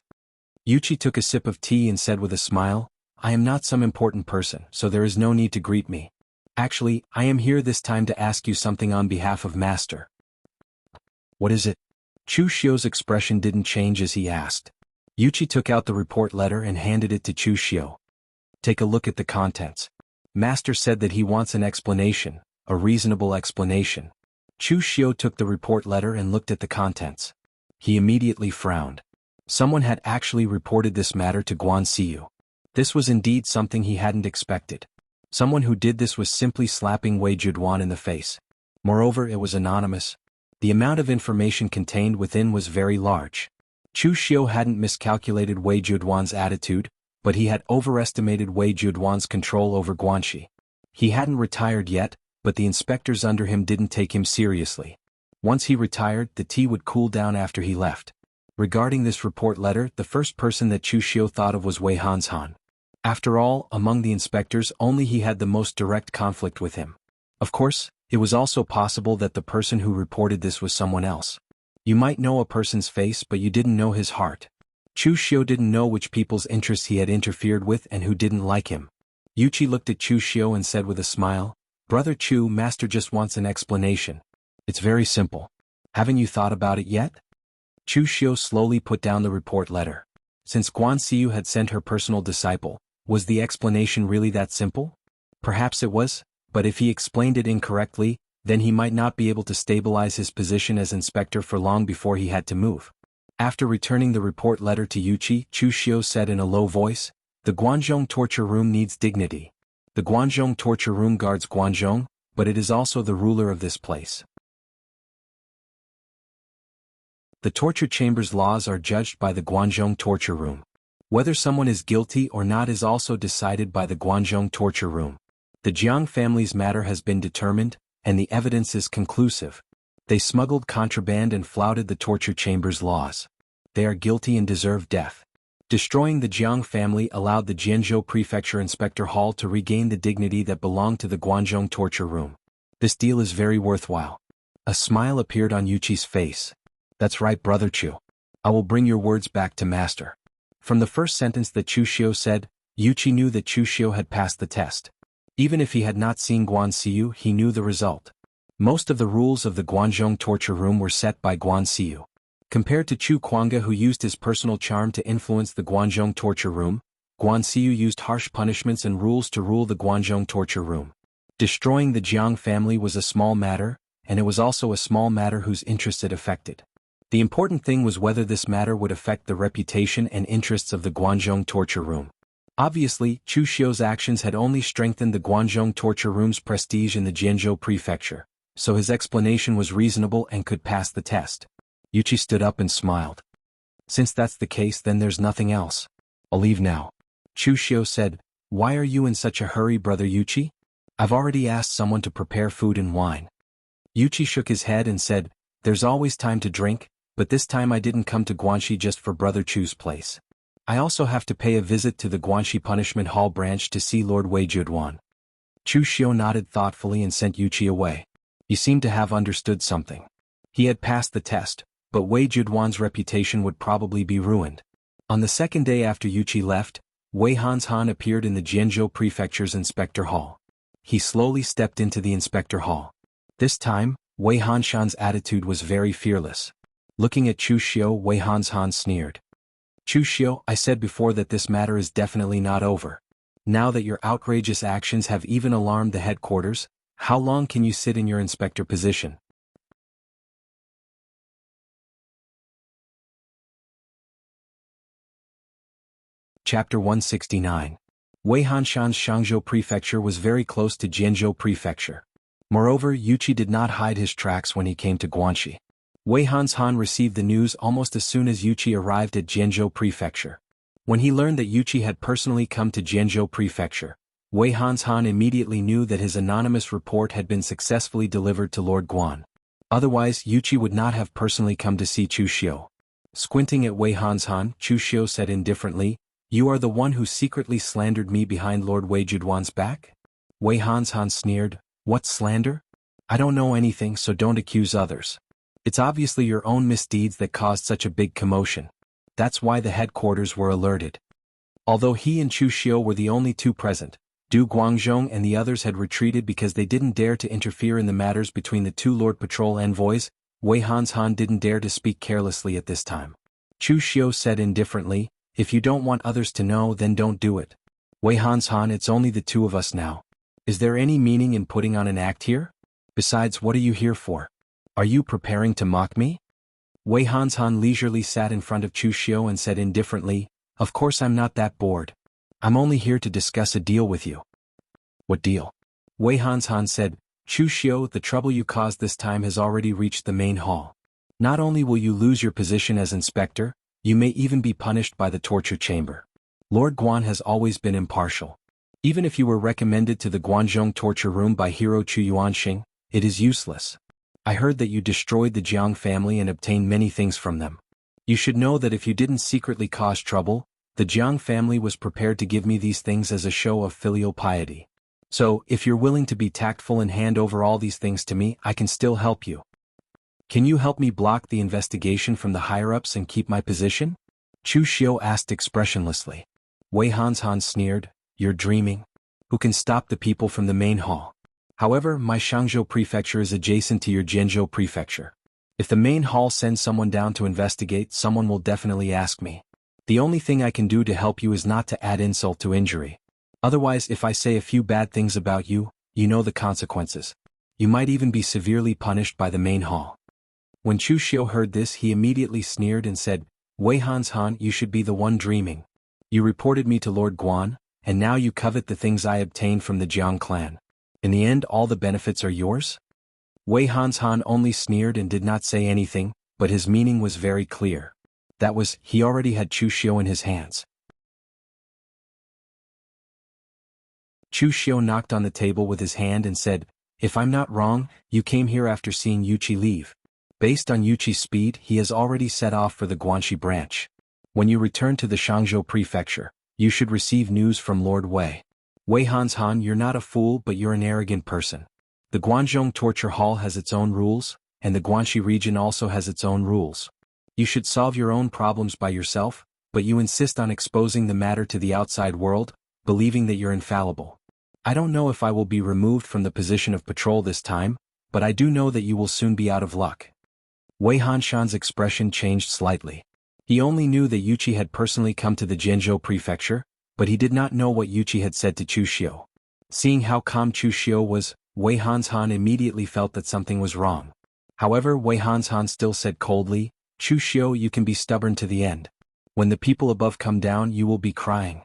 Yuqi took a sip of tea and said with a smile, "I am not some important person, so there is no need to greet me. Actually, I am here this time to ask you something on behalf of Master." "What is it?" Chu Xiu's expression didn't change as he asked. Yuqi took out the report letter and handed it to Chu Xiu. "Take a look at the contents. Master said that he wants an explanation, a reasonable explanation." Chu Xiu took the report letter and looked at the contents. He immediately frowned. Someone had actually reported this matter to Guan Xiu. This was indeed something he hadn't expected. Someone who did this was simply slapping Wei Juduan in the face. Moreover, it was anonymous. The amount of information contained within was very large. Chu Xiu hadn't miscalculated Wei Juduan's attitude, but he had overestimated Wei Juduan's control over Guanxi. He hadn't retired yet, but the inspectors under him didn't take him seriously. Once he retired, the tea would cool down after he left. Regarding this report letter, the first person that Chu Xiu thought of was Wei Hanshan. After all, among the inspectors, only he had the most direct conflict with him. Of course, it was also possible that the person who reported this was someone else. You might know a person's face, but you didn't know his heart. Chu Xiu didn't know which people's interests he had interfered with and who didn't like him. Yuchi looked at Chu Xiu and said with a smile, "Brother Chu, Master just wants an explanation. It's very simple. Haven't you thought about it yet?" Chu Xiu slowly put down the report letter. Since Guan Xiu had sent her personal disciple, was the explanation really that simple? Perhaps it was, but if he explained it incorrectly, then he might not be able to stabilize his position as inspector for long before he had to move. After returning the report letter to Yuchi, Chu Xiu said in a low voice, "The Guanzhong torture room needs dignity. The Guanzhong torture room guards Guanzhong, but it is also the ruler of this place. The torture chamber's laws are judged by the Guanzhong torture room. Whether someone is guilty or not is also decided by the Guanzhong torture room. The Jiang family's matter has been determined, and the evidence is conclusive. They smuggled contraband and flouted the torture chamber's laws. They are guilty and deserve death. Destroying the Jiang family allowed the Jianzhou Prefecture Inspector Hall to regain the dignity that belonged to the Guanzhong torture room. This deal is very worthwhile." A smile appeared on Yuchi's face. "That's right, Brother Chu. I will bring your words back to Master." From the first sentence that Chu Xiu said, Yuchi knew that Chu Xiu had passed the test. Even if he had not seen Guan Xiu, he knew the result. Most of the rules of the Guanzhong torture room were set by Guan Xiu. Compared to Chu Kuanga, who used his personal charm to influence the Guanzhong torture room, Guan Xiu used harsh punishments and rules to rule the Guanzhong torture room. Destroying the Jiang family was a small matter, and it was also a small matter whose interests it affected. The important thing was whether this matter would affect the reputation and interests of the Guanzhong torture room. Obviously, Chu Xiu's actions had only strengthened the Guanzhong torture room's prestige in the Jianzhou Prefecture, so his explanation was reasonable and could pass the test. Yuchi stood up and smiled. "Since that's the case, then there's nothing else. I'll leave now." Chu Xiu said, "Why are you in such a hurry, Brother Yuchi? I've already asked someone to prepare food and wine." Yuchi shook his head and said, "There's always time to drink, but this time I didn't come to Guanxi just for Brother Chu's place. I also have to pay a visit to the Guanxi Punishment Hall branch to see Lord Wei Judwan." Chu Xiu nodded thoughtfully and sent Yuchi away. He seemed to have understood something. He had passed the test, but Wei Judwan's reputation would probably be ruined. On the second day after Yuchi left, Wei Hanshan appeared in the Jianzhou Prefecture's Inspector Hall. He slowly stepped into the Inspector Hall. This time, Wei Hanshan's attitude was very fearless. Looking at Chu Xiu, Wei Hanshan sneered. "Chu Xiu, I said before that this matter is definitely not over. Now that your outrageous actions have even alarmed the headquarters, how long can you sit in your inspector position?" Chapter 169. Wei Hanshan's Shangzhou Prefecture was very close to Jianzhou Prefecture. Moreover, Yuchi did not hide his tracks when he came to Guanxi. Wei Hanshan received the news almost as soon as Yuchi arrived at Jianzhou Prefecture. When he learned that Yuchi had personally come to Jianzhou Prefecture, Wei Hanshan immediately knew that his anonymous report had been successfully delivered to Lord Guan. Otherwise, Yuchi would not have personally come to see Chu Xiu. Squinting at Wei Hanshan, Chu Xiu said indifferently, "You are the one who secretly slandered me behind Lord Wei Judwan's back?" Wei Hanshan sneered, "What slander? I don't know anything, so don't accuse others. It's obviously your own misdeeds that caused such a big commotion. That's why the headquarters were alerted." Although he and Chu Xiu were the only two present, Du Guangzhong and the others had retreated because they didn't dare to interfere in the matters between the two Lord Patrol envoys. Wei Hanshan didn't dare to speak carelessly at this time. Chu Xiu said indifferently, "If you don't want others to know, then don't do it. Wei Hanshan, it's only the two of us now. Is there any meaning in putting on an act here? Besides, what are you here for? Are you preparing to mock me?" Wei Hanshan leisurely sat in front of Chu Xiu and said indifferently, "Of course I'm not that bored. I'm only here to discuss a deal with you." "What deal?" Wei Hanshan said, "Chu Xiu, the trouble you caused this time has already reached the main hall. Not only will you lose your position as inspector, you may even be punished by the torture chamber. Lord Guan has always been impartial. Even if you were recommended to the Guanzhong torture room by Hero Chu Yuanxing, it is useless. I heard that you destroyed the Jiang family and obtained many things from them. You should know that if you didn't secretly cause trouble, the Jiang family was prepared to give me these things as a show of filial piety. So, if you're willing to be tactful and hand over all these things to me, I can still help you. Can you help me block the investigation from the higher-ups and keep my position?" Chu Xiu asked expressionlessly. Wei Hanshan sneered, "You're dreaming? Who can stop the people from the main hall? However, my Shangzhou prefecture is adjacent to your Jianzhou prefecture. If the main hall sends someone down to investigate, someone will definitely ask me. The only thing I can do to help you is not to add insult to injury. Otherwise, if I say a few bad things about you, you know the consequences. You might even be severely punished by the main hall." When Chu Xiu heard this, he immediately sneered and said, "Wei Hanshan, you should be the one dreaming. You reported me to Lord Guan, and now you covet the things I obtained from the Jiang clan. In the end, all the benefits are yours?" Wei Hanshan only sneered and did not say anything, but his meaning was very clear. That was, he already had Chu Xiu in his hands. Chu Xiu knocked on the table with his hand and said, "If I'm not wrong, you came here after seeing Yuqi leave. Based on Yuqi's speed, he has already set off for the Guanxi branch. When you return to the Shangzhou prefecture, you should receive news from Lord Wei. Wei Hanshan, you're not a fool, but you're an arrogant person. The Guanzhong Torture Hall has its own rules, and the Guanxi region also has its own rules. You should solve your own problems by yourself, but you insist on exposing the matter to the outside world, believing that you're infallible. I don't know if I will be removed from the position of patrol this time, but I do know that you will soon be out of luck." Wei Hanshan's expression changed slightly. He only knew that Yuqi had personally come to the Jianzhou prefecture, but he did not know what Yuqi had said to Chu Xiu. Seeing how calm Chu Xiu was, Wei Hanshan immediately felt that something was wrong. However, Wei Hanshan still said coldly, "Chu Xiu, you can be stubborn to the end. When the people above come down, you will be crying."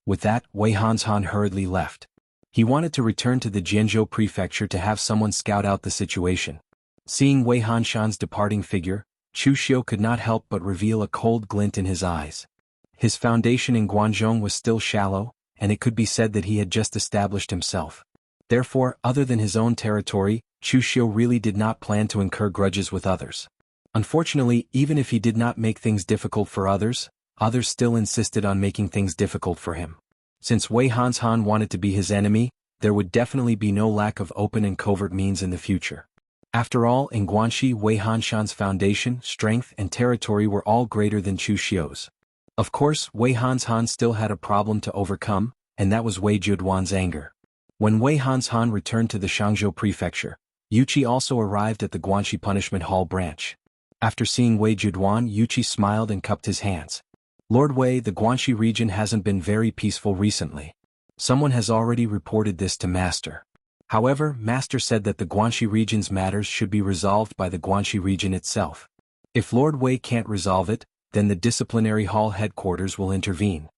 With that, Wei Hanshan hurriedly left. He wanted to return to the Jianzhou prefecture to have someone scout out the situation. Seeing Wei Hanshan's departing figure, Chu Xiu could not help but reveal a cold glint in his eyes. His foundation in Guanzhong was still shallow, and it could be said that he had just established himself. Therefore, other than his own territory, Chu Xiu really did not plan to incur grudges with others. Unfortunately, even if he did not make things difficult for others, others still insisted on making things difficult for him. Since Wei Hanshan wanted to be his enemy, there would definitely be no lack of open and covert means in the future. After all, in Guanxi, Wei Hanshan's foundation, strength, and territory were all greater than Chu Xiu's. Of course, Wei Hanshan still had a problem to overcome, and that was Wei Juduan's anger. When Wei Hanshan returned to the Shangzhou prefecture, Yuqi also arrived at the Guanxi Punishment Hall branch. After seeing Wei Juduan, Yuqi smiled and cupped his hands. "Lord Wei, the Guanxi region hasn't been very peaceful recently. Someone has already reported this to Master. However, Master said that the Guanxi region's matters should be resolved by the Guanxi region itself. If Lord Wei can't resolve it, then the disciplinary hall headquarters will intervene."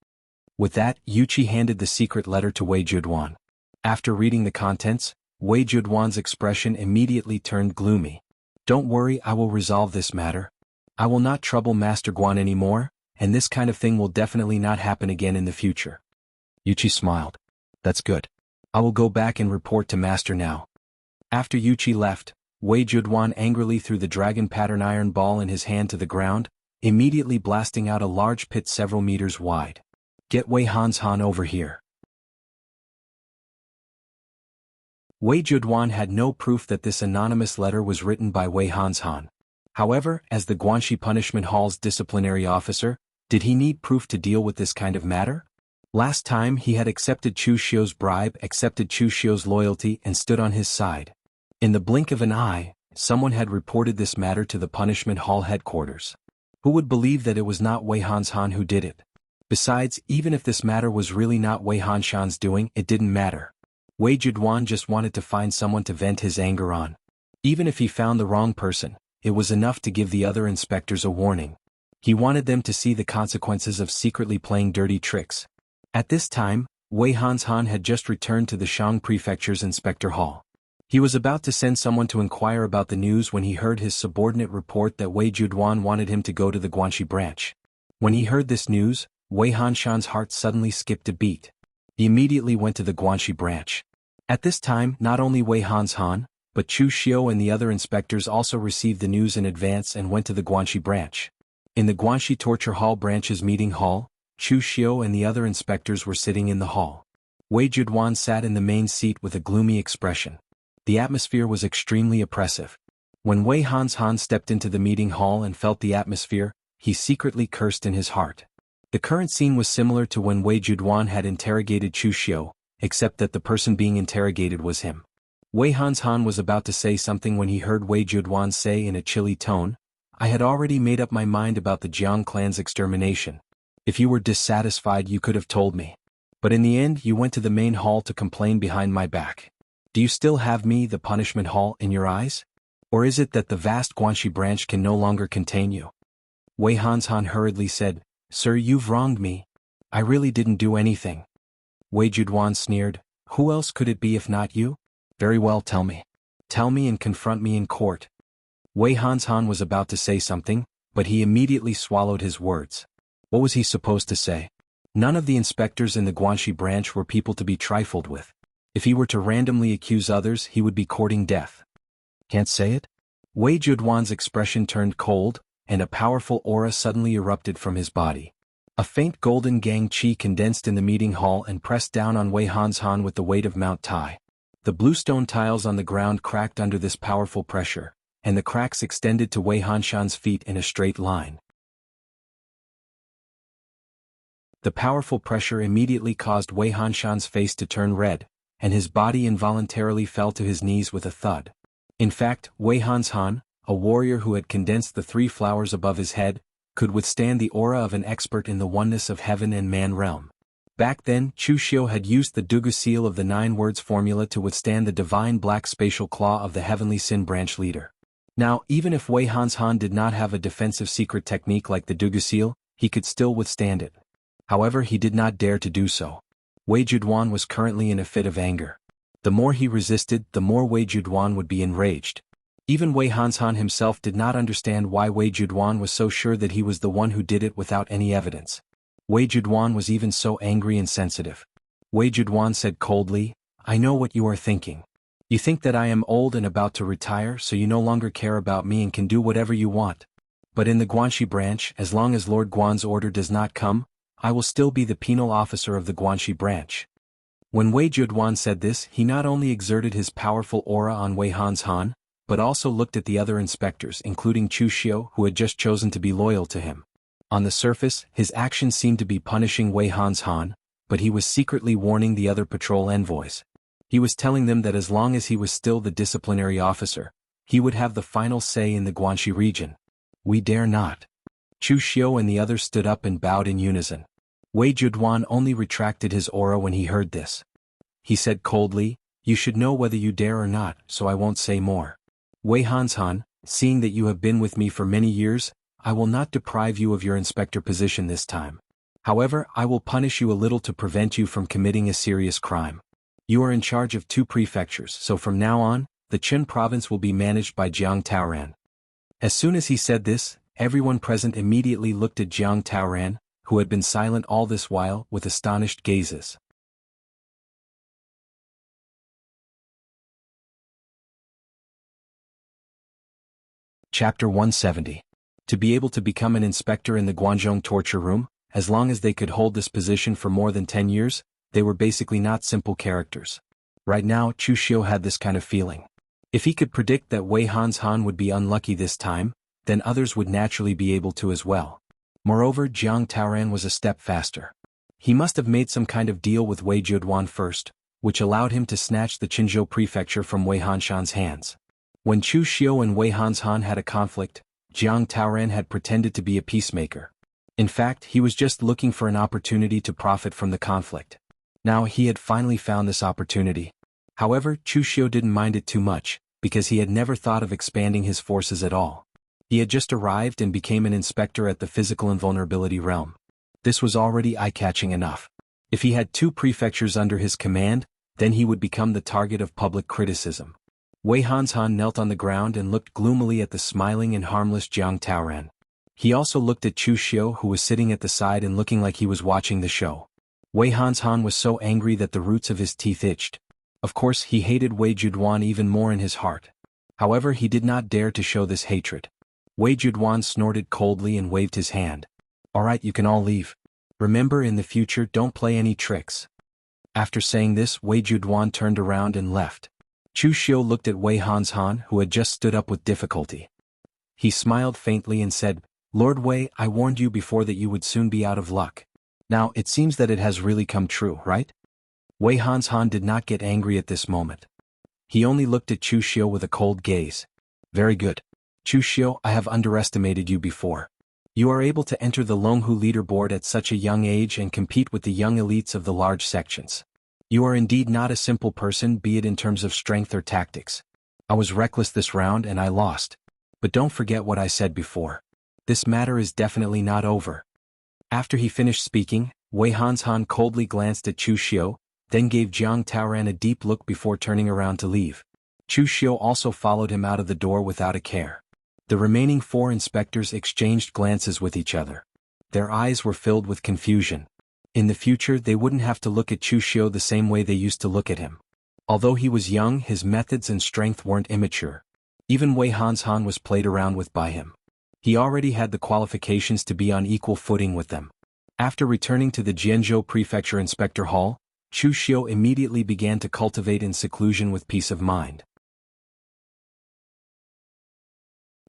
With that, Yuqi handed the secret letter to Wei Juduan. After reading the contents, Wei Juduan's expression immediately turned gloomy. "Don't worry, I will resolve this matter. I will not trouble Master Guan anymore, and this kind of thing will definitely not happen again in the future." Yuqi smiled. "That's good. I will go back and report to Master now." After Yuqi left, Wei Juduan angrily threw the dragon pattern iron ball in his hand to the ground, immediately blasting out a large pit several meters wide. "Get Wei Hanshan over here." Wei Juduan had no proof that this anonymous letter was written by Wei Hanshan. However, as the Guanxi Punishment Hall's disciplinary officer, did he need proof to deal with this kind of matter? Last time he had accepted Chu Xiu's bribe, accepted Chu Xiu's loyalty, and stood on his side. In the blink of an eye, someone had reported this matter to the Punishment Hall headquarters. Who would believe that it was not Wei Hanshan who did it? Besides, even if this matter was really not Wei Hanshan's doing, it didn't matter. Wei Juduan just wanted to find someone to vent his anger on. Even if he found the wrong person, it was enough to give the other inspectors a warning. He wanted them to see the consequences of secretly playing dirty tricks. At this time, Wei Hanshan had just returned to the Shang Prefecture's Inspector Hall. He was about to send someone to inquire about the news when he heard his subordinate report that Wei Juduan wanted him to go to the Guanxi branch. When he heard this news, Wei Hanshan's heart suddenly skipped a beat. He immediately went to the Guanxi branch. At this time, not only Wei Hanshan, but Chu Xiu and the other inspectors also received the news in advance and went to the Guanxi branch. In the Guanxi Torture Hall branch's meeting hall, Chu Xiu and the other inspectors were sitting in the hall. Wei Juduan sat in the main seat with a gloomy expression. The atmosphere was extremely oppressive. When Wei Hanshan stepped into the meeting hall and felt the atmosphere, he secretly cursed in his heart. The current scene was similar to when Wei Juduan had interrogated Chu Xiu, except that the person being interrogated was him. Wei Hanshan was about to say something when he heard Wei Juduan say in a chilly tone, "I had already made up my mind about the Jiang clan's extermination. If you were dissatisfied you could have told me. But in the end you went to the main hall to complain behind my back. Do you still have me, the punishment hall, in your eyes? Or is it that the vast Guanxi branch can no longer contain you?" Wei Hanshan hurriedly said, "Sir, you've wronged me. I really didn't do anything." Wei Juduan sneered, "Who else could it be if not you? Very well, tell me. Tell me and confront me in court." Wei Hanshan was about to say something, but he immediately swallowed his words. What was he supposed to say? None of the inspectors in the Guanxi branch were people to be trifled with. If he were to randomly accuse others he would be courting death. Can't say it? Wei Juduan's expression turned cold, and a powerful aura suddenly erupted from his body. A faint golden gang qi condensed in the meeting hall and pressed down on Wei Hanshan with the weight of Mount Tai. The bluestone tiles on the ground cracked under this powerful pressure, and the cracks extended to Wei Hanshan's feet in a straight line. The powerful pressure immediately caused Wei Hanshan's face to turn red, and his body involuntarily fell to his knees with a thud. In fact, Wei Hanshan, a warrior who had condensed the 3 flowers above his head, could withstand the aura of an expert in the oneness of heaven and man realm. Back then, Chu Xiu had used the Dugu seal of the 9 words formula to withstand the divine black spatial claw of the heavenly Sin branch leader. Now, even if Wei Hanshan did not have a defensive secret technique like the Dugu seal, he could still withstand it. However, he did not dare to do so. Wei Juduan was currently in a fit of anger. The more he resisted, the more Wei Juduan would be enraged. Even Wei Hanshan himself did not understand why Wei Juduan was so sure that he was the one who did it without any evidence. Wei Juduan was even so angry and sensitive. Wei Juduan said coldly, "I know what you are thinking. You think that I am old and about to retire, so you no longer care about me and can do whatever you want. But in the Guanxi branch, as long as Lord Guan's order does not come, I will still be the penal officer of the Guanxi branch." When Wei Juduan said this, he not only exerted his powerful aura on Wei Hanshan, but also looked at the other inspectors, including Chu Xiu, who had just chosen to be loyal to him. On the surface, his actions seemed to be punishing Wei Hanshan, but he was secretly warning the other patrol envoys. He was telling them that as long as he was still the disciplinary officer, he would have the final say in the Guanxi region. "We dare not." Chu Xiu and the others stood up and bowed in unison. Wei Juduan only retracted his aura when he heard this. He said coldly, "You should know whether you dare or not, so I won't say more. Wei Hanshan, seeing that you have been with me for many years, I will not deprive you of your inspector position this time. However, I will punish you a little to prevent you from committing a serious crime. You are in charge of 2 prefectures, so from now on, the Qin province will be managed by Jiang Taoran." As soon as he said this, everyone present immediately looked at Jiang Taoran, who had been silent all this while, with astonished gazes. Chapter 170. To be able to become an inspector in the Guanzhong torture room, as long as they could hold this position for more than 10 years, they were basically not simple characters. Right now, Chu Xiu had this kind of feeling. If he could predict that Wei Hanshan would be unlucky this time, then others would naturally be able to as well. Moreover, Jiang Taoran was a step faster. He must have made some kind of deal with Wei Juduan first, which allowed him to snatch the Qinzhou prefecture from Wei Hanshan's hands. When Chu Xiu and Wei Hanshan had a conflict, Jiang Taoran had pretended to be a peacemaker. In fact, he was just looking for an opportunity to profit from the conflict. Now he had finally found this opportunity. However, Chu Xiu didn't mind it too much, because he had never thought of expanding his forces at all. He had just arrived and became an inspector at the physical invulnerability realm. This was already eye-catching enough. If he had 2 prefectures under his command, then he would become the target of public criticism. Wei Hanshan knelt on the ground and looked gloomily at the smiling and harmless Jiang Taoran. He also looked at Chu Xiu, who was sitting at the side and looking like he was watching the show. Wei Hanshan was so angry that the roots of his teeth itched. Of course, he hated Wei Juduan even more in his heart. However, he did not dare to show this hatred. Wei Juduan snorted coldly and waved his hand. "All right, you can all leave. Remember, in the future, don't play any tricks." After saying this, Wei Juduan turned around and left. Chu Xiu looked at Wei Hanshan, who had just stood up with difficulty. He smiled faintly and said, Lord Wei, I warned you before that you would soon be out of luck. Now, it seems that it has really come true, right? Wei Hanshan did not get angry at this moment. He only looked at Chu Xiu with a cold gaze. Very good. Chu Xiu, I have underestimated you before. You are able to enter the Longhu leaderboard at such a young age and compete with the young elites of the large sections. You are indeed not a simple person, be it in terms of strength or tactics. I was reckless this round and I lost. But don't forget what I said before. This matter is definitely not over. After he finished speaking, Wei Hanshan coldly glanced at Chu Xiu, then gave Jiang Taoran a deep look before turning around to leave. Chu Xiu also followed him out of the door without a care. The remaining 4 inspectors exchanged glances with each other. Their eyes were filled with confusion. In the future they wouldn't have to look at Chu Xiu the same way they used to look at him. Although he was young, his methods and strength weren't immature. Even Wei Hanshan was played around with by him. He already had the qualifications to be on equal footing with them. After returning to the Jianzhou Prefecture Inspector Hall, Chu Xiu immediately began to cultivate in seclusion with peace of mind.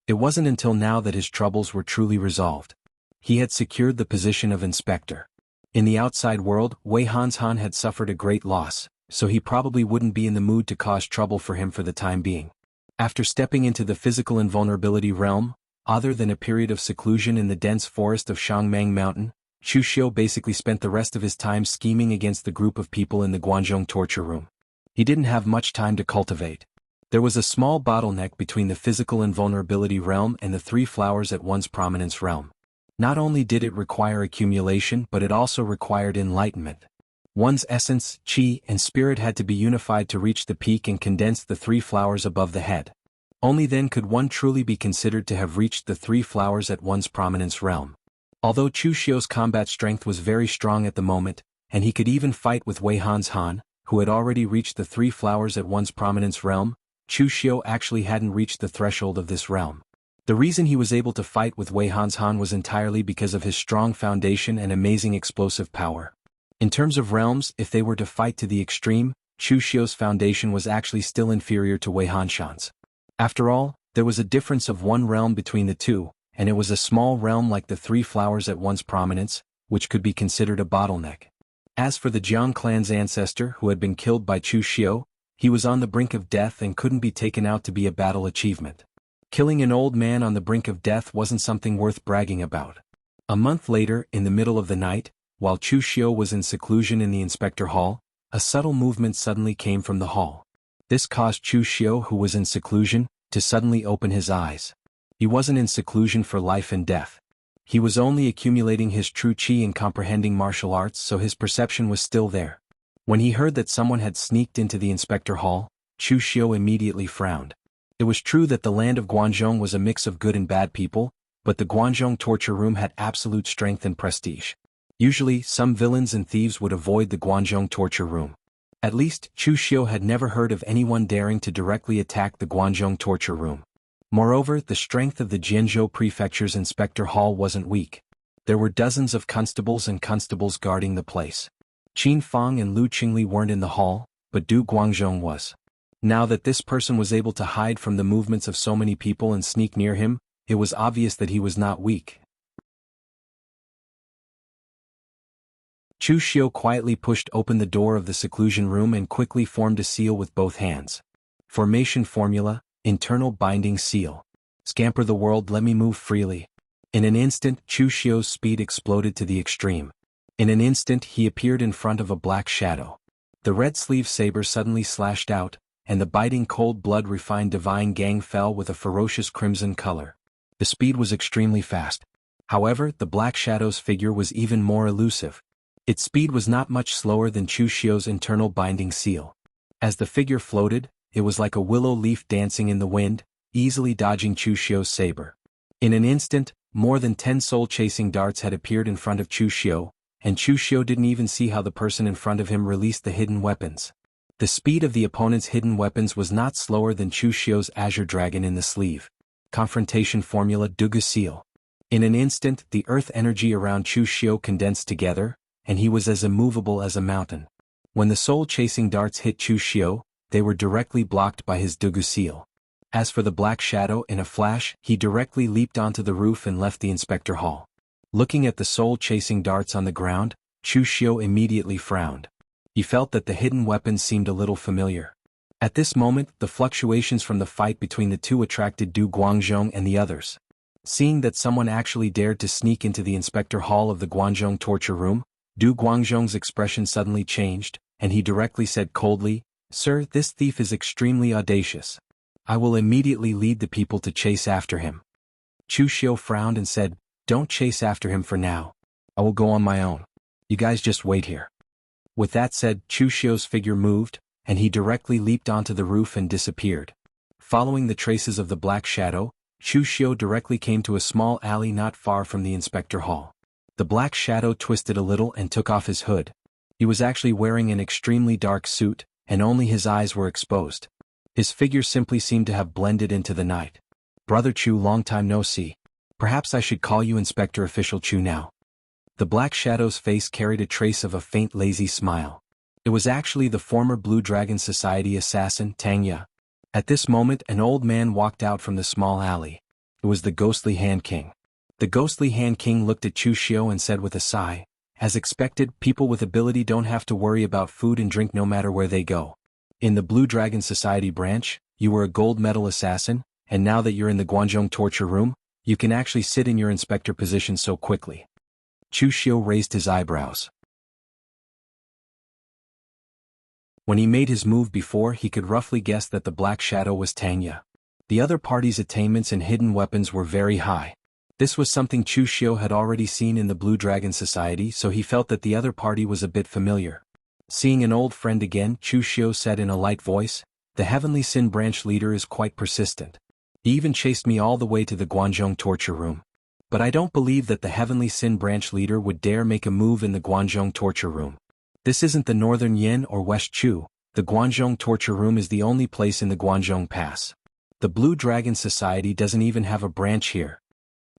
It wasn't until now that his troubles were truly resolved. He had secured the position of inspector. In the outside world, Wei Hanshan had suffered a great loss, so he probably wouldn't be in the mood to cause trouble for him for the time being. After stepping into the physical invulnerability realm, other than a period of seclusion in the dense forest of Shangmang Mountain, Chu Xiu basically spent the rest of his time scheming against the group of people in the Guanzhong torture room. He didn't have much time to cultivate. There was a small bottleneck between the physical invulnerability realm and the 3 flowers at once prominence realm. Not only did it require accumulation, but it also required enlightenment. One's essence, qi, and spirit had to be unified to reach the peak and condense the 3 flowers above the head. Only then could one truly be considered to have reached the 3 flowers at once prominence realm. Although Chu Xiu's combat strength was very strong at the moment, and he could even fight with Wei Hanshan, who had already reached the 3 flowers at once prominence realm, Chu Xiu actually hadn't reached the threshold of this realm. The reason he was able to fight with Wei Hanshan was entirely because of his strong foundation and amazing explosive power. In terms of realms, if they were to fight to the extreme, Chu Xiu's foundation was actually still inferior to Wei Hanshan's. After all, there was a difference of 1 realm between the two, and it was a small realm like the 3 flowers at once prominence, which could be considered a bottleneck. As for the Jiang clan's ancestor who had been killed by Chu Xiu, he was on the brink of death and couldn't be taken out to be a battle achievement. Killing an old man on the brink of death wasn't something worth bragging about. A month later, in the middle of the night, while Chu Xiu was in seclusion in the inspector hall, a subtle movement suddenly came from the hall. This caused Chu Xiu, who was in seclusion, to suddenly open his eyes. He wasn't in seclusion for life and death. He was only accumulating his true qi and comprehending martial arts, so his perception was still there. When he heard that someone had sneaked into the inspector hall, Chu Xiu immediately frowned. It was true that the land of Guanzhong was a mix of good and bad people, but the Guanzhong torture room had absolute strength and prestige. Usually, some villains and thieves would avoid the Guanzhong torture room. At least, Chu Xiu had never heard of anyone daring to directly attack the Guanzhong torture room. Moreover, the strength of the Jianzhou Prefecture's inspector hall wasn't weak. There were dozens of constables and constables guarding the place. Qin Fang and Lu Qingli weren't in the hall, but Du Guangzhong was. Now that this person was able to hide from the movements of so many people and sneak near him, it was obvious that he was not weak. Chu Xiu quietly pushed open the door of the seclusion room and quickly formed a seal with both hands. Formation formula, internal binding seal. Scamper the world, let me move freely. In an instant, Chu Xiu's speed exploded to the extreme. In an instant he appeared in front of a black shadow. The red sleeve saber suddenly slashed out, and the biting cold blood refined divine gang fell with a ferocious crimson color. The speed was extremely fast. However, the black shadow's figure was even more elusive. Its speed was not much slower than Chu Xiu's internal binding seal. As the figure floated, it was like a willow leaf dancing in the wind, easily dodging Chu Xiu's saber. In an instant, more than 10 soul-chasing darts had appeared in front of Chu Xiu, and Chu Xiu didn't even see how the person in front of him released the hidden weapons. The speed of the opponent's hidden weapons was not slower than Chu Xiu's azure dragon in the sleeve. Confrontation formula Dugu seal. In an instant, the earth energy around Chu Xiu condensed together, and he was as immovable as a mountain. When the soul-chasing darts hit Chu Xiu, they were directly blocked by his Dugu seal. As for the Black Shadow, in a flash, he directly leaped onto the roof and left the inspector hall. Looking at the soul-chasing darts on the ground, Chu Xiu immediately frowned. He felt that the hidden weapons seemed a little familiar. At this moment, the fluctuations from the fight between the two attracted Du Guangzhong and the others. Seeing that someone actually dared to sneak into the inspector hall of the Guangzhong torture room, Du Guangzhong's expression suddenly changed, and he directly said coldly, "Sir, this thief is extremely audacious. I will immediately lead the people to chase after him." Chu Xiu frowned and said, "Don't chase after him for now. I will go on my own. You guys just wait here." With that said, Chu Xiu's figure moved, and he directly leaped onto the roof and disappeared. Following the traces of the Black Shadow, Chu Xiu directly came to a small alley not far from the inspector hall. The Black Shadow twisted a little and took off his hood. He was actually wearing an extremely dark suit, and only his eyes were exposed. His figure simply seemed to have blended into the night. "Brother Chu, long time no see. Perhaps I should call you Inspector Official Chu now." The Black Shadow's face carried a trace of a faint lazy smile. It was actually the former Blue Dragon Society assassin, Tang Ya. At this moment an old man walked out from the small alley. It was the Ghostly Hand King. The Ghostly Hand King looked at Chu Xiu and said with a sigh, "As expected, people with ability don't have to worry about food and drink no matter where they go. In the Blue Dragon Society branch, you were a gold medal assassin, and now that you're in the Guangzhong torture room, you can actually sit in your inspector position so quickly." Chu Xiu raised his eyebrows. When he made his move before, he could roughly guess that the Black Shadow was Tang Ya. The other party's attainments and hidden weapons were very high. This was something Chu Xiu had already seen in the Blue Dragon Society, so he felt that the other party was a bit familiar. Seeing an old friend again, Chu Xiu said in a light voice, "The Heavenly Sin Branch leader is quite persistent. He even chased me all the way to the Guangzhong torture room. But I don't believe that the Heavenly Sin Branch leader would dare make a move in the Guangzhong torture room. This isn't the Northern Yin or West Chu. The Guangzhong torture room is the only place in the Guangzhong Pass. The Blue Dragon Society doesn't even have a branch here."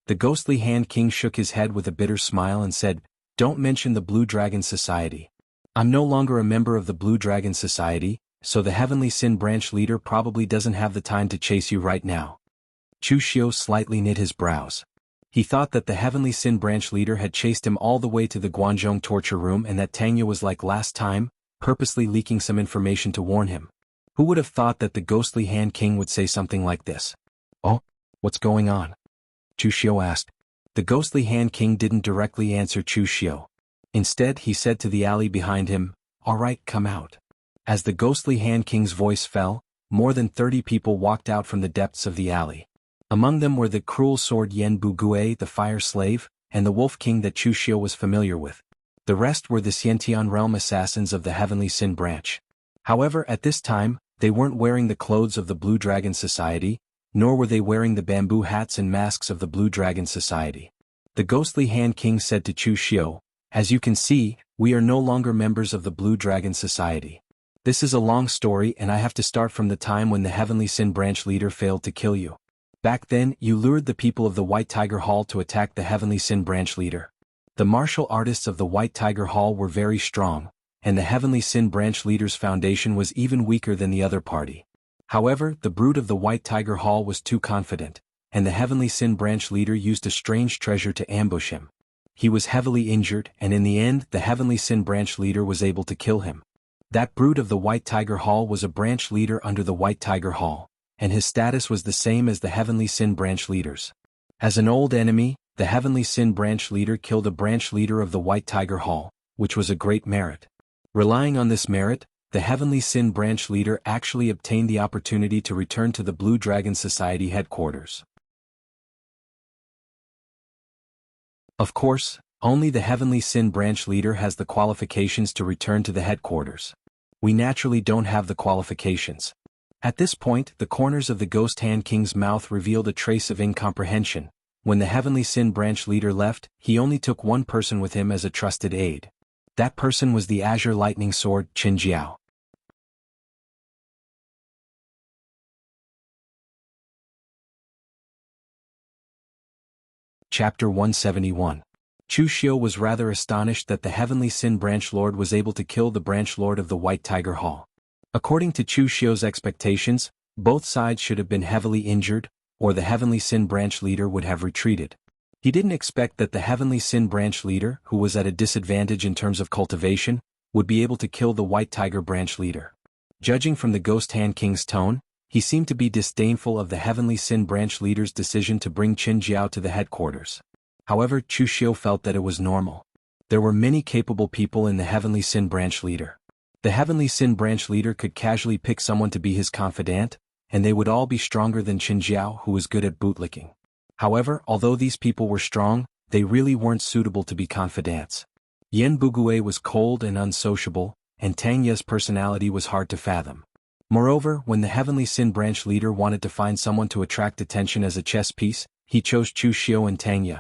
The Ghostly Hand King shook his head with a bitter smile and said, "Don't mention the Blue Dragon Society. I'm no longer a member of the Blue Dragon Society, so the Heavenly Sin Branch leader probably doesn't have the time to chase you right now." Chu Xiu slightly knit his brows. He thought that the Heavenly Sin Branch leader had chased him all the way to the Guangzhong torture room and that Tang Ya was like last time, purposely leaking some information to warn him. Who would have thought that the Ghostly Hand King would say something like this? "Oh, what's going on?" Chu Xiu asked. The Ghostly Hand King didn't directly answer Chu Xiu. Instead, he said to the alley behind him, "All right, come out." As the Ghostly Hand King's voice fell, more than 30 people walked out from the depths of the alley. Among them were the cruel sword Yen Bu Gue, the fire slave, and the Wolf King that Chu Xiu was familiar with. The rest were the Xiantian realm assassins of the Heavenly Sin Branch. However, at this time, they weren't wearing the clothes of the Blue Dragon Society, nor were they wearing the bamboo hats and masks of the Blue Dragon Society. The Ghostly Hand King said to Chu Xiu, "As you can see, we are no longer members of the Blue Dragon Society. This is a long story and I have to start from the time when the Heavenly Sin Branch leader failed to kill you. Back then, you lured the people of the White Tiger Hall to attack the Heavenly Sin Branch leader. The martial artists of the White Tiger Hall were very strong, and the Heavenly Sin Branch leader's foundation was even weaker than the other party. However, the brood of the White Tiger Hall was too confident, and the Heavenly Sin Branch leader used a strange treasure to ambush him. He was heavily injured, and in the end, the Heavenly Sin Branch leader was able to kill him. That brood of the White Tiger Hall was a branch leader under the White Tiger Hall, and his status was the same as the Heavenly Sin Branch leaders. As an old enemy, the Heavenly Sin Branch leader killed a branch leader of the White Tiger Hall, which was a great merit. Relying on this merit, the Heavenly Sin Branch leader actually obtained the opportunity to return to the Blue Dragon Society headquarters. Of course, only the Heavenly Sin Branch leader has the qualifications to return to the headquarters. We naturally don't have the qualifications. At this point, the corners of the Ghost Hand King's mouth revealed a trace of incomprehension. When the Heavenly Sin Branch leader left, he only took one person with him as a trusted aide. That person was the Azure Lightning Sword, Qin Jiao. Chapter 171. Chu Xiu was rather astonished that the Heavenly Sin Branch Lord was able to kill the Branch Lord of the White Tiger Hall. According to Chu Xiu's expectations, Both sides should have been heavily injured, or the Heavenly Sin Branch leader would have retreated. He didn't expect that the Heavenly Sin Branch leader, who was at a disadvantage in terms of cultivation, would be able to kill the White Tiger Branch leader. Judging from the Ghost Hand King's tone, he seemed to be disdainful of the Heavenly Sin Branch leader's decision to bring Qin Jiao to the headquarters. However, Chu Xiu felt that it was normal. There were many capable people in the Heavenly Sin Branch leader. The Heavenly Sin Branch leader could casually pick someone to be his confidant, and they would all be stronger than Qin Jiao, who was good at bootlicking. However, although these people were strong, they really weren't suitable to be confidants. Yan Bugui was cold and unsociable, and Tang Ye's personality was hard to fathom. Moreover, when the Heavenly Sin Branch leader wanted to find someone to attract attention as a chess piece, he chose Chu Xiu and Tang Ye.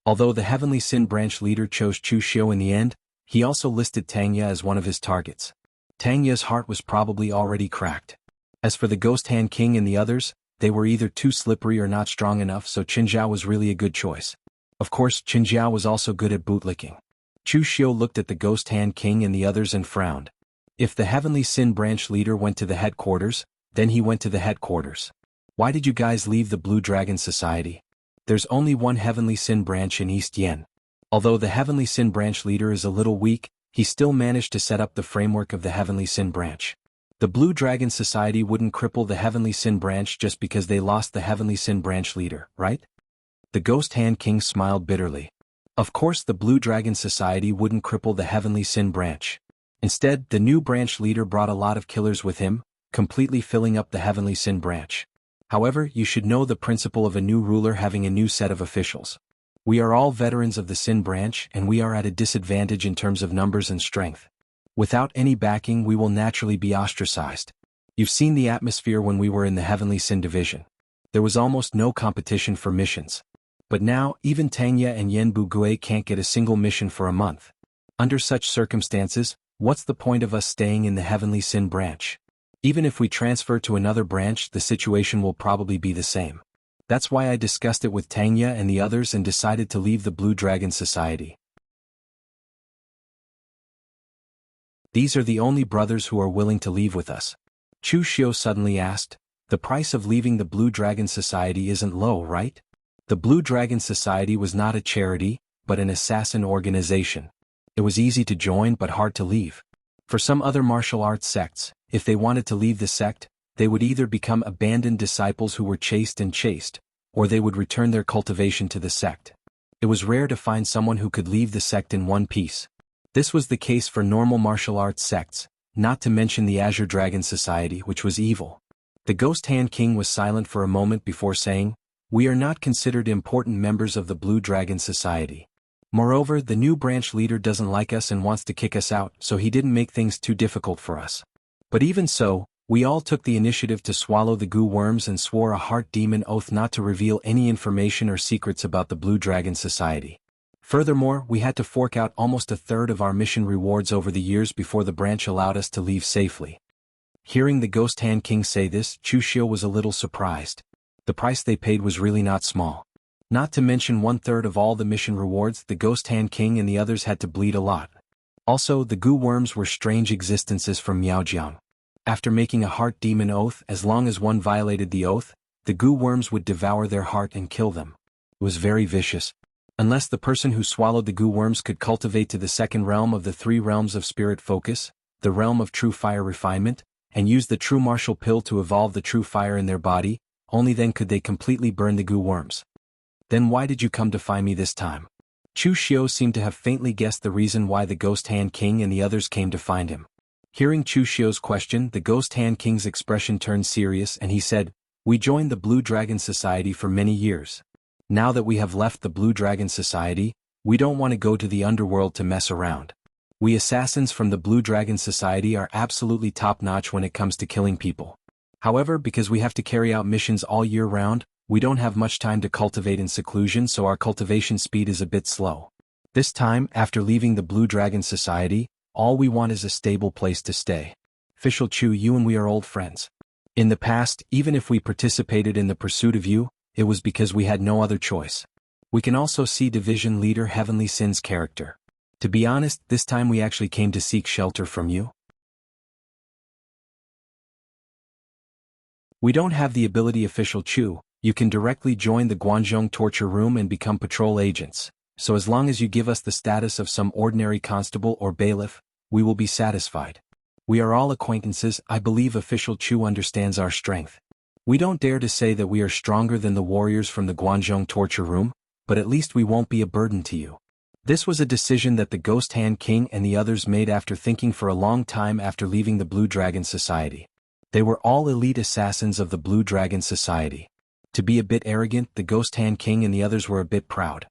Although the Heavenly Sin Branch leader chose Chu Xiu in the end, he also listed Tang Ye as one of his targets. Tang Ye's heart was probably already cracked. As for the Ghost Hand King and the others, they were either too slippery or not strong enough, so Qin Jiao was really a good choice. Of course, Qin Jiao was also good at bootlicking. Chu Xiu looked at the Ghost Hand King and the others and frowned. If the Heavenly Sin Branch leader went to the headquarters, then he went to the headquarters. Why did you guys leave the Blue Dragon Society? There's only one Heavenly Sin Branch in East Yen. Although the Heavenly Sin Branch leader is a little weak, he still managed to set up the framework of the Heavenly Sin Branch. The Blue Dragon Society wouldn't cripple the Heavenly Sin Branch just because they lost the Heavenly Sin Branch leader, right? The Ghost Hand King smiled bitterly. Of course the Blue Dragon Society wouldn't cripple the Heavenly Sin Branch. Instead, the new branch leader brought a lot of killers with him, completely filling up the Heavenly Sin Branch. However, you should know the principle of a new ruler having a new set of officials. We are all veterans of the Sin Branch, and we are at a disadvantage in terms of numbers and strength. Without any backing, we will naturally be ostracized. You've seen the atmosphere when we were in the Heavenly Sin Division. There was almost no competition for missions. But now, even Tang Ye and Yan Bugui can't get a single mission for a month. Under such circumstances, what's the point of us staying in the Heavenly Sin Branch? Even if we transfer to another branch, the situation will probably be the same. That's why I discussed it with Tang Ye and the others and decided to leave the Blue Dragon Society. These are the only brothers who are willing to leave with us. Chu Xiu suddenly asked. The price of leaving the Blue Dragon Society isn't low, right? The Blue Dragon Society was not a charity, but an assassin organization. It was easy to join but hard to leave. For some other martial arts sects, if they wanted to leave the sect, they would either become abandoned disciples who were chased, or they would return their cultivation to the sect. It was rare to find someone who could leave the sect in one piece. This was the case for normal martial arts sects, not to mention the Azure Dragon Society, which was evil. The Ghost Hand King was silent for a moment before saying, "We are not considered important members of the Blue Dragon Society. Moreover, the new branch leader doesn't like us and wants to kick us out, so he didn't make things too difficult for us. But even so, we all took the initiative to swallow the goo worms and swore a heart demon oath not to reveal any information or secrets about the Blue Dragon Society. Furthermore, we had to fork out almost a third of our mission rewards over the years before the branch allowed us to leave safely." Hearing the Ghost Hand King say this, Chu Xiu was a little surprised. The price they paid was really not small. Not to mention 1/3 of all the mission rewards, the Ghost Hand King and the others had to bleed a lot. Also, the goo worms were strange existences from Miaojiang. After making a heart demon oath, as long as one violated the oath, the goo worms would devour their heart and kill them. It was very vicious. Unless the person who swallowed the goo worms could cultivate to the second realm of the 3 realms of spirit focus, the realm of true fire refinement, and use the true martial pill to evolve the true fire in their body, only then could they completely burn the goo worms. Then why did you come to find me this time? Chu Xiu seemed to have faintly guessed the reason why the Ghost Hand King and the others came to find him. Hearing Chu Xiu's question, the Ghost Hand King's expression turned serious and he said, "We joined the Blue Dragon Society for many years. Now that we have left the Blue Dragon Society, we don't want to go to the underworld to mess around. We assassins from the Blue Dragon Society are absolutely top-notch when it comes to killing people. However, because we have to carry out missions all year round, we don't have much time to cultivate in seclusion, so our cultivation speed is a bit slow. This time, after leaving the Blue Dragon Society, all we want is a stable place to stay. Official Chu, you and we are old friends. In the past, even if we participated in the pursuit of you, it was because we had no other choice. We can also see Division Leader Heavenly Sin's character. To be honest, this time we actually came to seek shelter from you." We don't have the ability official Chu, you can directly join the Guanzhong torture room and become patrol agents, so as long as you give us the status of some ordinary constable or bailiff, we will be satisfied. We are all acquaintances, I believe official Chu understands our strength. We don't dare to say that we are stronger than the warriors from the Guanzhong torture room, but at least we won't be a burden to you. This was a decision that the Ghost Hand King and the others made after thinking for a long time after leaving the Blue Dragon Society. They were all elite assassins of the Blue Dragon Society. To be a bit arrogant, the Ghost Hand King and the others were a bit proud.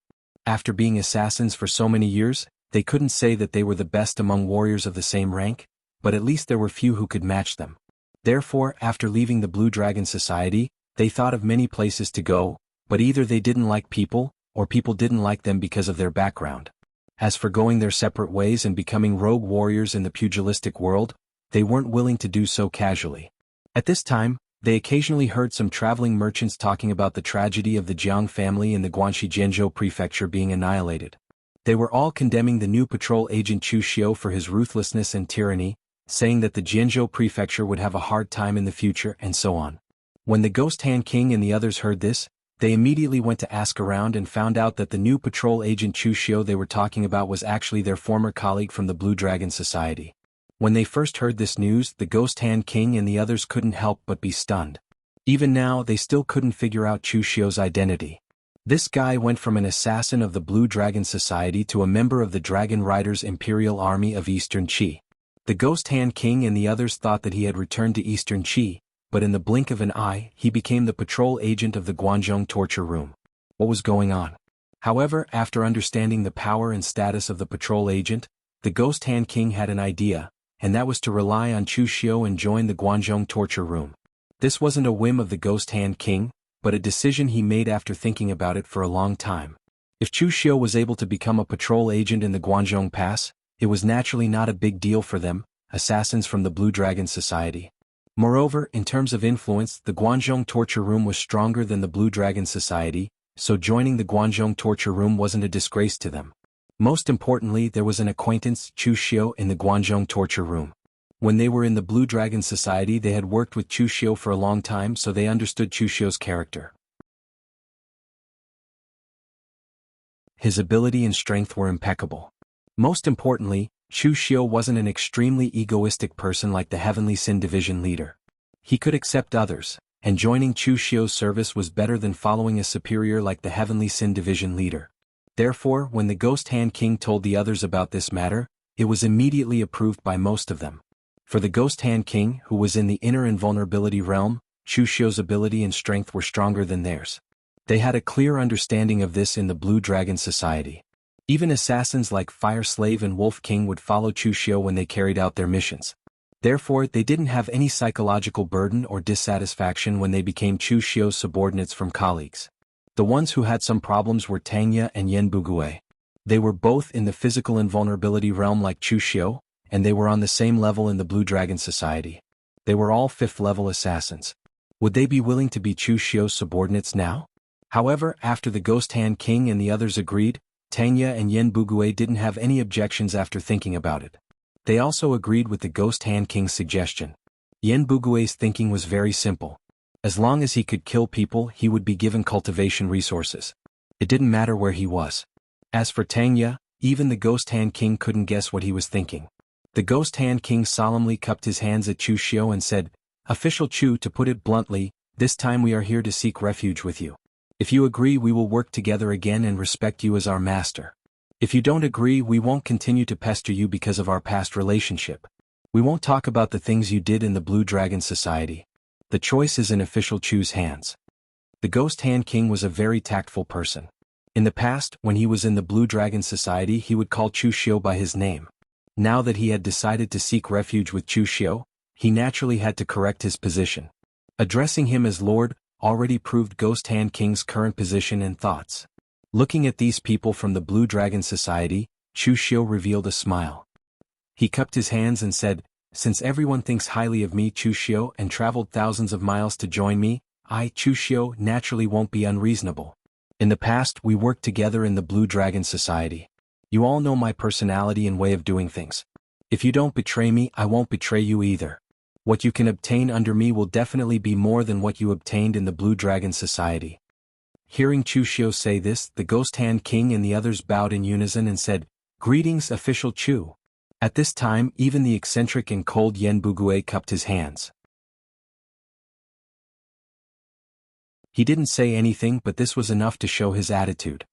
After being assassins for so many years, they couldn't say that they were the best among warriors of the same rank, but at least there were few who could match them. Therefore, after leaving the Blue Dragon Society, they thought of many places to go, but either they didn't like people, or people didn't like them because of their background. As for going their separate ways and becoming rogue warriors in the pugilistic world, they weren't willing to do so casually. At this time, they occasionally heard some traveling merchants talking about the tragedy of the Jiang family in the Guangxi Zhenzhou prefecture being annihilated. They were all condemning the new patrol agent Chu Xiu for his ruthlessness and tyranny, saying that the Zhenzhou prefecture would have a hard time in the future and so on. When the Ghost Hand King and the others heard this, they immediately went to ask around and found out that the new patrol agent Chu Xiu they were talking about was actually their former colleague from the Blue Dragon Society. When they first heard this news, the Ghost Hand King and the others couldn't help but be stunned. Even now, they still couldn't figure out Chu Xiu's identity. This guy went from an assassin of the Blue Dragon Society to a member of the Dragon Riders Imperial Army of Eastern Qi. The Ghost Hand King and the others thought that he had returned to Eastern Qi, but in the blink of an eye, he became the patrol agent of the Guanzhong torture room. What was going on? However, after understanding the power and status of the patrol agent, the Ghost Hand King had an idea, and that was to rely on Chu Xiu and join the Guanzhong torture room. This wasn't a whim of the Ghost Hand King, but a decision he made after thinking about it for a long time. If Chu Xiu was able to become a patrol agent in the Guanzhong Pass, it was naturally not a big deal for them, assassins from the Blue Dragon Society. Moreover, in terms of influence, the Guanzhong torture room was stronger than the Blue Dragon Society, so joining the Guanzhong torture room wasn't a disgrace to them. Most importantly, there was an acquaintance, Chu Xiu, in the Guanzhong torture room. When they were in the Blue Dragon Society, they had worked with Chu Xiu for a long time, so they understood Chu Xiu's character. His ability and strength were impeccable. Most importantly, Chu Xiu wasn't an extremely egoistic person like the Heavenly Sin Division leader. He could accept others, and joining Chu Xiu's service was better than following a superior like the Heavenly Sin Division leader. Therefore, when the Ghost Hand King told the others about this matter, it was immediately approved by most of them. For the Ghost Hand King, who was in the inner invulnerability realm, Chu Xiu's ability and strength were stronger than theirs. They had a clear understanding of this in the Blue Dragon Society. Even assassins like Fire Slave and Wolf King would follow Chu Xiu when they carried out their missions. Therefore, they didn't have any psychological burden or dissatisfaction when they became Chu Xiu's subordinates from colleagues. The ones who had some problems were Tangya and Yen Bugui. They were both in the physical invulnerability realm like Chu Xiu, and they were on the same level in the Blue Dragon Society. They were all 5th-level assassins. Would they be willing to be Chu Xiu's subordinates now? However, after the Ghost Hand King and the others agreed, Tangya and Yen Bugui didn't have any objections after thinking about it. They also agreed with the Ghost Hand King's suggestion. Yen Bugui's thinking was very simple. As long as he could kill people, he would be given cultivation resources. It didn't matter where he was. As for Tangya, even the Ghost Hand King couldn't guess what he was thinking. The Ghost Hand King solemnly cupped his hands at Chu Xiu and said, "Official Chu, to put it bluntly, this time we are here to seek refuge with you. If you agree, we will work together again and respect you as our master. If you don't agree, we won't continue to pester you because of our past relationship. We won't talk about the things you did in the Blue Dragon Society. The choice is in official Chu's hands." The Ghost Hand King was a very tactful person. In the past, when he was in the Blue Dragon Society, he would call Chu Xiu by his name. Now that he had decided to seek refuge with Chu Xiu, he naturally had to correct his position. Addressing him as Lord already proved Ghost Hand King's current position and thoughts. Looking at these people from the Blue Dragon Society, Chu Xiu revealed a smile. He cupped his hands and said, "Since everyone thinks highly of me, Chu Xiu, and traveled thousands of miles to join me, I, Chu Xiu, naturally won't be unreasonable. In the past, we worked together in the Blue Dragon Society. You all know my personality and way of doing things. If you don't betray me, I won't betray you either. What you can obtain under me will definitely be more than what you obtained in the Blue Dragon Society. Hearing Chu Xiu say this, the Ghost Hand King and the others bowed in unison and said, "Greetings, official Chu." At this time, even the eccentric and cold Yen Bugue cupped his hands. He didn't say anything, but this was enough to show his attitude.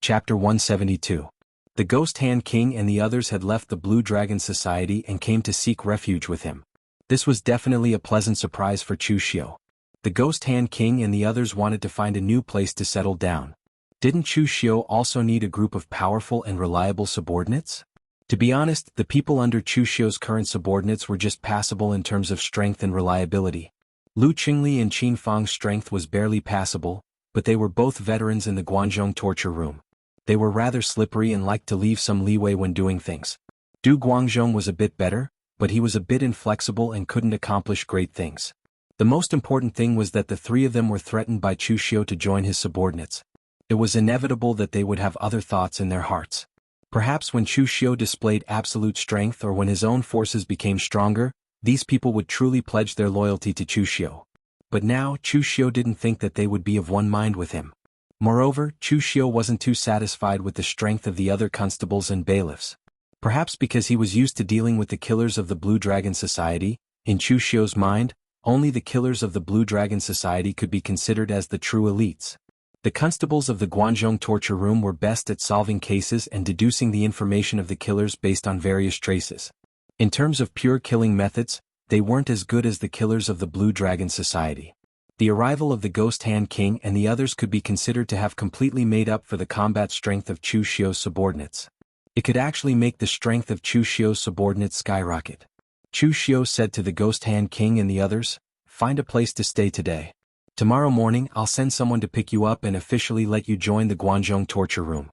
Chapter 172. The Ghost Hand King and the others had left the Blue Dragon Society and came to seek refuge with him. This was definitely a pleasant surprise for Chu Xiu. The Ghost Hand King and the others wanted to find a new place to settle down. Didn't Chu Xiu also need a group of powerful and reliable subordinates? To be honest, the people under Chu Xiu's current subordinates were just passable in terms of strength and reliability. Lu Qingli and Qin Fang's strength was barely passable, but they were both veterans in the Guanzhong torture room. They were rather slippery and liked to leave some leeway when doing things. Du Guangzhong was a bit better, but he was a bit inflexible and couldn't accomplish great things. The most important thing was that the three of them were threatened by Chu Xiu to join his subordinates. It was inevitable that they would have other thoughts in their hearts. Perhaps when Chu Xiu displayed absolute strength or when his own forces became stronger, these people would truly pledge their loyalty to Chu Xiu. But now Chu Xiu didn't think that they would be of one mind with him. Moreover, Chu Xiu wasn't too satisfied with the strength of the other constables and bailiffs. Perhaps because he was used to dealing with the killers of the Blue Dragon Society, in Chu Xiu's mind, only the killers of the Blue Dragon Society could be considered as the true elites. The constables of the Guanzhong torture room were best at solving cases and deducing the information of the killers based on various traces. In terms of pure killing methods, they weren't as good as the killers of the Blue Dragon Society. The arrival of the Ghost Hand King and the others could be considered to have completely made up for the combat strength of Chu Xiu's subordinates. It could actually make the strength of Chu Xiu's subordinates skyrocket. Chu Xiu said to the Ghost Hand King and the others, "Find a place to stay today. Tomorrow morning I'll send someone to pick you up and officially let you join the Guanzhong torture room."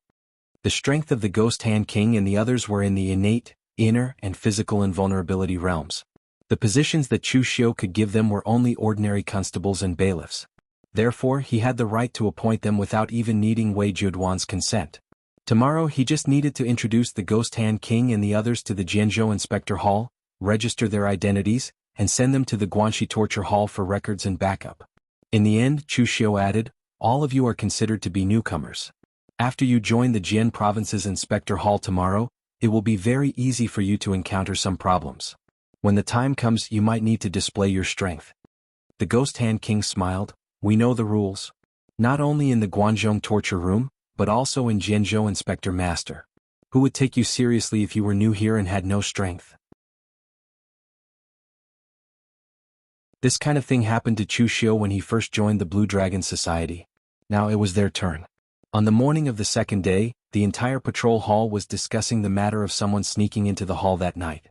The strength of the Ghost Hand King and the others were in the innate, inner, and physical invulnerability realms. The positions that Chu Xiu could give them were only ordinary constables and bailiffs. Therefore, he had the right to appoint them without even needing Wei Juduan's consent. Tomorrow he just needed to introduce the Ghost Hand King and the others to the Jianzhou Inspector Hall, register their identities, and send them to the Guanxi Torture Hall for records and backup. In the end, Chu Xiu added, "All of you are considered to be newcomers. After you join the Jian Province's Inspector Hall tomorrow, it will be very easy for you to encounter some problems. When the time comes, you might need to display your strength." The Ghost Hand King smiled, "We know the rules. Not only in the Guanzhong torture room, but also in Jianzhou Inspector Master. Who would take you seriously if you were new here and had no strength?" This kind of thing happened to Chu Xiu when he first joined the Blue Dragon Society. Now it was their turn. On the morning of the second day, the entire patrol hall was discussing the matter of someone sneaking into the hall that night.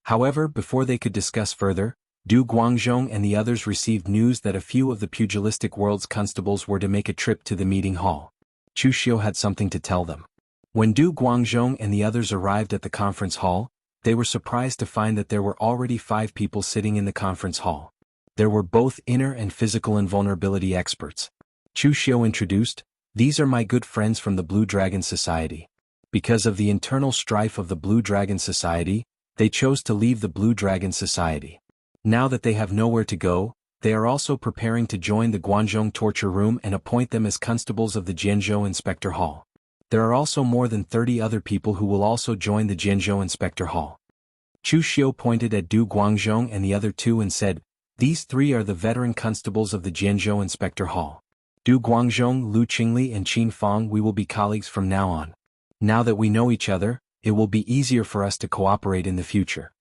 However, before they could discuss further, Du Guangzhong and the others received news that a few of the pugilistic world's constables were to make a trip to the meeting hall. Chu Xiu had something to tell them. When Du Guangzhong and the others arrived at the conference hall, they were surprised to find that there were already 5 people sitting in the conference hall. There were both inner and physical invulnerability experts. Chu Xiu introduced, "These are my good friends from the Blue Dragon Society. Because of the internal strife of the Blue Dragon Society, they chose to leave the Blue Dragon Society. Now that they have nowhere to go, they are also preparing to join the Guanzhong torture room and appoint them as constables of the Jianzhou Inspector Hall. There are also more than 30 other people who will also join the Jianzhou Inspector Hall." Chu Xiu pointed at Du Guangzhong and the other 2 and said, "These 3 are the veteran constables of the Jianzhou Inspector Hall. Du Guangzhong, Lu Qingli and Qin Fang, we will be colleagues from now on. Now that we know each other, it will be easier for us to cooperate in the future."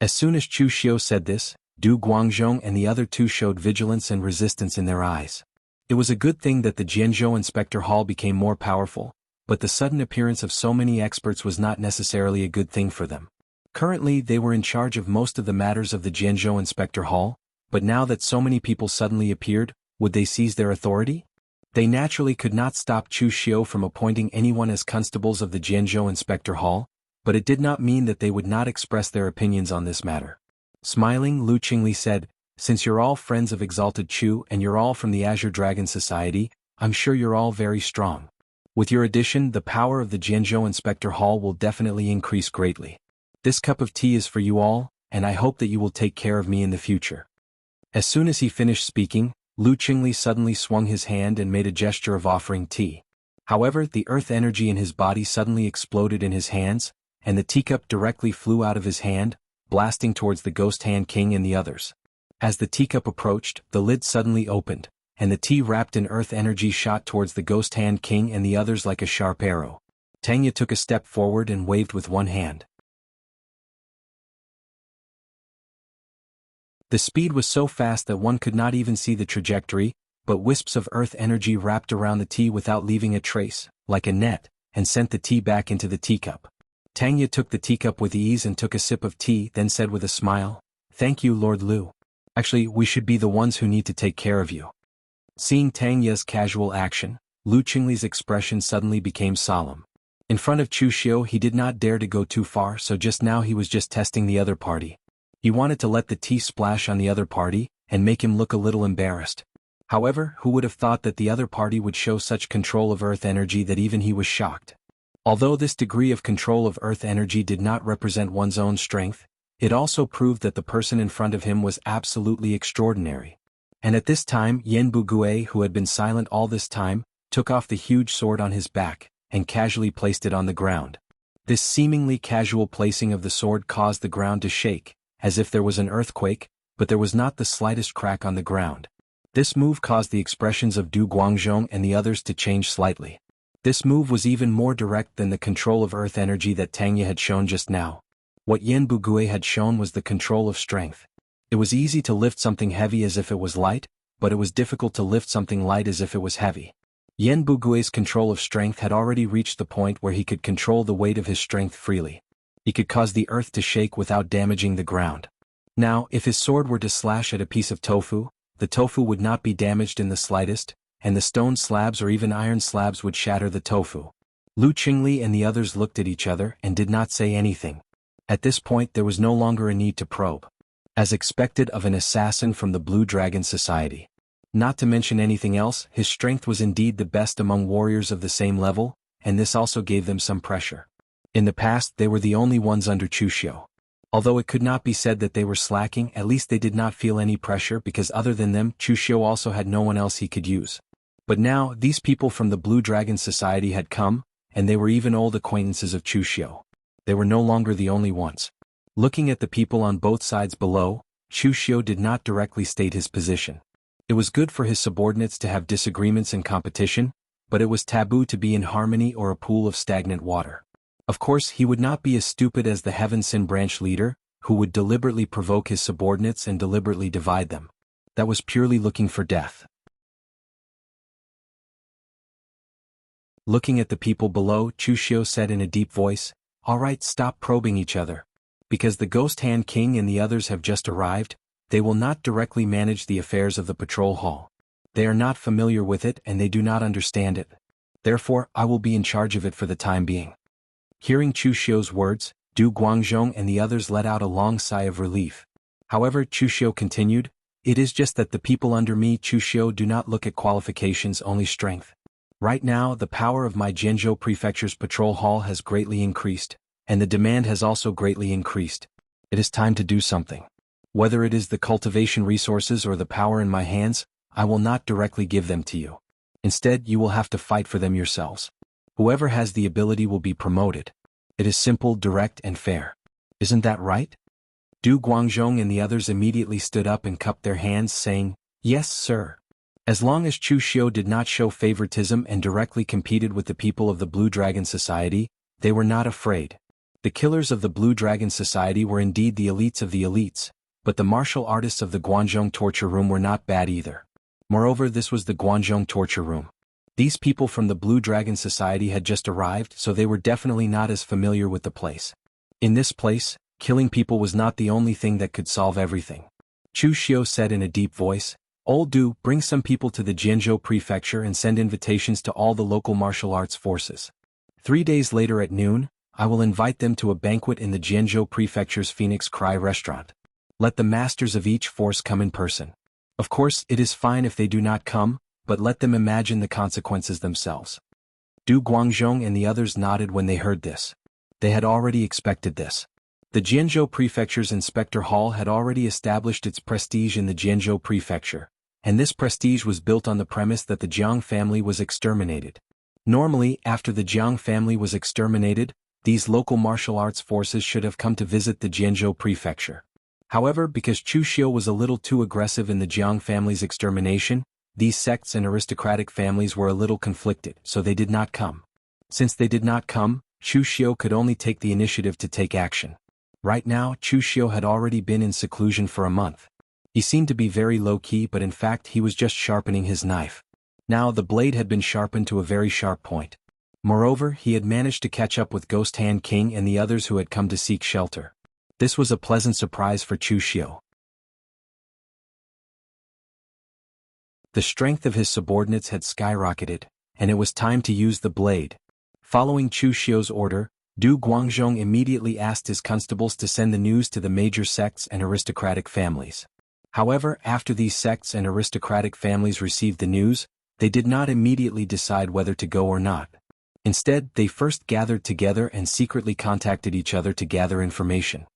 As soon as Chu Xiu said this, Du Guangzhong and the other 2 showed vigilance and resistance in their eyes. It was a good thing that the Jianzhou Inspector Hall became more powerful, but the sudden appearance of so many experts was not necessarily a good thing for them. Currently, they were in charge of most of the matters of the Jianzhou Inspector Hall, but now that so many people suddenly appeared, would they seize their authority? They naturally could not stop Chu Xiu from appointing anyone as constables of the Jianzhou Inspector Hall, but it did not mean that they would not express their opinions on this matter. Smiling, Lu Qingli said, "Since you're all friends of Exalted Chu and you're all from the Azure Dragon Society, I'm sure you're all very strong. With your addition, the power of the Jianzhou Inspector Hall will definitely increase greatly. This cup of tea is for you all, and I hope that you will take care of me in the future." As soon as he finished speaking, Lu Qingli suddenly swung his hand and made a gesture of offering tea. However, the earth energy in his body suddenly exploded in his hands, and the teacup directly flew out of his hand, blasting towards the Ghost Hand King and the others. As the teacup approached, the lid suddenly opened, and the tea wrapped in earth energy shot towards the Ghost Hand King and the others like a sharp arrow. Tanya took a step forward and waved with one hand. The speed was so fast that one could not even see the trajectory, but wisps of earth energy wrapped around the tea without leaving a trace, like a net, and sent the tea back into the teacup. Tanya took the teacup with ease and took a sip of tea, then said with a smile, "Thank you, Lord Lu. Actually, we should be the ones who need to take care of you." Seeing Tanya's casual action, Lu Qingli's expression suddenly became solemn. In front of Chu Xiu he did not dare to go too far, so just now he was just testing the other party. He wanted to let the tea splash on the other party, and make him look a little embarrassed. However, who would have thought that the other party would show such control of earth energy that even he was shocked. Although this degree of control of earth energy did not represent one's own strength, it also proved that the person in front of him was absolutely extraordinary. And at this time Yan Bugue, who had been silent all this time, took off the huge sword on his back, and casually placed it on the ground. This seemingly casual placing of the sword caused the ground to shake, as if there was an earthquake, but there was not the slightest crack on the ground. This move caused the expressions of Du Guangzhong and the others to change slightly. This move was even more direct than the control of earth energy that Tanya had shown just now. What Yan Bugue had shown was the control of strength. It was easy to lift something heavy as if it was light, but it was difficult to lift something light as if it was heavy. Yan Bugue's control of strength had already reached the point where he could control the weight of his strength freely. He could cause the earth to shake without damaging the ground. Now, if his sword were to slash at a piece of tofu, the tofu would not be damaged in the slightest, and the stone slabs or even iron slabs would shatter the tofu. Lu Qingli and the others looked at each other and did not say anything. At this point there was no longer a need to probe. As expected of an assassin from the Blue Dragon Society. Not to mention anything else, his strength was indeed the best among warriors of the same level, and this also gave them some pressure. In the past they were the only ones under Chu Xiu. Although it could not be said that they were slacking, at least they did not feel any pressure because other than them Chu Xiu also had no one else he could use. But now, these people from the Blue Dragon Society had come, and they were even old acquaintances of Chu Xiu. They were no longer the only ones. Looking at the people on both sides below, Chu Xiu did not directly state his position. It was good for his subordinates to have disagreements and competition, but it was taboo to be in harmony or a pool of stagnant water. Of course, he would not be as stupid as the Heaven Sin branch leader, who would deliberately provoke his subordinates and deliberately divide them. That was purely looking for death. Looking at the people below, Chu Xiu said in a deep voice, "All right, stop probing each other. Because the Ghost Hand King and the others have just arrived, they will not directly manage the affairs of the patrol hall. They are not familiar with it and they do not understand it. Therefore, I will be in charge of it for the time being." Hearing Chu Xiu's words, Du Guangzhong and the others let out a long sigh of relief. However, Chu Xiu continued, "It is just that the people under me, Chu Xiu, do not look at qualifications, only strength. Right now, the power of my Jianzhou Prefecture's patrol hall has greatly increased, and the demand has also greatly increased. It is time to do something. Whether it is the cultivation resources or the power in my hands, I will not directly give them to you. Instead, you will have to fight for them yourselves. Whoever has the ability will be promoted. It is simple, direct, and fair. Isn't that right?" Du Guangzhong and the others immediately stood up and cupped their hands, saying, "Yes, sir." As long as Chu Xiu did not show favoritism and directly competed with the people of the Blue Dragon Society, they were not afraid. The killers of the Blue Dragon Society were indeed the elites of the elites, but the martial artists of the Guangzhong torture room were not bad either. Moreover, this was the Guangzhong torture room. These people from the Blue Dragon Society had just arrived, so they were definitely not as familiar with the place. In this place, killing people was not the only thing that could solve everything. Chu Xiu said in a deep voice, "Old Du, bring some people to the Jianzhou Prefecture and send invitations to all the local martial arts forces. 3 days later at noon, I will invite them to a banquet in the Jianzhou Prefecture's Phoenix Cry restaurant. Let the masters of each force come in person. Of course, it is fine if they do not come, but let them imagine the consequences themselves." Du Guangzhong and the others nodded when they heard this. They had already expected this. The Jianzhou Prefecture's Inspector Hall had already established its prestige in the Jianzhou Prefecture, and this prestige was built on the premise that the Jiang family was exterminated. Normally, after the Jiang family was exterminated, these local martial arts forces should have come to visit the Jianzhou Prefecture. However, because Chu Xiu was a little too aggressive in the Jiang family's extermination, these sects and aristocratic families were a little conflicted, so they did not come. Since they did not come, Chu Xiu could only take the initiative to take action. Right now, Chu Xiu had already been in seclusion for a month. He seemed to be very low-key, but in fact he was just sharpening his knife. Now the blade had been sharpened to a very sharp point. Moreover, he had managed to catch up with Ghost Hand King and the others who had come to seek shelter. This was a pleasant surprise for Chu Xiu. The strength of his subordinates had skyrocketed, and it was time to use the blade. Following Chu Xiu's order, Du Guangzhong immediately asked his constables to send the news to the major sects and aristocratic families. However, after these sects and aristocratic families received the news, they did not immediately decide whether to go or not. Instead, they first gathered together and secretly contacted each other to gather information.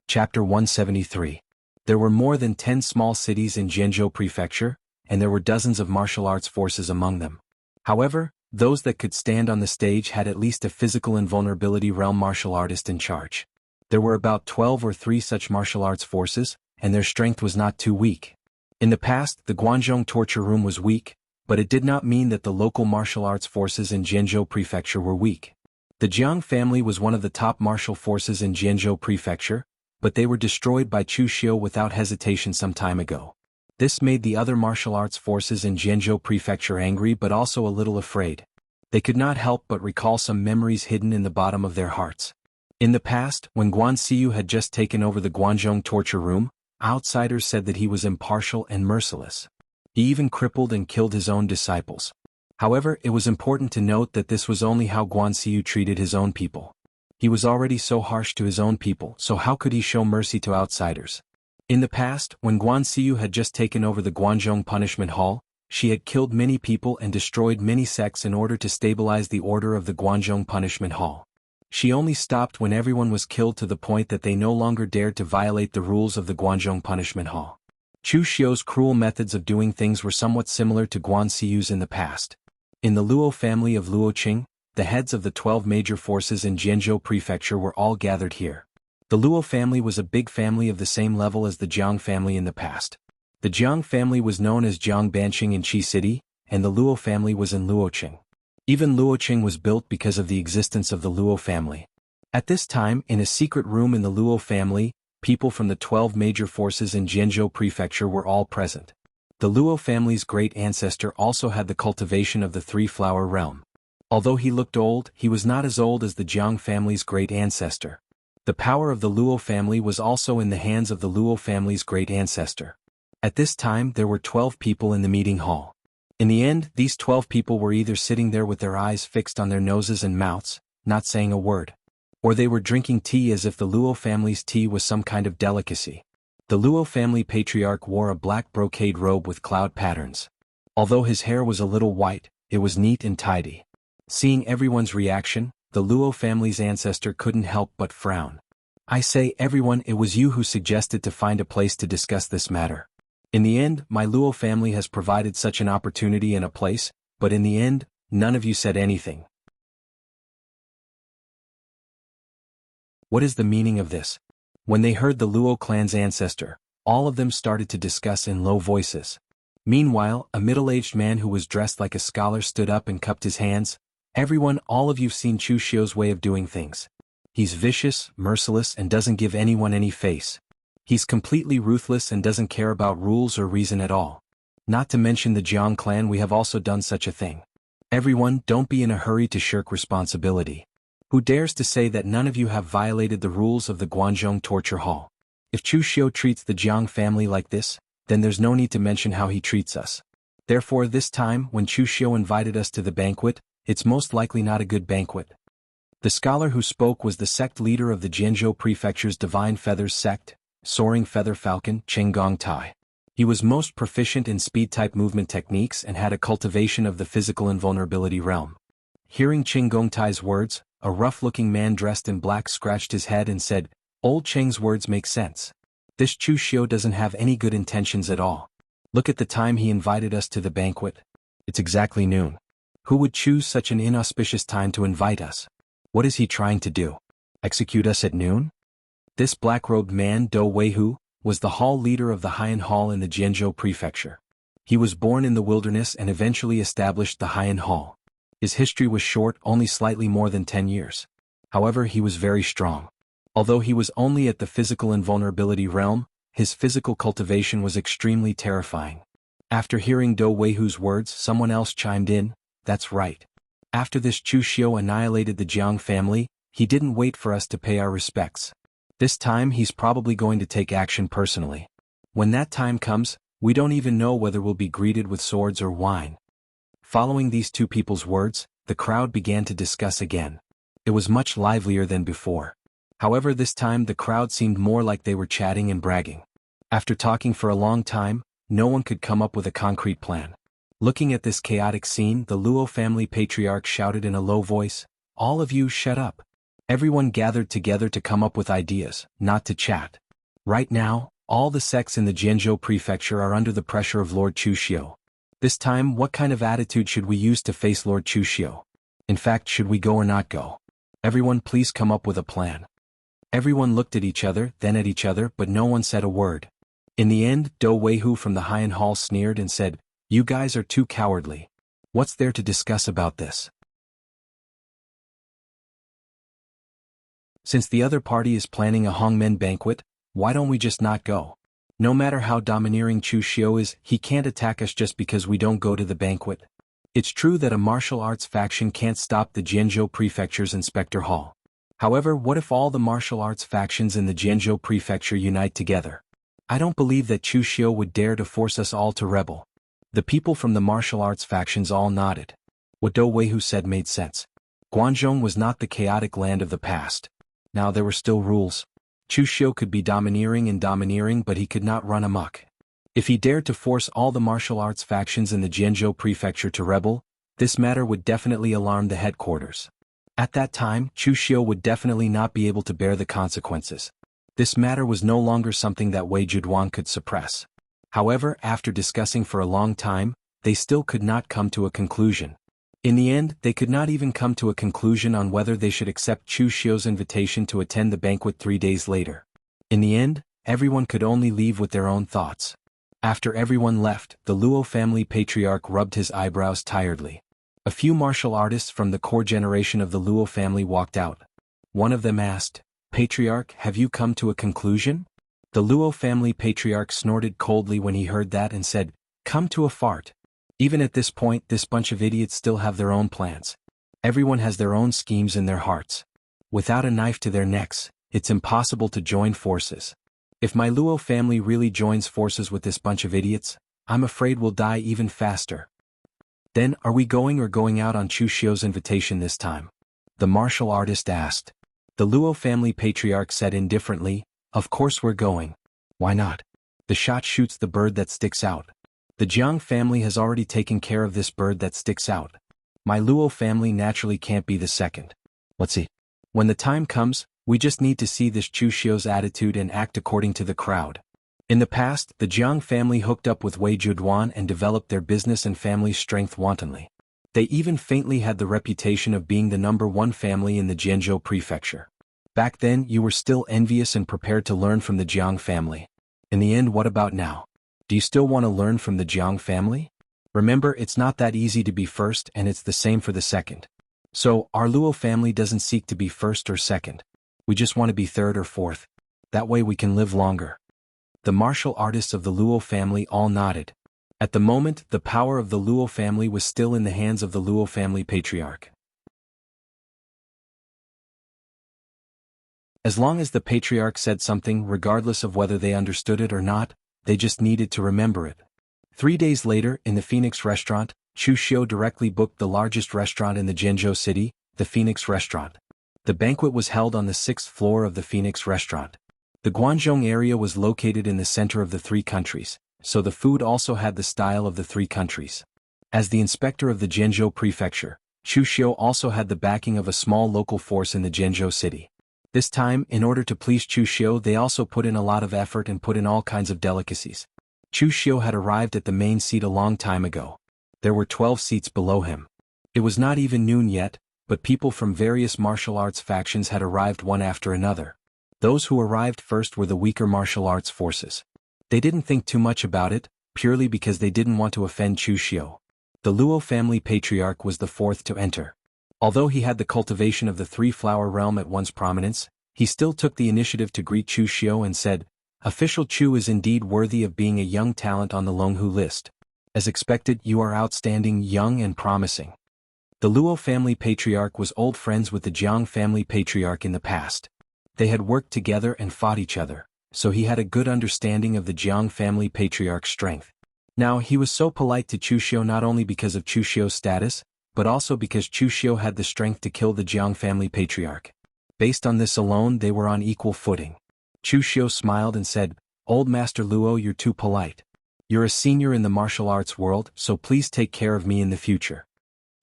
Chapter 173. There were more than 10 small cities in Jianzhou Prefecture, and there were dozens of martial arts forces among them. However, those that could stand on the stage had at least a physical invulnerability realm martial artist in charge. There were about 12 or 3 such martial arts forces, and their strength was not too weak. In the past, the Guangzhong torture room was weak, but it did not mean that the local martial arts forces in Jianzhou Prefecture were weak. The Jiang family was one of the top martial forces in Jianzhou Prefecture, but they were destroyed by Chu Xiu without hesitation some time ago. This made the other martial arts forces in Jianzhou Prefecture angry but also a little afraid. They could not help but recall some memories hidden in the bottom of their hearts. In the past, when Guan Xiu had just taken over the Guangzhong torture room, outsiders said that he was impartial and merciless. He even crippled and killed his own disciples. However, it was important to note that this was only how Guan Xiu treated his own people. He was already so harsh to his own people, so how could he show mercy to outsiders? In the past, when Guan Xiu had just taken over the Guangzhong Punishment Hall, she had killed many people and destroyed many sects in order to stabilize the order of the Guangzhong Punishment Hall. She only stopped when everyone was killed to the point that they no longer dared to violate the rules of the Guangzhong Punishment Hall. Chu Xiu's cruel methods of doing things were somewhat similar to Guan Xiu's in the past. In the Luo family of Luoqing, the heads of the 12 major forces in Jianzhou Prefecture were all gathered here. The Luo family was a big family of the same level as the Jiang family in the past. The Jiang family was known as Jiang Banqing in Qi City, and the Luo family was in Luoqing. Even Luoqing was built because of the existence of the Luo family. At this time, in a secret room in the Luo family, people from the 12 major forces in Jianzhou Prefecture were all present. The Luo family's great ancestor also had the cultivation of the three-flower realm. Although he looked old, he was not as old as the Jiang family's great ancestor. The power of the Luo family was also in the hands of the Luo family's great ancestor. At this time there were 12 people in the meeting hall. In the end, these 12 people were either sitting there with their eyes fixed on their noses and mouths, not saying a word, or they were drinking tea as if the Luo family's tea was some kind of delicacy. The Luo family patriarch wore a black brocade robe with cloud patterns. Although his hair was a little white, it was neat and tidy. Seeing everyone's reaction, the Luo family's ancestor couldn't help but frown. I say, everyone, it was you who suggested to find a place to discuss this matter. In the end, my Luo family has provided such an opportunity and a place, but in the end, none of you said anything. What is the meaning of this? When they heard the Luo clan's ancestor, all of them started to discuss in low voices. Meanwhile, a middle-aged man who was dressed like a scholar stood up and cupped his hands. Everyone, all of you've seen Chu Xiu's way of doing things. He's vicious, merciless, and doesn't give anyone any face. He's completely ruthless and doesn't care about rules or reason at all. Not to mention the Jiang clan, we have also done such a thing. Everyone, don't be in a hurry to shirk responsibility. Who dares to say that none of you have violated the rules of the Guangzhong torture hall? If Chu Xiu treats the Jiang family like this, then there's no need to mention how he treats us. Therefore, this time, when Chu Xiu invited us to the banquet, it's most likely not a good banquet. The scholar who spoke was the sect leader of the Jianzhou Prefecture's Divine Feathers sect, soaring feather falcon, Qinggong Tai. He was most proficient in speed-type movement techniques and had a cultivation of the physical invulnerability realm. Hearing Qinggong Tai's words, a rough-looking man dressed in black scratched his head and said, "Old Cheng's words make sense. This Chu Xiu doesn't have any good intentions at all. Look at the time he invited us to the banquet. It's exactly noon. Who would choose such an inauspicious time to invite us? What is he trying to do? Execute us at noon?" This black-robed man, Do Weihu, was the hall leader of the Haiyan Hall in the Jianzhou prefecture. He was born in the wilderness and eventually established the Haiyan Hall. His history was short, only slightly more than 10 years. However, he was very strong. Although he was only at the physical invulnerability realm, his physical cultivation was extremely terrifying. After hearing Do Weihu's words, someone else chimed in, "That's right. After this Chu Xiu annihilated the Jiang family, he didn't wait for us to pay our respects. This time he's probably going to take action personally. When that time comes, we don't even know whether we'll be greeted with swords or wine." Following these two people's words, the crowd began to discuss again. It was much livelier than before. However, this time the crowd seemed more like they were chatting and bragging. After talking for a long time, no one could come up with a concrete plan. Looking at this chaotic scene, the Luo family patriarch shouted in a low voice, "All of you shut up." Everyone gathered together to come up with ideas, not to chat. Right now, all the sects in the Jianzhou prefecture are under the pressure of Lord Chu Xiu. This time, what kind of attitude should we use to face Lord Chu Xiu? In fact, should we go or not go? Everyone please come up with a plan. Everyone looked at each other, then at each other, but no one said a word. In the end, Do Weihu from the Haiyan Hall sneered and said, "You guys are too cowardly. What's there to discuss about this? Since the other party is planning a Hongmen banquet, why don't we just not go? No matter how domineering Chu Xiu is, he can't attack us just because we don't go to the banquet. It's true that a martial arts faction can't stop the Jianzhou prefecture's inspector hall. However, what if all the martial arts factions in the Jianzhou prefecture unite together? I don't believe that Chu Xiu would dare to force us all to rebel." The people from the martial arts factions all nodded. What Do Weihu said made sense. Guanzhong was not the chaotic land of the past. Now there were still rules. Chu Xiu could be domineering, but he could not run amok. If he dared to force all the martial arts factions in the Jianzhou prefecture to rebel, this matter would definitely alarm the headquarters. At that time, Chu Xiu would definitely not be able to bear the consequences. This matter was no longer something that Wei Juduan could suppress. However, after discussing for a long time, they still could not come to a conclusion. In the end, they could not even come to a conclusion on whether they should accept Chu Xiu's invitation to attend the banquet 3 days later. In the end, everyone could only leave with their own thoughts. After everyone left, the Luo family patriarch rubbed his eyebrows tiredly. A few martial artists from the core generation of the Luo family walked out. One of them asked, "Patriarch, have you come to a conclusion?" The Luo family patriarch snorted coldly when he heard that and said, "Come to a fart." Even at this point, this bunch of idiots still have their own plans. Everyone has their own schemes in their hearts. Without a knife to their necks, it's impossible to join forces. If my Luo family really joins forces with this bunch of idiots, I'm afraid we'll die even faster. Then, are we going or going out on Chu Xiu's invitation this time? The martial artist asked. The Luo family patriarch said indifferently, "Of course we're going. Why not? The shot shoots the bird that sticks out. The Jiang family has already taken care of this bird that sticks out. My Luo family naturally can't be the second. Let's see. When the time comes, we just need to see this Chu Xiu's attitude and act according to the crowd." In the past, the Jiang family hooked up with Wei Juduan and developed their business and family strength wantonly. They even faintly had the reputation of being the #1 family in the Jianzhou prefecture. Back then, you were still envious and prepared to learn from the Jiang family. In the end, what about now? Do you still want to learn from the Jiang family? Remember, it's not that easy to be first, and it's the same for the second. So, our Luo family doesn't seek to be first or second. We just want to be third or fourth. That way we can live longer. The martial artists of the Luo family all nodded. At the moment, the power of the Luo family was still in the hands of the Luo family patriarch. As long as the patriarch said something, regardless of whether they understood it or not, they just needed to remember it. 3 days later, in the Phoenix restaurant, Chu Xiu directly booked the largest restaurant in the Jianzhou city, the Phoenix restaurant. The banquet was held on the 6th floor of the Phoenix restaurant. The Guangzhou area was located in the center of the three countries, so the food also had the style of the three countries. As the inspector of the Zhenzhou prefecture, Chu Xiu also had the backing of a small local force in the Zhenzhou city. This time, in order to please Chu Xiu, they also put in a lot of effort and put in all kinds of delicacies. Chu Xiu had arrived at the main seat a long time ago. There were 12 seats below him. It was not even noon yet, but people from various martial arts factions had arrived one after another. Those who arrived first were the weaker martial arts forces. They didn't think too much about it, purely because they didn't want to offend Chu Xiu. The Luo family patriarch was the fourth to enter. Although he had the cultivation of the three-flower realm at one's prominence, he still took the initiative to greet Chu Xiu and said, "Official Chu is indeed worthy of being a young talent on the Longhu list. As expected, you are outstanding, young and promising." The Luo family patriarch was old friends with the Jiang family patriarch in the past. They had worked together and fought each other, so he had a good understanding of the Jiang family patriarch's strength. Now he was so polite to Chu Xiu not only because of Chu Xiu's status, but also because Chu Xiu had the strength to kill the Jiang family patriarch. Based on this alone, they were on equal footing. Chu Xiu smiled and said, "Old Master Luo, you're too polite. You're a senior in the martial arts world, so please take care of me in the future."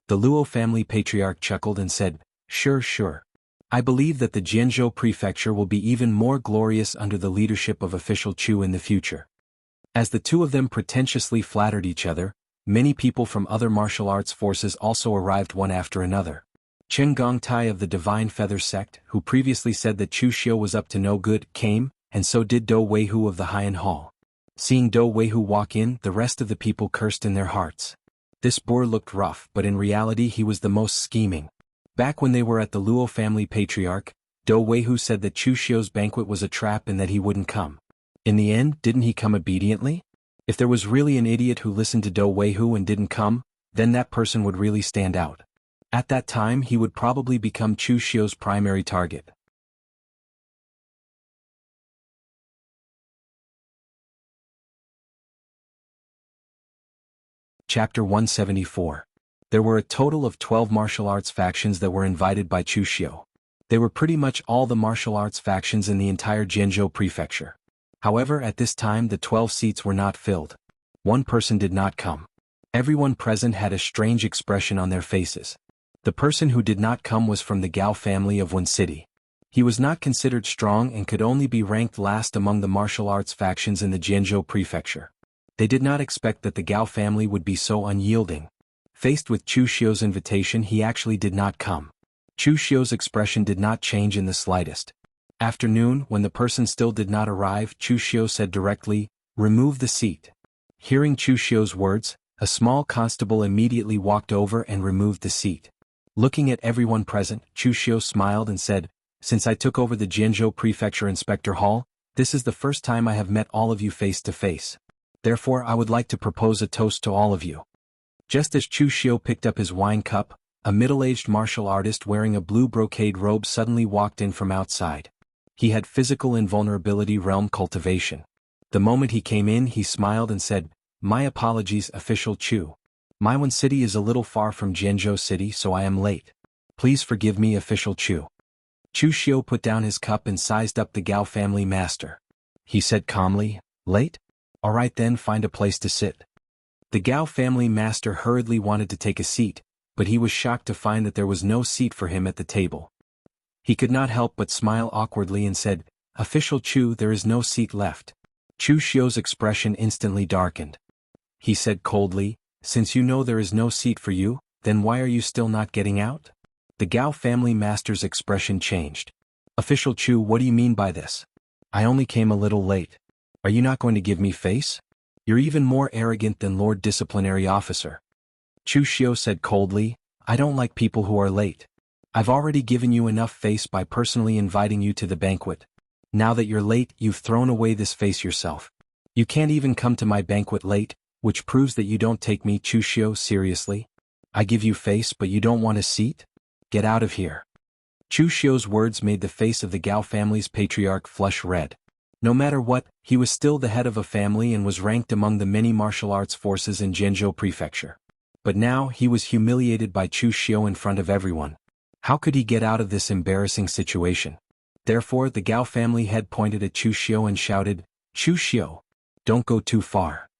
The Luo family patriarch chuckled and said, Sure. I believe that the Zhenzhou prefecture will be even more glorious under the leadership of official Chu in the future." As the two of them pretentiously flattered each other, many people from other martial arts forces also arrived one after another. Chen Gongtai of the Divine Feather sect, who previously said that Chu Xiu was up to no good, came, and so did Do Weihu of the Haiyan Hall. Seeing Do Weihu walk in, the rest of the people cursed in their hearts. This boor looked rough, but in reality he was the most scheming. Back when they were at the Luo family patriarch, Do Weihu said that Chu Xiu's banquet was a trap and that he wouldn't come. In the end, didn't he come obediently? If there was really an idiot who listened to Do Weihu and didn't come, then that person would really stand out. At that time he would probably become Chu Xiu's primary target. Chapter 174. There were a total of 12 martial arts factions that were invited by Chu Xiu. They were pretty much all the martial arts factions in the entire Zhenzhou prefecture. However, at this time the 12 seats were not filled. One person did not come. Everyone present had a strange expression on their faces. The person who did not come was from the Gao family of Wen City. He was not considered strong and could only be ranked last among the martial arts factions in the Zhenzhou prefecture. They did not expect that the Gao family would be so unyielding. Faced with Chu Xiu's invitation, he actually did not come. Chu Xiu's expression did not change in the slightest. After noon, when the person still did not arrive, Chu Xiu said directly, "Remove the seat." Hearing Chu Xiu's words, a small constable immediately walked over and removed the seat. Looking at everyone present, Chu Xiu smiled and said, "Since I took over the Zhenzhou Prefecture Inspector Hall, this is the first time I have met all of you face to face. Therefore I would like to propose a toast to all of you." Just as Chu Xiu picked up his wine cup, a middle-aged martial artist wearing a blue brocade robe suddenly walked in from outside. He had physical invulnerability realm cultivation. The moment he came in, he smiled and said, "My apologies, official Chu. Maiwan City is a little far from Zhenzhou City, so I am late. Please forgive me, official Chu." Chu Xiu put down his cup and sized up the Gao family master. He said calmly, "Late? All right then, find a place to sit." The Gao family master hurriedly wanted to take a seat, but he was shocked to find that there was no seat for him at the table. He could not help but smile awkwardly and said, "Official Chu, there is no seat left." Chu Xiu's expression instantly darkened. He said coldly, "Since you know there is no seat for you, then why are you still not getting out?" The Gao family master's expression changed. "Official Chu, what do you mean by this? I only came a little late. Are you not going to give me face? You're even more arrogant than Lord Disciplinary Officer." Chu Xiu said coldly, "I don't like people who are late. I've already given you enough face by personally inviting you to the banquet. Now that you're late, you've thrown away this face yourself. You can't even come to my banquet late, which proves that you don't take me, Chu Xiu, seriously. I give you face but you don't want a seat? Get out of here." Chu Xiu's words made the face of the Gao family's patriarch flush red. No matter what, he was still the head of a family and was ranked among the many martial arts forces in Zhenzhou Prefecture. But now he was humiliated by Chu Xiu in front of everyone. How could he get out of this embarrassing situation? Therefore the Gao family head pointed at Chu Xiu and shouted, "Chu Xiu, don't go too far.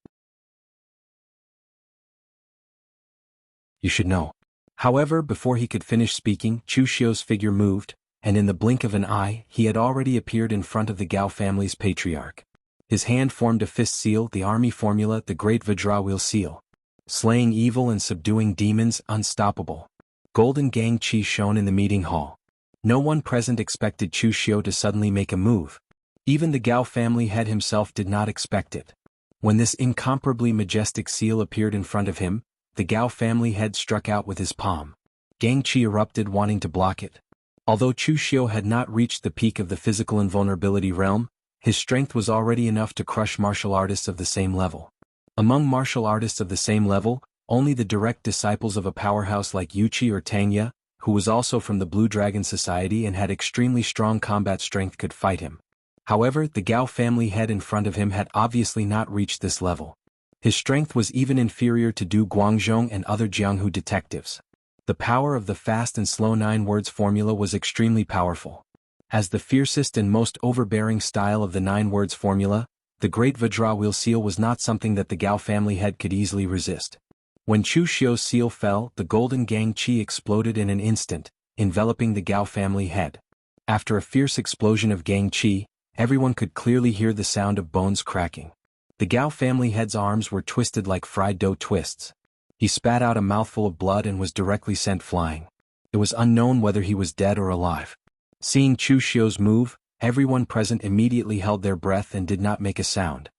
You should know." However, before he could finish speaking, Chu Xiu's figure moved, and in the blink of an eye, he had already appeared in front of the Gao family's patriarch. His hand formed a fist seal, the army formula, the great Vajra seal. Slaying evil and subduing demons, unstoppable. Golden Gang Chi shone in the meeting hall. No one present expected Chu Xiu to suddenly make a move. Even the Gao family head himself did not expect it. When this incomparably majestic seal appeared in front of him, the Gao family head struck out with his palm. Gang Chi erupted, wanting to block it. Although Chu Xiu had not reached the peak of the physical invulnerability realm, his strength was already enough to crush martial artists of the same level. Among martial artists of the same level, only the direct disciples of a powerhouse like Yuchi or Tangya, who was also from the Blue Dragon Society and had extremely strong combat strength, could fight him. However, the Gao family head in front of him had obviously not reached this level. His strength was even inferior to Du Guangzhong and other Jianghu detectives. The power of the fast and slow 9 words formula was extremely powerful. As the fiercest and most overbearing style of the 9 words formula, the great Vajra seal was not something that the Gao family head could easily resist. When Chu Xiu's seal fell, the golden Gang Chi exploded in an instant, enveloping the Gao family head. After a fierce explosion of Gang Chi, everyone could clearly hear the sound of bones cracking. The Gao family head's arms were twisted like fried dough twists. He spat out a mouthful of blood and was directly sent flying. It was unknown whether he was dead or alive. Seeing Chu Xiu's move, everyone present immediately held their breath and did not make a sound.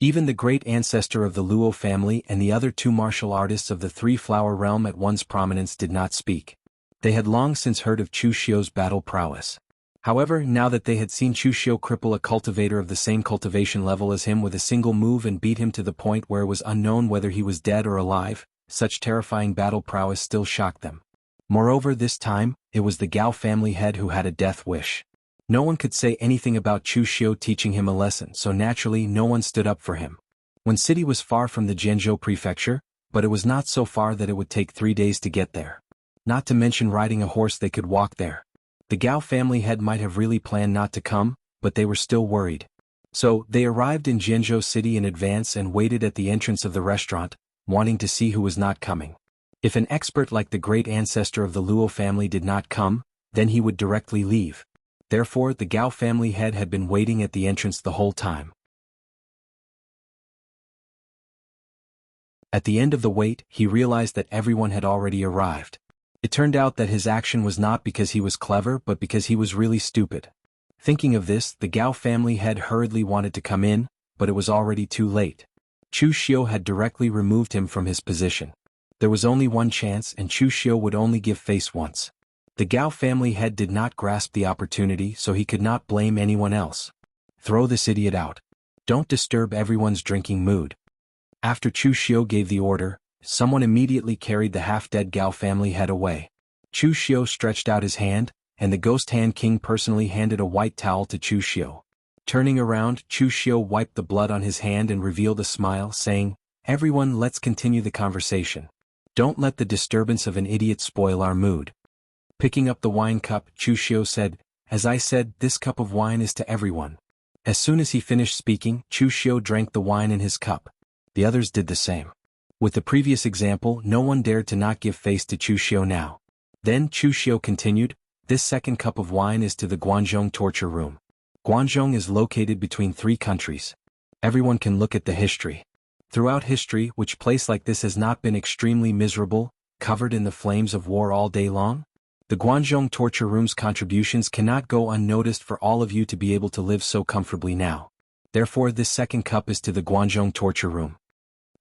Even the great ancestor of the Luo family and the other 2 martial artists of the 3-flower realm at once prominence did not speak. They had long since heard of Chu Xiu's battle prowess. However, now that they had seen Chu Xiu cripple a cultivator of the same cultivation level as him with a single move and beat him to the point where it was unknown whether he was dead or alive, such terrifying battle prowess still shocked them. Moreover, this time, it was the Gao family head who had a death wish. No one could say anything about Chu Xiu teaching him a lesson, so naturally no one stood up for him. When city was far from the Zhenzhou prefecture, but it was not so far that it would take 3 days to get there. Not to mention riding a horse, they could walk there. The Gao family head might have really planned not to come, but they were still worried. So, they arrived in Zhenzhou city in advance and waited at the entrance of the restaurant, wanting to see who was not coming. If an expert like the great ancestor of the Luo family did not come, then he would directly leave. Therefore, the Gao family head had been waiting at the entrance the whole time. At the end of the wait, he realized that everyone had already arrived. It turned out that his action was not because he was clever but because he was really stupid. Thinking of this, the Gao family head hurriedly wanted to come in, but it was already too late. Chu Xiu had directly removed him from his position. There was only one chance and Chu Xiu would only give face once. The Gao family head did not grasp the opportunity, so he could not blame anyone else. Throw this idiot out. Don't disturb everyone's drinking mood. After Chu Xiu gave the order, someone immediately carried the half-dead Gao family head away. Chu Xiu stretched out his hand, and the Ghost Hand King personally handed a white towel to Chu Xiu. Turning around, Chu Xiu wiped the blood on his hand and revealed a smile, saying, "Everyone, let's continue the conversation. Don't let the disturbance of an idiot spoil our mood." Picking up the wine cup, Chu Xiu said, "As I said, this cup of wine is to everyone." As soon as he finished speaking, Chu Xiu drank the wine in his cup. The others did the same. With the previous example, no one dared to not give face to Chu Xiu now. Then Chu Xiu continued, "This second cup of wine is to the Guangzhong torture room. Guangzhong is located between 3 countries. Everyone can look at the history. Throughout history, which place like this has not been extremely miserable, covered in the flames of war all day long? The Guangzhong torture room's contributions cannot go unnoticed for all of you to be able to live so comfortably now. Therefore this second cup is to the Guangzhong torture room."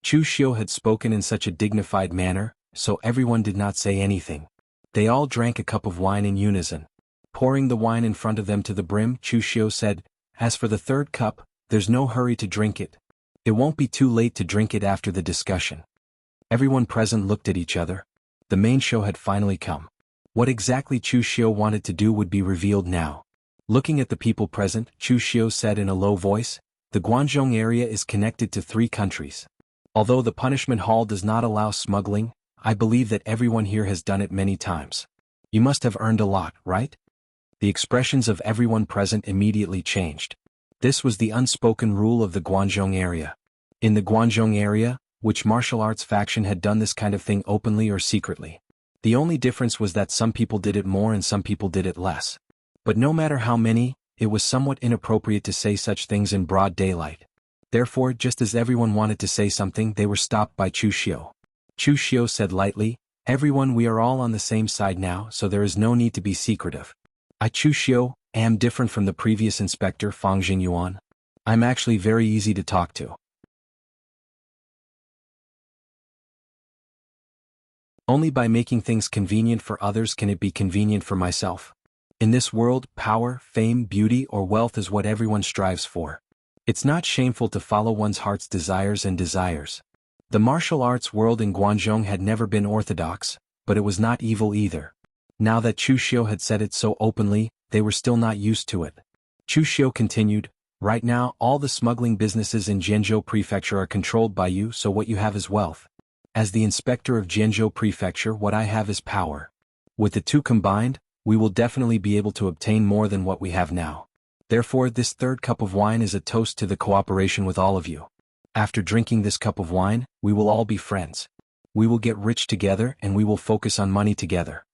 Chu Xiu had spoken in such a dignified manner, so everyone did not say anything. They all drank a cup of wine in unison. Pouring the wine in front of them to the brim, Chu Xiu said, "As for the third cup, there's no hurry to drink it. It won't be too late to drink it after the discussion." Everyone present looked at each other. The main show had finally come. What exactly Chu Xiu wanted to do would be revealed now. Looking at the people present, Chu Xiu said in a low voice, "The Guangzhong area is connected to 3 countries. Although the punishment hall does not allow smuggling, I believe that everyone here has done it many times. You must have earned a lot, right? The expressions of everyone present immediately changed. This was the unspoken rule of the Guangzhong area. In the Guangzhong area, which martial arts faction had done this kind of thing openly or secretly? The only difference was that some people did it more and some people did it less. But no matter how many, it was somewhat inappropriate to say such things in broad daylight. Therefore, just as everyone wanted to say something, they were stopped by Chu Xiu. Chu Xiu said lightly, "Everyone, we are all on the same side now, so there is no need to be secretive. I, Chu Xiu, am different from the previous inspector Fang Jingyuan. I'm actually very easy to talk to. Only by making things convenient for others can it be convenient for myself. In this world, power, fame, beauty, or wealth is what everyone strives for. It's not shameful to follow one's heart's desires and desires. The martial arts world in Guangzhong had never been orthodox, but it was not evil either. Now that Chu Xiu had said it so openly, they were still not used to it. Chu Xiu continued, "Right now, all the smuggling businesses in Jianzhou Prefecture are controlled by you, so what you have is wealth. As the inspector of Jianzhou Prefecture, what I have is power. With the two combined, we will definitely be able to obtain more than what we have now. Therefore, this third cup of wine is a toast to the cooperation with all of you. After drinking this cup of wine, we will all be friends. We will get rich together and we will focus on money together."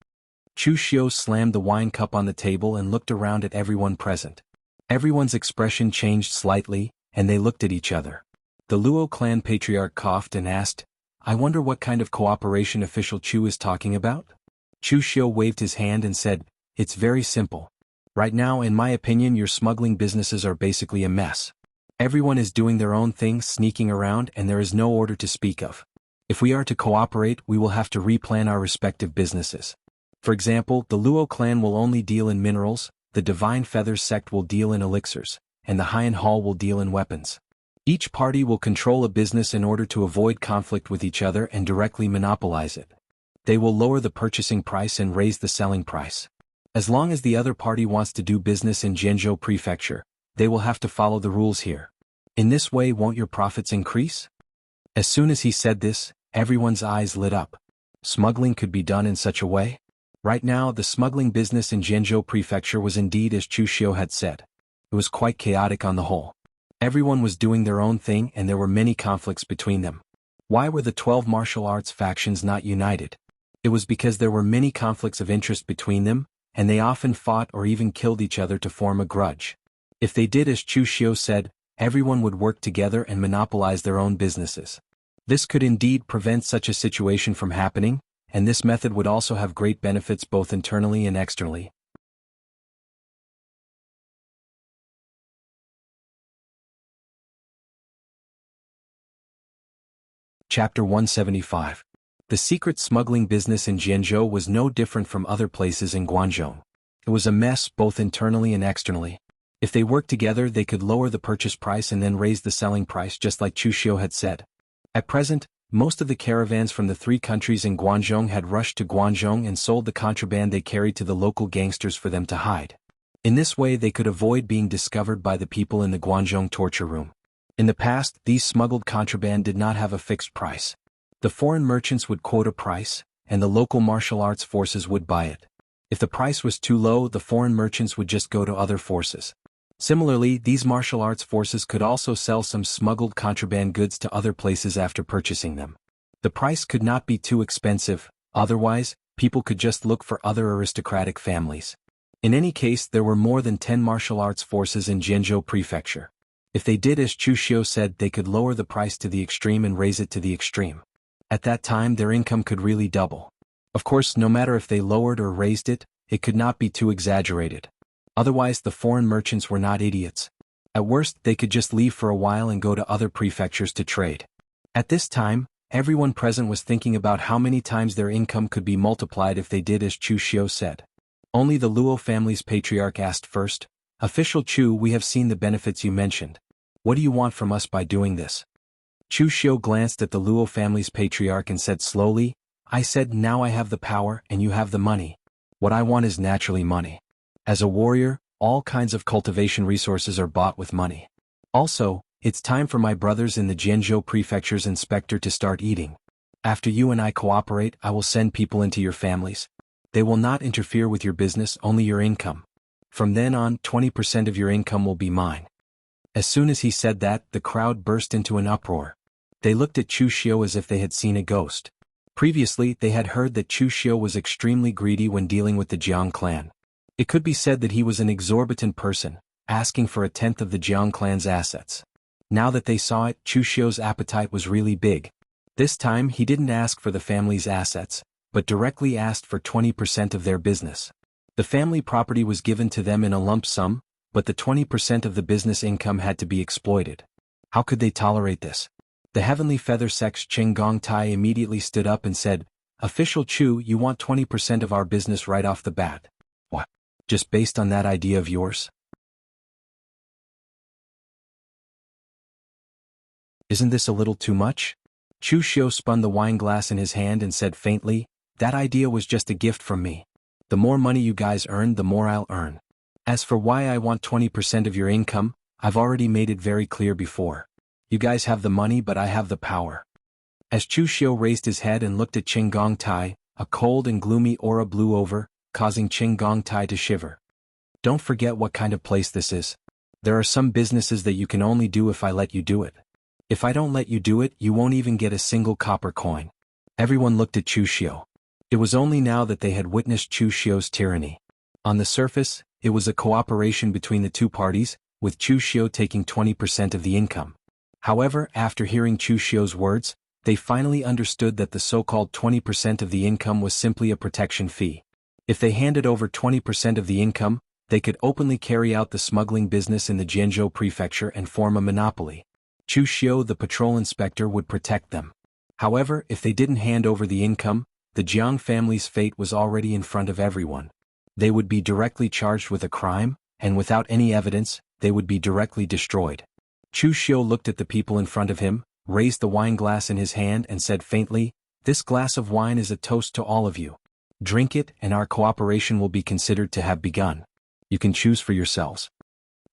Chu Xiu slammed the wine cup on the table and looked around at everyone present. Everyone's expression changed slightly, and they looked at each other. The Luo clan patriarch coughed and asked, "I wonder what kind of cooperation official Chu is talking about?" Chu Xiu waved his hand and said, "It's very simple. Right now, in my opinion, your smuggling businesses are basically a mess. Everyone is doing their own thing, sneaking around, and there is no order to speak of. If we are to cooperate, we will have to replan our respective businesses. For example, the Luo clan will only deal in minerals, the Divine Feathers sect will deal in elixirs, and the Haiyan Hall will deal in weapons. Each party will control a business in order to avoid conflict with each other and directly monopolize it. They will lower the purchasing price and raise the selling price. As long as the other party wants to do business in Jianzhou Prefecture, they will have to follow the rules here. In this way, won't your profits increase?" As soon as he said this, everyone's eyes lit up. Smuggling could be done in such a way? Right now, the smuggling business in Jianzhou Prefecture was indeed as Chu Xiu had said. It was quite chaotic on the whole. Everyone was doing their own thing and there were many conflicts between them. Why were the 12 martial arts factions not united? It was because there were many conflicts of interest between them, and they often fought or even killed each other to form a grudge. If they did as Chu Xiu said, everyone would work together and monopolize their own businesses. This could indeed prevent such a situation from happening, and this method would also have great benefits both internally and externally. Chapter 175. The secret smuggling business in Jianzhou was no different from other places in Guangzhou. It was a mess both internally and externally. If they worked together, they could lower the purchase price and then raise the selling price just like Chu Xiu had said. At present, most of the caravans from the 3 countries in Guangzhou had rushed to Guangzhou and sold the contraband they carried to the local gangsters for them to hide. In this way they could avoid being discovered by the people in the Guangzhou torture room. In the past, these smuggled contraband did not have a fixed price. The foreign merchants would quote a price, and the local martial arts forces would buy it. If the price was too low, the foreign merchants would just go to other forces. Similarly, these martial arts forces could also sell some smuggled contraband goods to other places after purchasing them. The price could not be too expensive, otherwise, people could just look for other aristocratic families. In any case, there were more than 10 martial arts forces in Jianzhou Prefecture. If they did as Chu Xiu said, they could lower the price to the extreme and raise it to the extreme. At that time, their income could really double. Of course, no matter if they lowered or raised it, it could not be too exaggerated. Otherwise, the foreign merchants were not idiots. At worst, they could just leave for a while and go to other prefectures to trade. At this time, everyone present was thinking about how many times their income could be multiplied if they did as Chu Xiu said. Only the Luo family's patriarch asked first, "Official Chu, we have seen the benefits you mentioned. What do you want from us by doing this?" Chu Xiu glanced at the Luo family's patriarch and said slowly, "I said now I have the power and you have the money. What I want is naturally money. As a warrior, all kinds of cultivation resources are bought with money. Also, it's time for my brothers in the Jianzhou Prefecture's inspector to start eating. After you and I cooperate, I will send people into your families. They will not interfere with your business, only your income. From then on, 20% of your income will be mine. As soon as he said that, the crowd burst into an uproar. They looked at Chu Xiu as if they had seen a ghost. Previously, they had heard that Chu Xiu was extremely greedy when dealing with the Jiang clan. It could be said that he was an exorbitant person, asking for a tenth of the Jiang clan's assets. Now that they saw it, Chu Xiu's appetite was really big. This time he didn't ask for the family's assets, but directly asked for 20% of their business. The family property was given to them in a lump sum, but the 20% of the business income had to be exploited. How could they tolerate this? The Heavenly Feather Sect's Qing Gong Tai immediately stood up and said, "Official Chu, you want 20% of our business right off the bat. What? Just based on that idea of yours? Isn't this a little too much?" Chu Xiu spun the wine glass in his hand and said faintly, "That idea was just a gift from me. The more money you guys earn, the more I'll earn. As for why I want 20% of your income, I've already made it very clear before. You guys have the money, but I have the power." As Chu Xiu raised his head and looked at Qing Gong Tai, a cold and gloomy aura blew over, causing Qing Gong Tai to shiver. "Don't forget what kind of place this is. There are some businesses that you can only do if I let you do it. If I don't let you do it, you won't even get a single copper coin." Everyone looked at Chu Xiu. It was only now that they had witnessed Chu Xiu's tyranny. On the surface, it was a cooperation between the two parties, with Chu Xiu taking 20% of the income. However, after hearing Chu Xiu's words, they finally understood that the so-called 20% of the income was simply a protection fee. If they handed over 20% of the income, they could openly carry out the smuggling business in the Jianzhou prefecture and form a monopoly. Chu Xiu, the patrol inspector, would protect them. However, if they didn't hand over the income, the Jiang family's fate was already in front of everyone. They would be directly charged with a crime, and without any evidence, they would be directly destroyed. Chu Xiu looked at the people in front of him, raised the wine glass in his hand and said faintly, "This glass of wine is a toast to all of you. Drink it and our cooperation will be considered to have begun. You can choose for yourselves."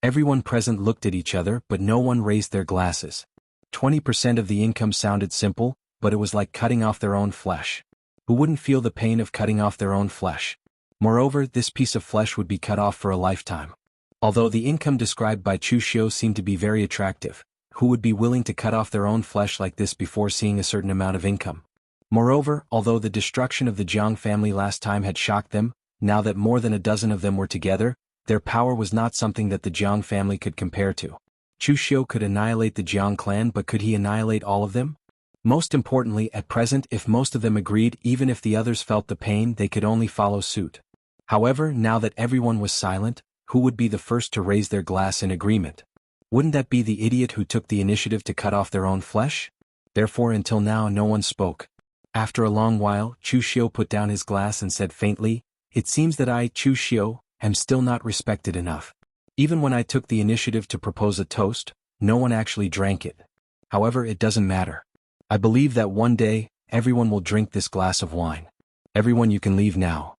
Everyone present looked at each other, but no one raised their glasses. 20% of the income sounded simple, but it was like cutting off their own flesh. Who wouldn't feel the pain of cutting off their own flesh? Moreover, this piece of flesh would be cut off for a lifetime. Although the income described by Chu Xiu seemed to be very attractive, who would be willing to cut off their own flesh like this before seeing a certain amount of income? Moreover, although the destruction of the Jiang family last time had shocked them, now that more than a dozen of them were together, their power was not something that the Jiang family could compare to. Chu Xiu could annihilate the Jiang clan, but could he annihilate all of them? Most importantly, at present, if most of them agreed, even if the others felt the pain, they could only follow suit. However, now that everyone was silent, who would be the first to raise their glass in agreement? Wouldn't that be the idiot who took the initiative to cut off their own flesh? Therefore, until now no one spoke. After a long while, Chu Xiu put down his glass and said faintly, "It seems that I, Chu Xiu, am still not respected enough. Even when I took the initiative to propose a toast, no one actually drank it. However, it doesn't matter. I believe that one day, everyone will drink this glass of wine. Everyone, you can leave now."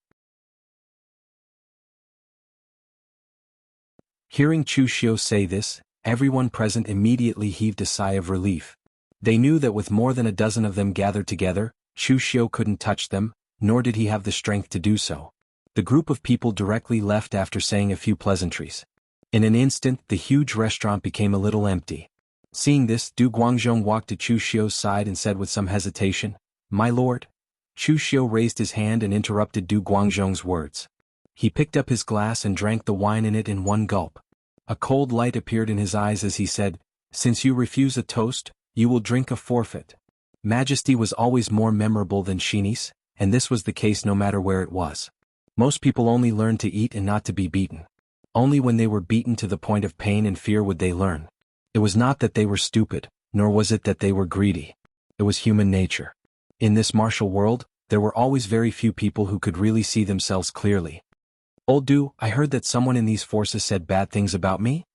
Hearing Chu Xiu say this, everyone present immediately heaved a sigh of relief. They knew that with more than a dozen of them gathered together, Chu Xiu couldn't touch them, nor did he have the strength to do so. The group of people directly left after saying a few pleasantries. In an instant, the huge restaurant became a little empty. Seeing this, Du Guangzhong walked to Chu Xiu's side and said with some hesitation, "My lord." Chu Xiu raised his hand and interrupted Du Guangzhong's words. He picked up his glass and drank the wine in it in one gulp. A cold light appeared in his eyes as he said, "Since you refuse a toast, you will drink a forfeit." Majesty was always more memorable than Shinis, and this was the case no matter where it was. Most people only learned to eat and not to be beaten. Only when they were beaten to the point of pain and fear would they learn. It was not that they were stupid, nor was it that they were greedy. It was human nature. In this martial world, there were always very few people who could really see themselves clearly. "Old Du, I heard that someone in these forces said bad things about me?"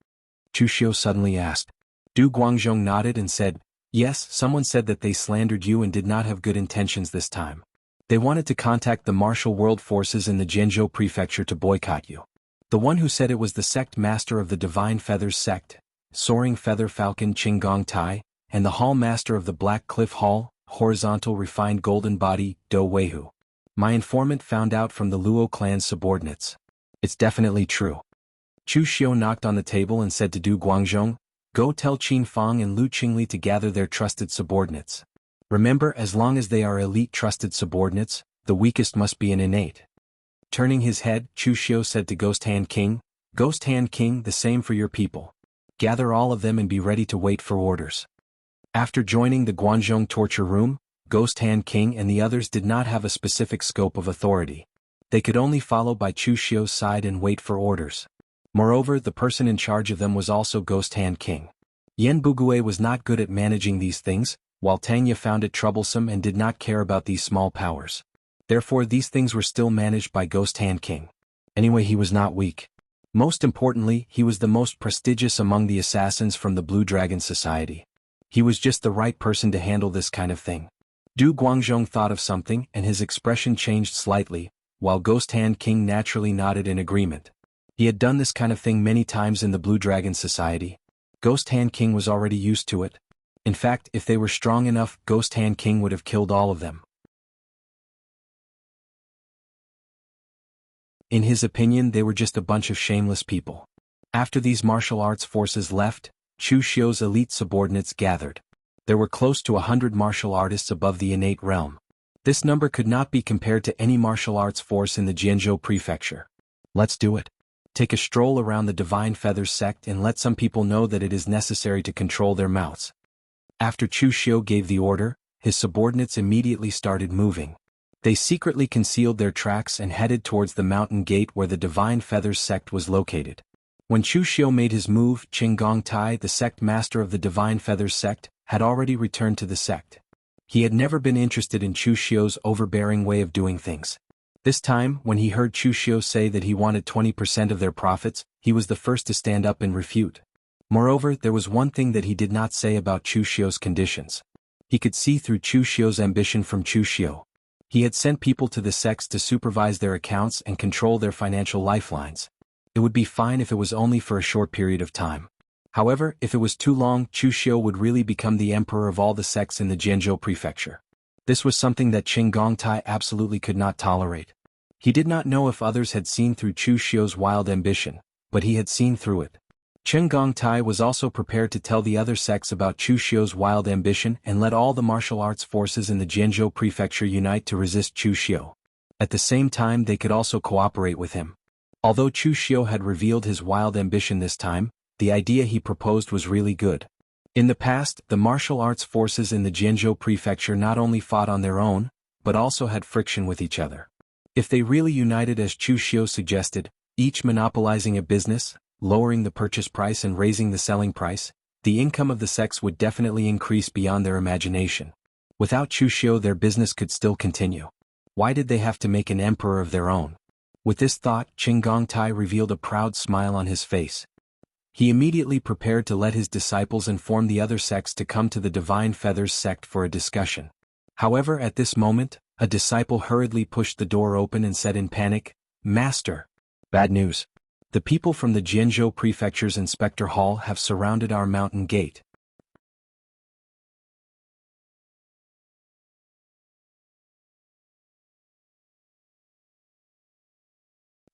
Chu Xiu suddenly asked. Du Guangzhong nodded and said, "Yes, someone said that they slandered you and did not have good intentions this time. They wanted to contact the martial world forces in the Jianzhou prefecture to boycott you. The one who said it was the sect master of the Divine Feathers sect, Soaring Feather Falcon Qing Gong Tai, and the hall master of the Black Cliff Hall, Horizontal Refined Golden Body, Do Weihu. My informant found out from the Luo clan's subordinates. It's definitely true. Chu Xiu knocked on the table and said to Du Guangzhong, "Go tell Qin Fang and Lu Qingli to gather their trusted subordinates. Remember, as long as they are elite trusted subordinates, the weakest must be an innate." Turning his head, Chu Xiu said to Ghost Hand King, "Ghost Hand King, the same for your people. Gather all of them and be ready to wait for orders." After joining the Guangzhong torture room, Ghost Hand King and the others did not have a specific scope of authority. They could only follow by Chu Xiu's side and wait for orders. Moreover, the person in charge of them was also Ghost Hand King. Yen Bugui was not good at managing these things, while Tanya found it troublesome and did not care about these small powers. Therefore these things were still managed by Ghost Hand King. Anyway, he was not weak. Most importantly, he was the most prestigious among the assassins from the Blue Dragon Society. He was just the right person to handle this kind of thing. Du Guangzhong thought of something and his expression changed slightly, while Ghost Hand King naturally nodded in agreement. He had done this kind of thing many times in the Blue Dragon Society. Ghost Hand King was already used to it. In fact, if they were strong enough, Ghost Hand King would have killed all of them. In his opinion, they were just a bunch of shameless people. After these martial arts forces left, Chu Xiu's elite subordinates gathered. There were close to 100 martial artists above the innate realm. This number could not be compared to any martial arts force in the Jianzhou prefecture. Let's do it. Take a stroll around the Divine Feathers sect and let some people know that it is necessary to control their mouths. After Chu Xiu gave the order, his subordinates immediately started moving. They secretly concealed their tracks and headed towards the mountain gate where the Divine Feathers sect was located. When Chu Xiu made his move, Qinggong Tai, the sect master of the Divine Feathers sect, had already returned to the sect. He had never been interested in Chu Xiu's overbearing way of doing things. This time, when he heard Chu Xiu say that he wanted 20% of their profits, he was the first to stand up and refute. Moreover, there was one thing that he did not say about Chu Xiu's conditions. He could see through Chu Xiu's ambition from Chu Xiu. He had sent people to the sects to supervise their accounts and control their financial lifelines. It would be fine if it was only for a short period of time. However, if it was too long, Chu Xiu would really become the emperor of all the sects in the Jianzhou prefecture. This was something that Qinggong Tai absolutely could not tolerate. He did not know if others had seen through Chu Xiu's wild ambition, but he had seen through it. Qinggong Tai was also prepared to tell the other sects about Chu Xiu's wild ambition and let all the martial arts forces in the Jianzhou prefecture unite to resist Chu Xiu. At the same time, they could also cooperate with him. Although Chu Xiu had revealed his wild ambition this time, the idea he proposed was really good. In the past, the martial arts forces in the Jianzhou prefecture not only fought on their own, but also had friction with each other. If they really united as Chu Xiu suggested, each monopolizing a business, lowering the purchase price and raising the selling price, the income of the sects would definitely increase beyond their imagination. Without Chu Xiu, their business could still continue. Why did they have to make an emperor of their own? With this thought, Qinggong Tai revealed a proud smile on his face. He immediately prepared to let his disciples inform the other sects to come to the Divine Feathers sect for a discussion. However, at this moment, a disciple hurriedly pushed the door open and said in panic, "Master! Bad news. The people from the Jianzhou Prefecture's Inspector Hall have surrounded our mountain gate."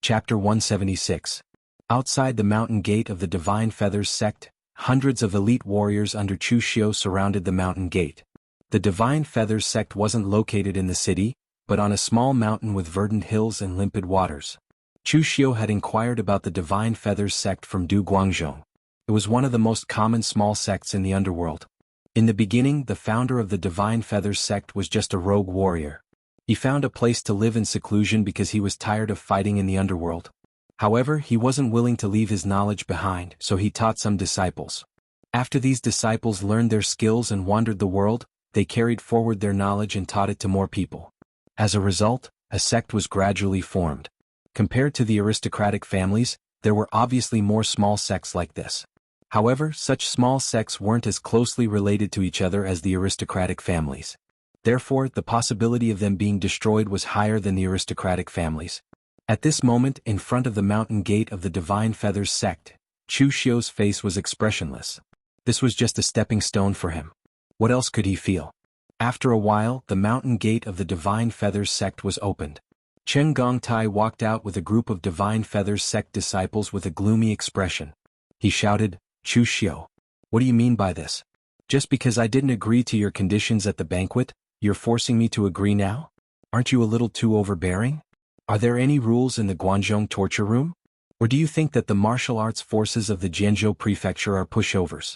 Chapter 176. Outside the mountain gate of the Divine Feathers sect, hundreds of elite warriors under Chu Xiu surrounded the mountain gate. The Divine Feathers sect wasn't located in the city, but on a small mountain with verdant hills and limpid waters. Chu Xiu had inquired about the Divine Feathers sect from Du Guangzhong. It was one of the most common small sects in the underworld. In the beginning, the founder of the Divine Feathers sect was just a rogue warrior. He found a place to live in seclusion because he was tired of fighting in the underworld. However, he wasn't willing to leave his knowledge behind, so he taught some disciples. After these disciples learned their skills and wandered the world, they carried forward their knowledge and taught it to more people. As a result, a sect was gradually formed. Compared to the aristocratic families, there were obviously more small sects like this. However, such small sects weren't as closely related to each other as the aristocratic families. Therefore, the possibility of them being destroyed was higher than the aristocratic families. At this moment, in front of the mountain gate of the Divine Feathers sect, Chu Xiu's face was expressionless. This was just a stepping stone for him. What else could he feel? After a while, the mountain gate of the Divine Feathers sect was opened. Chen Gongtai walked out with a group of Divine Feathers sect disciples with a gloomy expression. He shouted, "Chu Xiu. What do you mean by this? Just because I didn't agree to your conditions at the banquet, you're forcing me to agree now? Aren't you a little too overbearing? Are there any rules in the Guangzhong torture room? Or do you think that the martial arts forces of the Jianzhou prefecture are pushovers?"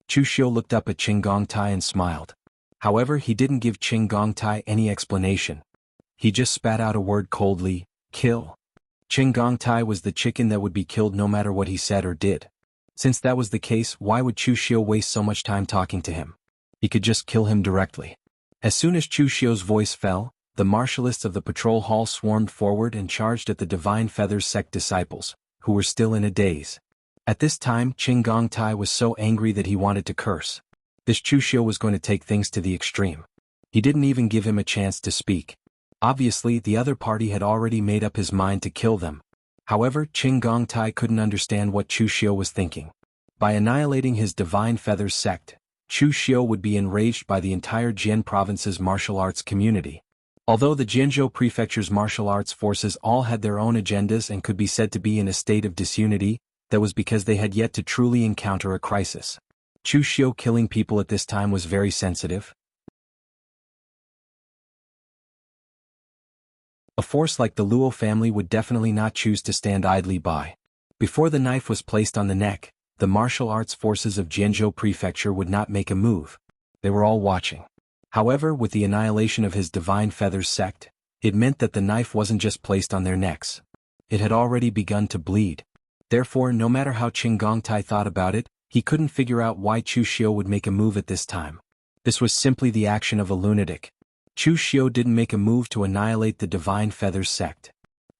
Chu Xiu looked up at Qin Gongtai and smiled. However, he didn't give Qin Gongtai any explanation. He just spat out a word coldly, "Kill." Qin Gongtai was the chicken that would be killed no matter what he said or did. Since that was the case, why would Chu Xiu waste so much time talking to him? He could just kill him directly. As soon as Chu Xiu's voice fell, the martialists of the patrol hall swarmed forward and charged at the Divine Feathers sect disciples, who were still in a daze. At this time, Qin Gongtai was so angry that he wanted to curse. This Chu Xiu was going to take things to the extreme. He didn't even give him a chance to speak. Obviously, the other party had already made up his mind to kill them. However, Qin Gongtai couldn't understand what Chu Xiu was thinking. By annihilating his Divine Feathers sect, Chu Xiu would be enraged by the entire Jian province's martial arts community. Although the Jianzhou prefecture's martial arts forces all had their own agendas and could be said to be in a state of disunity, that was because they had yet to truly encounter a crisis. Chu Xiu killing people at this time was very sensitive. A force like the Luo family would definitely not choose to stand idly by. Before the knife was placed on the neck, the martial arts forces of Jianzhou prefecture would not make a move. They were all watching. However, with the annihilation of his Divine Feathers sect, it meant that the knife wasn't just placed on their necks. It had already begun to bleed. Therefore, no matter how Qin Gongtai thought about it, he couldn't figure out why Chu Xiu would make a move at this time. This was simply the action of a lunatic. Chu Xiu didn't make a move to annihilate the Divine Feathers sect.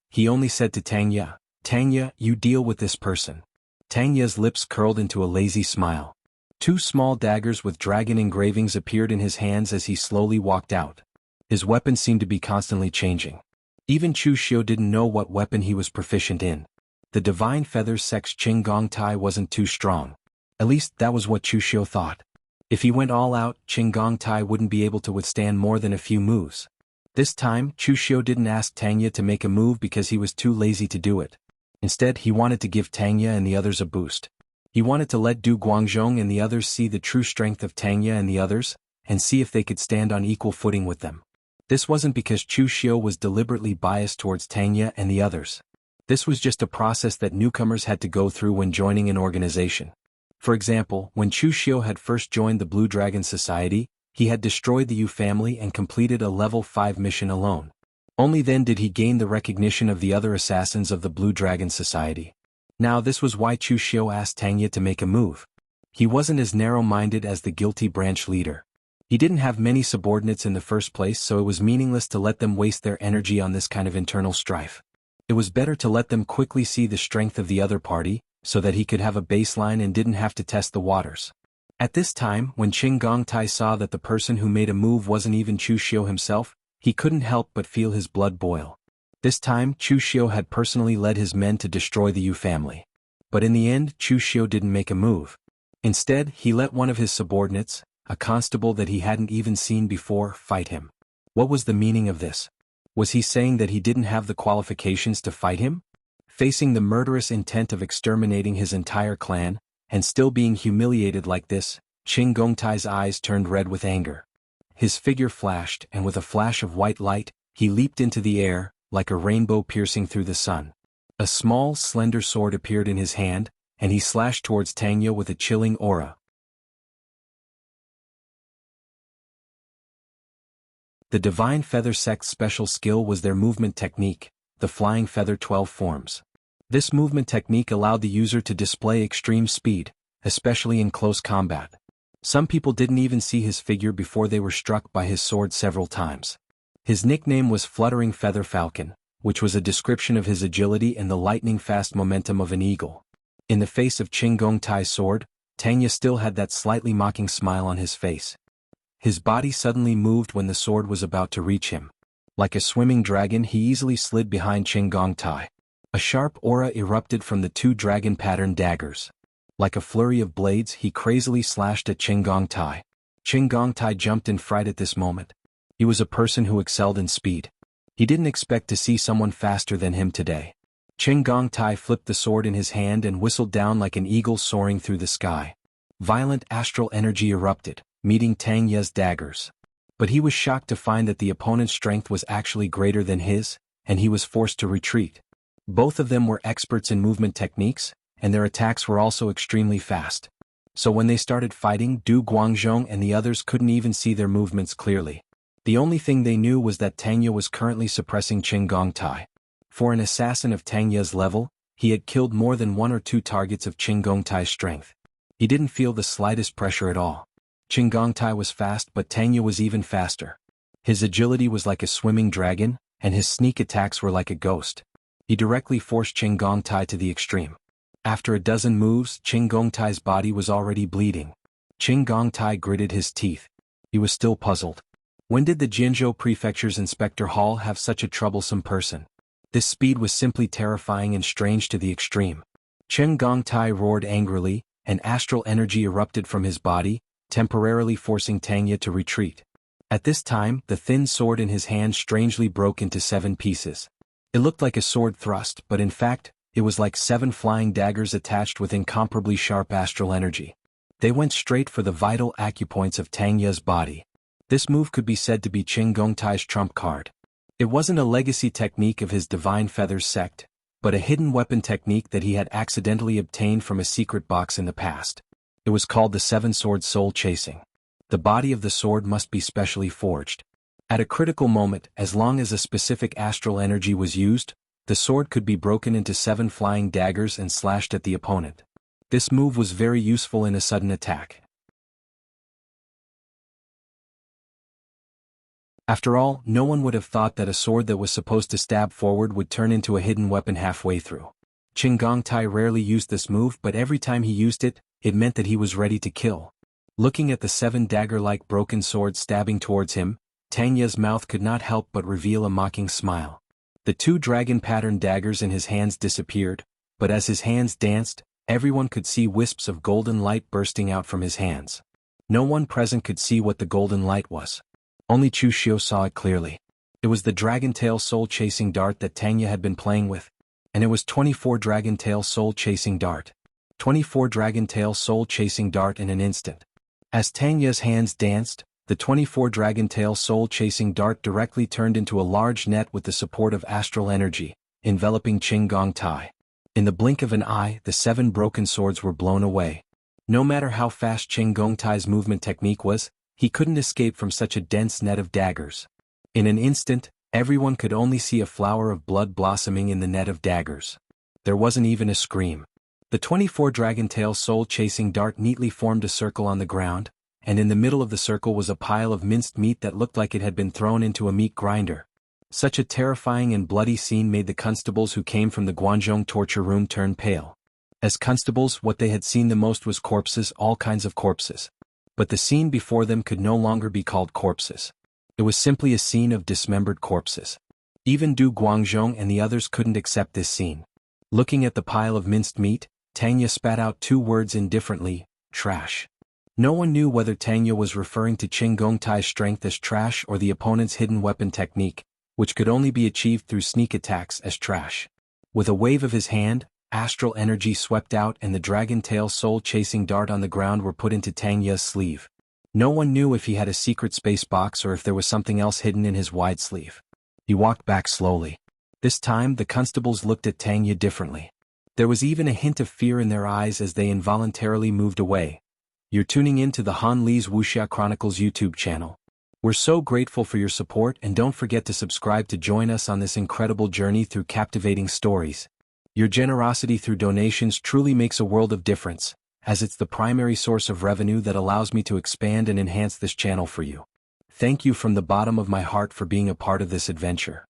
He only said to Tang Ye, "Tang Ye, you deal with this person." Tang Ye's lips curled into a lazy smile. Two small daggers with dragon engravings appeared in his hands as he slowly walked out. His weapon seemed to be constantly changing. Even Chu Xiu didn't know what weapon he was proficient in. The Divine Feathers sect's Qin Gongtai wasn't too strong. At least that was what Chu Xiu thought. If he went all out, Qin Gongtai wouldn't be able to withstand more than a few moves. This time, Chu Xiu didn't ask Tang Ye to make a move because he was too lazy to do it. Instead, he wanted to give Tang Ye and the others a boost. He wanted to let Du Guangzhong and the others see the true strength of Tang Ye and the others, and see if they could stand on equal footing with them. This wasn't because Chu Xiu was deliberately biased towards Tang Ye and the others. This was just a process that newcomers had to go through when joining an organization. For example, when Chu Xiu had first joined the Blue Dragon Society, he had destroyed the Yu family and completed a level 5 mission alone. Only then did he gain the recognition of the other assassins of the Blue Dragon Society. Now this was why Chu Xiu asked Tang Ye to make a move. He wasn't as narrow-minded as the guilty branch leader. He didn't have many subordinates in the first place, so it was meaningless to let them waste their energy on this kind of internal strife. It was better to let them quickly see the strength of the other party, so that he could have a baseline and didn't have to test the waters. At this time, when Qin Gongtai saw that the person who made a move wasn't even Chu Xiu himself, he couldn't help but feel his blood boil. This time, Chu Xiu had personally led his men to destroy the Yu family. But in the end, Chu Xiu didn't make a move. Instead, he let one of his subordinates, a constable that he hadn't even seen before, fight him. What was the meaning of this? Was he saying that he didn't have the qualifications to fight him? Facing the murderous intent of exterminating his entire clan, and still being humiliated like this, Qin Gongtai's eyes turned red with anger. His figure flashed, and with a flash of white light, he leaped into the air, like a rainbow piercing through the sun. A small, slender sword appeared in his hand, and he slashed towards Tang Ye with a chilling aura. The Divine Feather sect's special skill was their movement technique, the Flying Feather 12 forms. This movement technique allowed the user to display extreme speed, especially in close combat. Some people didn't even see his figure before they were struck by his sword several times. His nickname was Fluttering Feather Falcon, which was a description of his agility and the lightning-fast momentum of an eagle. In the face of Qin Gongtai's sword, Tang Ye still had that slightly mocking smile on his face. His body suddenly moved when the sword was about to reach him. Like a swimming dragon, he easily slid behind Qin Gongtai. A sharp aura erupted from the two dragon-patterned daggers. Like a flurry of blades, he crazily slashed at Qin Gongtai. Qin Gongtai jumped in fright at this moment. He was a person who excelled in speed. He didn't expect to see someone faster than him today. Chen Gongtai flipped the sword in his hand and whistled down like an eagle soaring through the sky. Violent astral energy erupted, meeting Tang Ye's daggers. But he was shocked to find that the opponent's strength was actually greater than his, and he was forced to retreat. Both of them were experts in movement techniques, and their attacks were also extremely fast. So when they started fighting, Du Guangzhong and the others couldn't even see their movements clearly. The only thing they knew was that Tang Ye was currently suppressing Chen Gongtai. For an assassin of Tang Ye's level, he had killed more than 1 or 2 targets of Chen Gongtai's strength. He didn't feel the slightest pressure at all. Chen Gongtai was fast, but Tang Ye was even faster. His agility was like a swimming dragon, and his sneak attacks were like a ghost. He directly forced Chen Gongtai to the extreme. After a dozen moves, Chen Gongtai's body was already bleeding. Chen Gongtai gritted his teeth. He was still puzzled. When did the Jinzhou Prefecture's Inspector Hall have such a troublesome person? This speed was simply terrifying and strange to the extreme. Chen Gongtai roared angrily, and astral energy erupted from his body, temporarily forcing Tang Ye to retreat. At this time, the thin sword in his hand strangely broke into 7 pieces. It looked like a sword thrust, but in fact, it was like 7 flying daggers attached with incomparably sharp astral energy. They went straight for the vital acupoints of Tang Ye's body. This move could be said to be Chen Gongtai's trump card. It wasn't a legacy technique of his Divine Feathers sect, but a hidden weapon technique that he had accidentally obtained from a secret box in the past. It was called the 7-sword soul chasing. The body of the sword must be specially forged. At a critical moment, as long as a specific astral energy was used, the sword could be broken into 7 flying daggers and slashed at the opponent. This move was very useful in a sudden attack. After all, no one would have thought that a sword that was supposed to stab forward would turn into a hidden weapon halfway through. Chen Gongtai rarely used this move, but every time he used it, it meant that he was ready to kill. Looking at the 7 dagger-like broken swords stabbing towards him, Tang Ye's mouth could not help but reveal a mocking smile. The 2 dragon-patterned daggers in his hands disappeared, but as his hands danced, everyone could see wisps of golden light bursting out from his hands. No one present could see what the golden light was. Only Chu Xiu saw it clearly. It was the Dragon Tail Soul Chasing Dart that Tang Ye had been playing with, and it was 24 Dragon Tail Soul Chasing Dart. 24 Dragon Tail Soul Chasing Dart in an instant. As Tang Ye's hands danced, the 24 Dragon Tail Soul Chasing Dart directly turned into a large net with the support of astral energy, enveloping Chen Gongtai. In the blink of an eye, the 7 broken swords were blown away. No matter how fast Chen Gongtai's movement technique was, he couldn't escape from such a dense net of daggers. In an instant, everyone could only see a flower of blood blossoming in the net of daggers. There wasn't even a scream. The 24 Dragon Tail Soul Chasing Dart neatly formed a circle on the ground, and in the middle of the circle was a pile of minced meat that looked like it had been thrown into a meat grinder. Such a terrifying and bloody scene made the constables who came from the Guangzhong torture room turn pale. As constables, what they had seen the most was corpses, all kinds of corpses. But the scene before them could no longer be called corpses. It was simply a scene of dismembered corpses. Even Du Guangzhong and the others couldn't accept this scene. Looking at the pile of minced meat, Tang Ye spat out 2 words indifferently: trash. No one knew whether Tang Ye was referring to Chen Gongtai's strength as trash or the opponent's hidden weapon technique, which could only be achieved through sneak attacks, as trash. With a wave of his hand, astral energy swept out and the Dragon Tail Soul Chasing Dart on the ground were put into Tang Ye's sleeve. No one knew if he had a secret space box or if there was something else hidden in his wide sleeve. He walked back slowly. This time the constables looked at Tang Ye differently. There was even a hint of fear in their eyes as they involuntarily moved away. You're tuning in to the Han Li's Wuxia Chronicles YouTube channel. We're so grateful for your support, and don't forget to subscribe to join us on this incredible journey through captivating stories. Your generosity through donations truly makes a world of difference, as it's the primary source of revenue that allows me to expand and enhance this channel for you. Thank you from the bottom of my heart for being a part of this adventure.